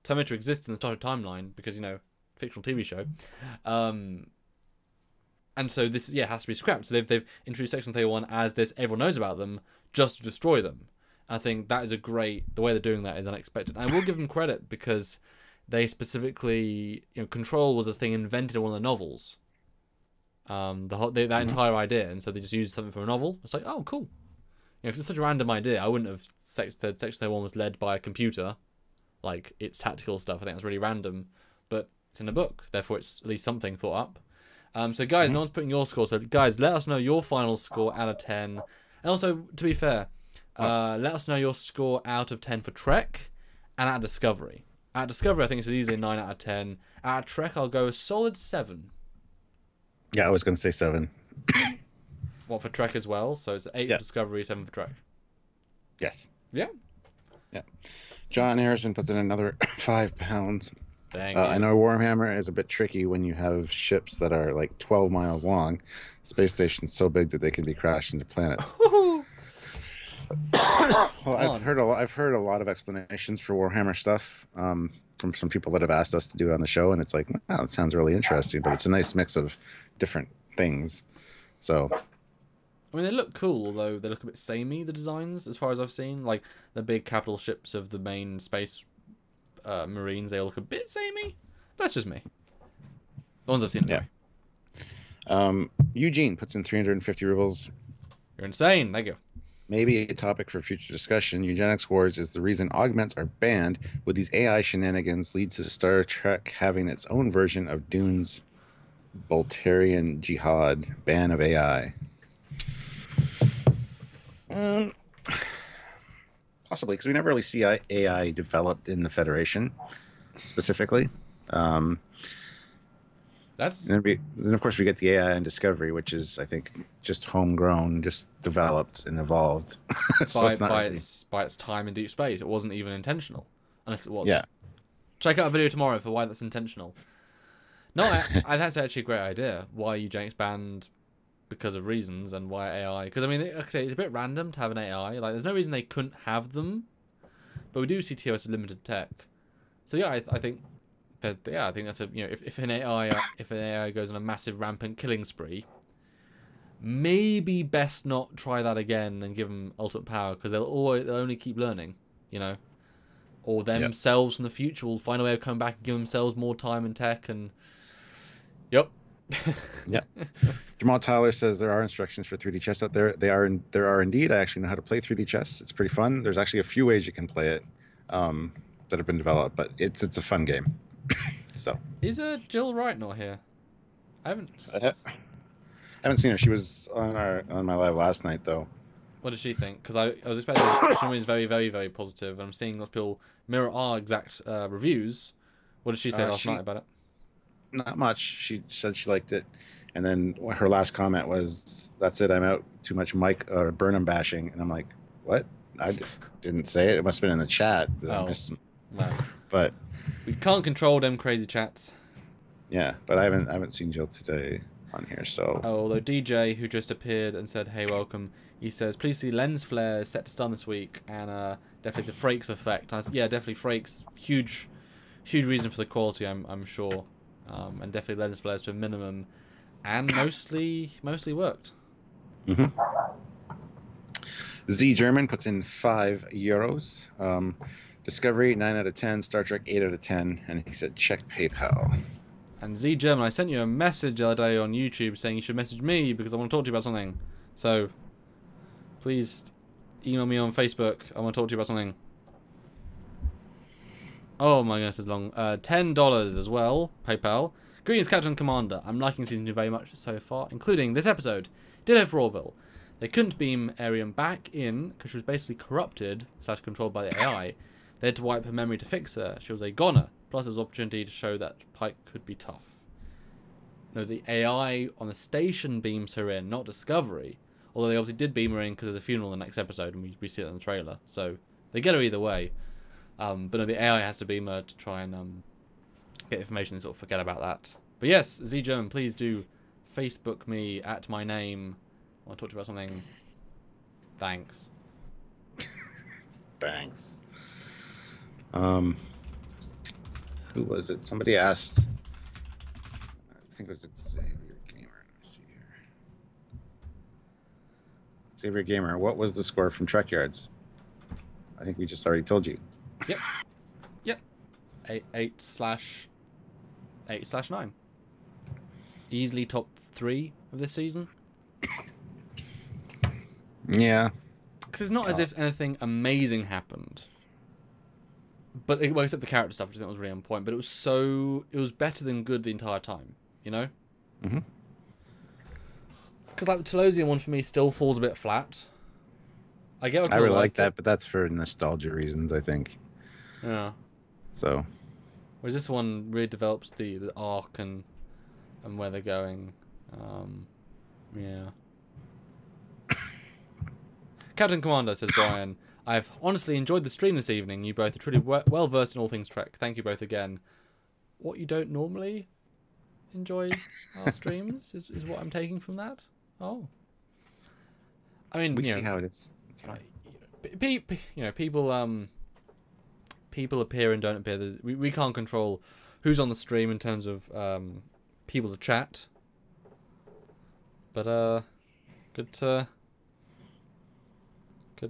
Terminator exists in the Star Trek timeline because, fictional TV show. And so this, has to be scrapped. So they've introduced Section 31 as this, everyone knows about them, just to destroy them. And I think that is the way they're doing that is unexpected. And I will give them credit because they specifically, Control was a thing invented in one of the novels. That entire idea, and so they just used something from a novel. It's like, oh, cool. Because it's such a random idea. I wouldn't have said Section 31 was led by a computer. Like, it's tactical stuff. I think that's really random. But it's in a book. Therefore, it's at least something thought up. So, guys, no one's putting your score. So, guys, let us know your final score out of 10. And also, to be fair, let us know your score out of 10 for Trek and out of Discovery. Out of Discovery, I think it's easily a 9 out of 10. Out of Trek, I'll go a solid 7. Yeah, I was going to say 7. What, for Trek as well? So it's 8 for Discovery, 7 for Trek. Yes. Yeah. Yeah. John Harrison puts in another 5 pounds. Dang. I know Warhammer is a bit tricky when you have ships that are like 12 miles long. Space stations so big that they can be crashed into planets. Well, I've heard a lot of explanations for Warhammer stuff from some people that have asked us to do it on the show, and it's like, wow, it sounds really interesting, but it's a nice mix of different things. So, I mean, they look cool, although they look a bit samey, the designs, as far as I've seen. Like, the big capital ships of the main space marines, they all look a bit samey. But that's just me. The ones I've seen. Yeah. Eugene puts in 350 rubles. You're insane. Thank you. Maybe a topic for future discussion. Eugenics wars is the reason augments are banned. Would these AI shenanigans lead to Star Trek having its own version of Dune's Bolterian Jihad ban of AI? Possibly, because we never really see AI developed in the Federation, specifically. And of course we get the AI in Discovery, which is, I think, just homegrown, just developed and evolved. So by its time in deep space. It wasn't even intentional, unless it was. Yeah. Check out a video tomorrow for why that's intentional. No, that's actually a great idea. Why eugenics banned because of reasons, and why AI. Because, I mean, like I say, it's a bit random to have an AI. Like, there's no reason they couldn't have them. But we do see TOS as limited tech. So, yeah, I think yeah, I think that's if an AI goes on a massive rampant killing spree, maybe best not try that again and give them ultimate power, because they'll only keep learning, or themselves from the future will find a way of coming back and give themselves more time and tech and yep. Yeah. Jamal Tyler says there are instructions for 3D chess out there. There are indeed. I actually know how to play 3D chess. It's pretty fun. There's actually a few ways you can play it that have been developed, but it's a fun game. So is Jill Wright not here? I haven't seen her. She was on my live last night though. What does she think? Because I was expecting she's very, very, very positive, and I'm seeing lots of people mirror our exact reviews. What did she say last night about it? Not much. She said she liked it, and then her last comment was, "That's it. I'm out. Too much Mike or Burnham bashing." And I'm like, "What? I didn't say it. It must have been in the chat." Oh, no. But we can't control them crazy chats. Yeah, but I haven't seen Jill today on here. So although DJ, who just appeared and said, "Hey, welcome," he says, "Please see lens flare set to stun this week," and definitely the Frakes effect. Yeah, definitely Frakes. Huge reason for the quality. I'm sure. And definitely lens flares to a minimum, and mostly worked. Z German puts in €5. Discovery 9 out of 10. Star Trek 8 out of 10. And he said check PayPal. And Z German, I sent you a message the other day on YouTube saying you should message me because I want to talk to you about something. So please email me on Facebook. I want to talk to you about something. Oh my goodness, it's long. $10 as well. PayPal. Greetings, Captain Commander. I'm liking Season 2 very much so far, including this episode. Ditto for Orville. They couldn't beam Arian back in because she was basically corrupted / controlled by the AI. They had to wipe her memory to fix her. She was a goner. Plus, there was opportunity to show that Pike could be tough. No, the AI on the station beams her in, not Discovery. Although they obviously did beam her in because there's a funeral in the next episode, and we see it in the trailer. So they get her either way. But no, the AI has to beam her to try and get information and sort of forget about that. But yes, Z German, please do Facebook me at my name. I want to talk to you about something. Thanks. Thanks. Who was it? Somebody asked. I think it was Xavier Gamer. Let me see here. Xavier Gamer, what was the score from Trekyards? I think we just already told you. Yep. 8/9. Easily top 3 of this season. Yeah. Because it's not as if anything amazing happened. But well, except the character stuff, which I think was really on point. But it was better than good the entire time, you know? Mm-hmm. Because like the Telosian one for me still falls a bit flat. I get what I really like that, but that's for nostalgia reasons, I think. Yeah. So. Whereas this one really develops the arc and where they're going. Yeah. Captain Commander, says Brian, I've honestly enjoyed the stream this evening. You both are truly well versed in all things Trek. Thank you both again. What you don't normally enjoy our streams is what I'm taking from that. Oh. I mean, we see how it is. It's fine. People appear and don't appear. We can't control who's on the stream in terms of people to chat. But good to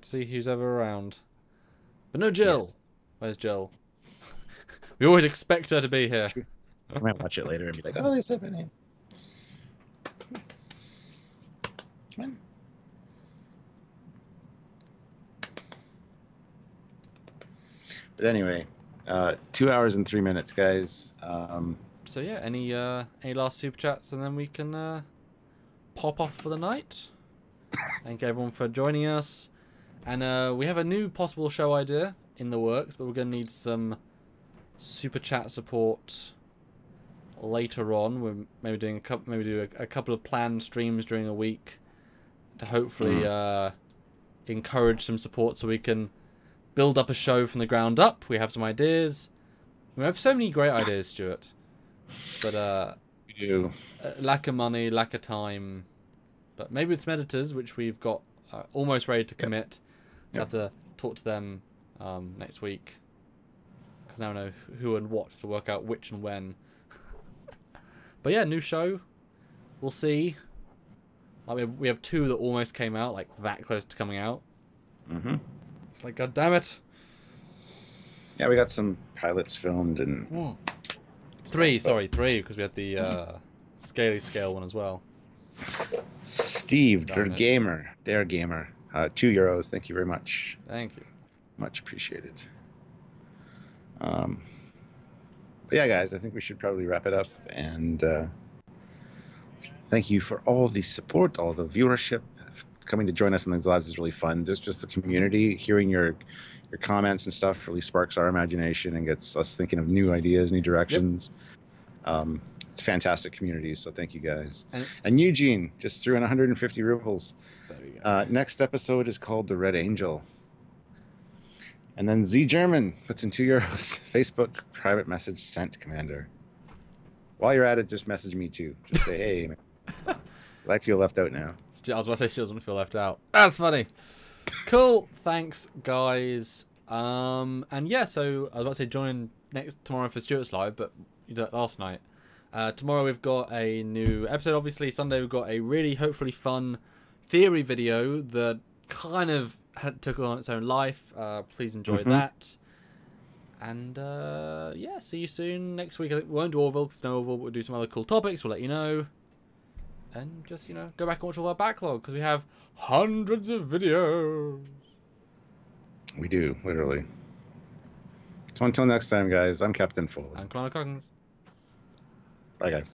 see who's ever around. But no Jill. Yes. Where's Jill? We always expect her to be here. I might watch it later and be like, oh, they said my name. Come on. But anyway, 2 hours and 3 minutes, guys. So yeah, any last super chats, and then we can pop off for the night. Thank everyone for joining us, and we have a new possible show idea in the works, but we're gonna need some super chat support later on. We're maybe doing a couple of planned streams during a week to hopefully encourage some support so we can build up a show from the ground up. We have some ideas. We have so many great ideas, Stuart. But we do. Lack of money, lack of time. But maybe with some editors, which we've got almost ready to commit. We'll have to talk to them next week. because now I know who and what to work out which and when. But yeah, new show. We'll see. Like we have 2 that almost came out, like that close to coming out. Mm-hmm. It's like, god damn it. Yeah, we got some pilots filmed and 3, because we had the Scaly Scale one as well. Steve, Darn it. Dare Gamer, €2. Thank you very much. Thank you. Much appreciated. But yeah, guys, I think we should probably wrap it up. And thank you for all the support, all the viewership. Coming to join us on these lives is really fun. There's just the community. Hearing your comments and stuff really sparks our imagination and gets us thinking of new ideas, new directions. Yep. It's a fantastic community, so thank you guys. And Eugene just threw in 150 rubles. There we go. Next episode is called The Red Angel. And then Z German puts in €2. Facebook private message sent, Commander. While you're at it, just message me too. Just say, hey, man. I feel left out now. I was about to say she doesn't feel left out. That's funny. Cool. Thanks, guys. And yeah, so I was about to say join tomorrow for Stuart's Live, but you did that last night. Tomorrow we've got a new episode, obviously. Sunday we've got a really, hopefully fun theory video that kind of took on its own life. Please enjoy that. And yeah, see you soon next week. I think we won't do Orville, because no Orville, but we'll do some other cool topics. We'll let you know. And just, go back and watch all our backlog, because we have hundreds of videos. We do, literally. So until next time, guys, I'm Captain Foley. I'm Commander Coggins. Bye, guys.